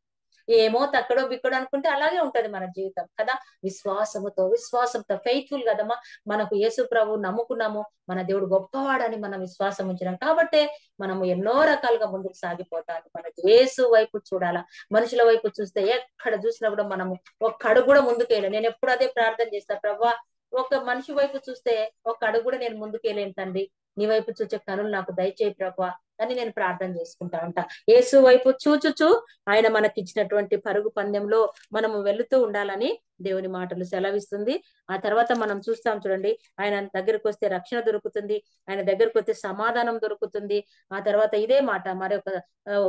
ఏమో తక్కడో బిక్కడో అనుకుంటే అలాగే ఉంటది మన జీవితం కదా. విశ్వాసంతో ఫెయిత్ఫుల్ కదమ్మా. మనకు యేసు ప్రభు నమ్ముకున్నాము, మన దేవుడు గొప్పవాడని మనం విశ్వాసం ఉంచినాం కాబట్టి మనము ఎన్నో రకాలుగా ముందుకు సాగిపోతాము. మనకి యేసు వైపు చూడాలా. మనుషుల వైపు చూస్తే ఎక్కడ చూసినా కూడా మనము ఒక్క అడుగు కూడా ముందుకెళ్ళాను. నేను ఎప్పుడు అదే ప్రార్థన చేస్తాను, ప్రభువా ఒక మనిషి వైపు చూస్తే ఒక్క అడుగు కూడా నేను ముందుకెళ్ళేను తండ్రి, నీ వైపు చూచే కనులు నాకు దయచేయి ప్రభువా అని నేను ప్రార్థన చేసుకుంటా ఉంటా. యేసు వైపు చూచుచు ఆయన మనకిచ్చినటువంటి పరుగు పందెంలో మనము వెళుతూ ఉండాలని దేవుని మాటలు సెలవిస్తుంది. ఆ తర్వాత మనం చూస్తాం చూడండి, ఆయన దగ్గరకు వస్తే రక్షణ దొరుకుతుంది, ఆయన దగ్గరకు వస్తే సమాధానం దొరుకుతుంది. ఆ తర్వాత ఇదే మాట మరొక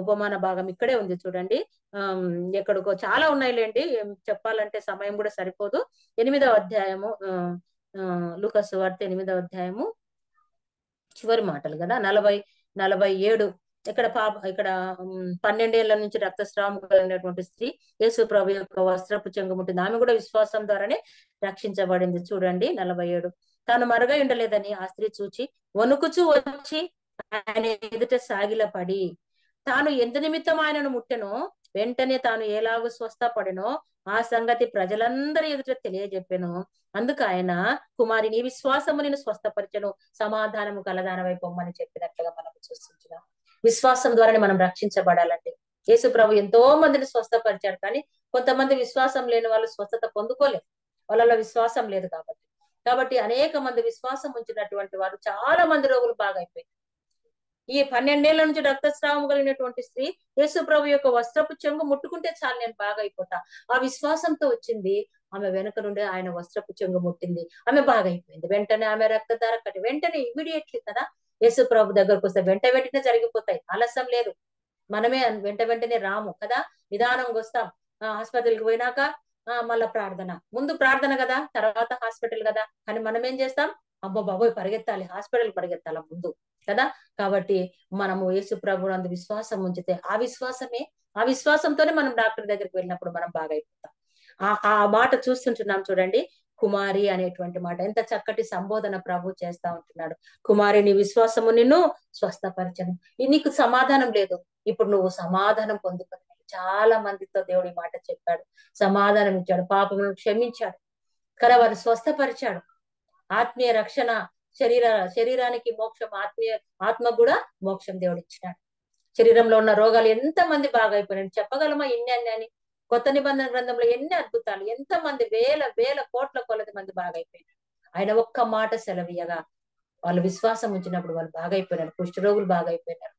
ఉపమాన భాగం ఇక్కడే ఉంది చూడండి. ఎక్కడికో చాలా ఉన్నాయిలేండి, చెప్పాలంటే సమయం కూడా సరిపోదు. 8వ అధ్యాయము లూకాసు వార్త 8వ అధ్యాయము చివరి మాటలు కదా, 47 ఇక్కడ 12 ఏళ్ల నుంచి రక్తస్రావం కలిగినటువంటి స్త్రీ యేసు ప్రభు యొక్క వస్త్రపు చెంగు ముట్టింది. ఆమె కూడా విశ్వాసం ద్వారానే రక్షించబడింది. చూడండి 47. తాను మరుగై ఉండలేదని ఆ స్త్రీ చూచి వణుకుచూ వచ్చి ఆయన ఎదుట సాగిలపడి తాను ఎందు నిమిత్తం ఆయనను ముట్టెనో వెంటనే తాను ఎలాగూ స్వస్థపడినో ఆ సంగతి ప్రజలందరి ఎదుట తెలియజెప్పెను. అందుకు ఆయన, కుమారి నీ విశ్వాసము నేను స్వస్థపరిచను, సమాధానము కలదానమై పొమ్మని చెప్పినట్లుగా మనం చూస్తున్నాం. విశ్వాసం ద్వారానే మనం రక్షించబడాలంటే యేసు ప్రభు ఎంతో మందిని స్వస్థపరిచారు, కానీ కొంతమంది విశ్వాసం లేని వాళ్ళు స్వస్థత పొందుకోలేదు, వాళ్ళలో విశ్వాసం లేదు కాబట్టి అనేక మంది విశ్వాసం ఉంచినటువంటి వారు చాలా మంది రోగులు బాగైపోయారు. ఈ 12 ఏళ్ల నుంచి రక్తస్రావం కలిగినటువంటి స్త్రీ యేసు ప్రభు యొక్క వస్త్రపు చెంగు ముట్టుకుంటే చాలు నేను బాగైపోతా, ఆ విశ్వాసంతో వచ్చింది. ఆమె వెనుక నుండి ఆయన వస్త్రపు చెంగు ముట్టింది, ఆమె బాగైపోయింది. వెంటనే ఆమె రక్తధార కట్టి వెంటనే ఇమీడియట్లీ కదా యేసు ప్రభు దగ్గరకు వస్తే వెంటనే జరిగిపోతాయి, ఆలస్యం లేదు. మనమే వెంటనే రాము కదా, నిదానంగా వస్తాం. హాస్పిటల్కి పోయినాక మళ్ళా ప్రార్థన, ముందు ప్రార్థన కదా, తర్వాత హాస్పిటల్ కదా. కానీ మనం ఏం చేస్తాం, అబ్బో బాబోయ్ పరిగెత్తాలి, హాస్పిటల్ పరిగెత్తాల ముందు కదా. కాబట్టి మనము యేసు ప్రభు నందు విశ్వాసం ఉంచితే ఆ విశ్వాసంతోనే మనం డాక్టర్ దగ్గరికి వెళ్ళినప్పుడు మనం బాగైపోతాం. ఆ మాట చూస్తుంటున్నాం చూడండి, కుమారి అనేటువంటి మాట ఎంత చక్కటి సంబోధన ప్రభు చేస్తా ఉంటున్నాడు. కుమారి నీ విశ్వాసము నిన్ను స్వస్థపరచను, నీకు సమాధానం లేదు, ఇప్పుడు నువ్వు సమాధానం పొందుకొని. చాలా మందితో దేవుడు ఈ మాట చెప్పాడు, సమాధానం ఇచ్చాడు, పాపమును క్షమించాడు కదా, వారు స్వస్థపరిచాడు. ఆత్మీయ రక్షణ, శరీరానికి మోక్షం, ఆత్మ కూడా మోక్షం దేవుడు ఇచ్చినాడు. శరీరంలో ఉన్న రోగాలు ఎంత మంది బాగైపోయినాయి చెప్పగలమా? ఇన్ని అని కొత్త నిబంధన గ్రంథంలో ఎన్ని అద్భుతాలు, ఎంత మంది వేల కోట్ల కొలది మంది బాగైపోయినారు. ఆయన ఒక్క మాట సెలవీయగా వాళ్ళు విశ్వాసం ఉంచినప్పుడు వాళ్ళు బాగైపోయినారు. కుష్ఠరోగులు బాగైపోయినారు,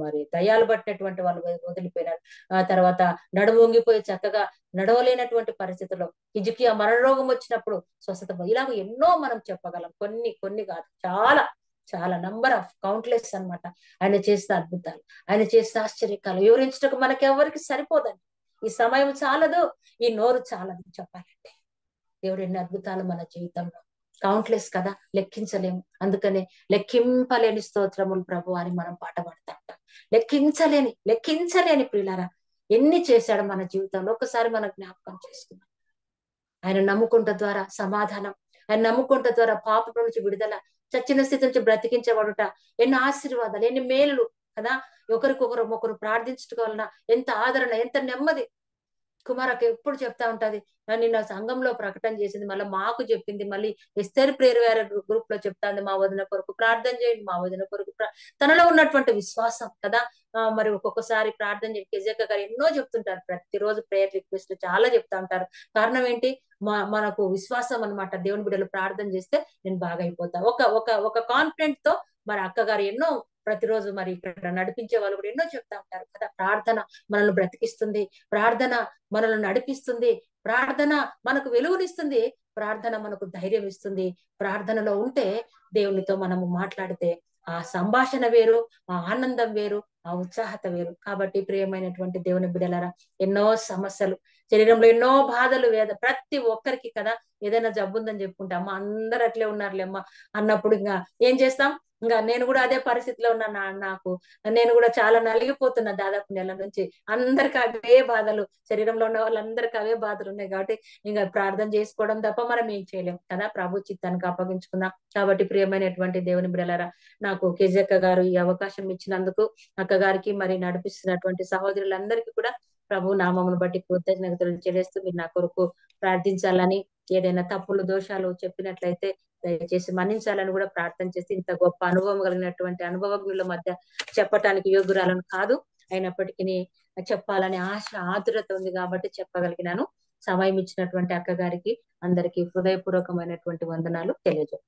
మరి దయ్యాలు పట్టినటువంటి వాళ్ళు వదిలిపోయినారు. ఆ తర్వాత నడుము వంగిపోయి చక్కగా నడవలేనటువంటి పరిస్థితుల్లో హిజ్కియా మరణరోగం వచ్చినప్పుడు స్వస్థత. ఇలాగ ఎన్నో మనం చెప్పగలం, కొన్ని కాదు, చాలా నంబర్ ఆఫ్ కౌంట్లెస్ అన్నమాట. ఆయన చేసిన అద్భుతాలు, ఆయన చేసిన ఆశ్చర్యకాలు వివరించటకు మనకెవరికి సరిపోదండి. ఈ సమయం చాలదు, ఈ నోరు చాలదు చెప్పాలంటే. దేవుడు ఎన్ని అద్భుతాలు మన జీవితంలో, కౌంట్లెస్ కదా, లెక్కించలేము. అందుకనే లెక్కింపలేని స్తోత్రములు ప్రభు అని మనం పాట పాడుతూ ఉంటాం. లెక్కించలేని ప్రియులారా ఎన్ని చేశాడు మన జీవితంలో, ఒకసారి మనం జ్ఞాపకం చేసుకున్నాం. ఆయన నమ్ముకుంట ద్వారా సమాధానం, ఆయన నమ్ముకుంట ద్వారా పాపం నుంచి విడుదల, చచ్చిన స్థితి నుంచి బ్రతికించబడుట, ఎన్ని ఆశీర్వాదాలు, ఎన్ని మేలు కదా. ఒకరు ప్రార్థించడం వలన ఎంత ఆదరణ, ఎంత నెమ్మది. కుమారక్క ఎప్పుడు చెప్తా ఉంటది, నిన్న సంఘంలో ప్రకటన చేసింది, మళ్ళీ మాకు చెప్పింది, మళ్ళీ ఎస్తేర్ ప్రేయర్ గ్రూప్ లో చెప్తాంది, మా వదిన కొరకు ప్రార్థన చేయండి, మా వదిన కొరకు. తనలో ఉన్నటువంటి విశ్వాసం కదా. మరి ఒక్కొక్కసారి ప్రార్థన చేయండి. కెజక్క గారు ఎన్నో చెప్తుంటారు, ప్రతిరోజు ప్రేయర్ రిక్వెస్ట్ చాలా చెప్తా ఉంటారు. కారణం ఏంటి, మనకు విశ్వాసం అన్నమాట. దేవుని బిడ్డలు ప్రార్థన చేస్తే నేను బాగైపోతా ఒక కాన్ఫిడెంట్ తో మరి అక్కగారు ఎన్నో ప్రతిరోజు మరి ఇక్కడ నడిపించే వాళ్ళు కూడా ఎన్నో చెప్తా ఉంటారు కదా. ప్రార్థన మనల్ని బ్రతికిస్తుంది, ప్రార్థన మనల్ని నడిపిస్తుంది, ప్రార్థన మనకు వెలుగునిస్తుంది, ప్రార్థన మనకు ధైర్యం ఇస్తుంది. ప్రార్థనలో ఉంటే దేవునితో మనము మాట్లాడితే ఆ సంభాషణ వేరు, ఆ ఆనందం వేరు, ఆ ఉత్సాహత వేరు. కాబట్టి ప్రియమైనటువంటి దేవుని బిడ్డలారా, ఎన్నో సమస్యలు, శరీరంలో ఎన్నో బాధలు, ప్రతి ఒక్కరికి కదా ఏదైనా జబ్బు ఉందని చెప్పుకుంటే, అమ్మ అందరు అట్లే ఉన్నారులేమ్మ అన్నప్పుడు ఇంకా ఏం చేస్తాం? ఇంకా నేను కూడా అదే పరిస్థితిలో ఉన్నా. నాకు నేను కూడా చాలా నలిగిపోతున్నా దాదాపు నెల నుంచి. అందరికి అవే బాధలు, శరీరంలో ఉన్న వాళ్ళందరికీ అవే బాధలు ఉన్నాయి. కాబట్టి ఇంకా ప్రార్థన చేసుకోవడం తప్ప మనం ఏం చేయలేం కదా. ప్రభు చిత్తానికి అప్పగించుకుందాం. కాబట్టి ప్రియమైనటువంటి దేవుని బిడ్డలారా, నాకు కేజక్క గారు ఈ అవకాశం ఇచ్చినందుకు, అక్క గారికి, మరి నడిపిస్తున్నటువంటి సహోదరులందరికీ కూడా ప్రభు నామమును బట్టి కృతజ్ఞతలు చెల్లిస్తూ, మీరు నా కొరకు ప్రార్థించాలని, ఏదైనా తప్పులు దోషాలు చెప్పినట్లయితే దయచేసి మన్నించాలని కూడా ప్రార్థన చేసి, ఇంత గొప్ప అనుభవం కలిగినటువంటి అనుభవజ్ఞుల మధ్య చెప్పటానికి యోగ్యురాలను కాదు, అయినప్పటికీ చెప్పాలని ఆశ, ఆతురత ఉంది కాబట్టి చెప్పగలిగినాను. సమయం ఇచ్చినటువంటి అక్క గారికి, అందరికీ హృదయపూర్వకమైనటువంటి వందనాలు తెలియజేస్తాను.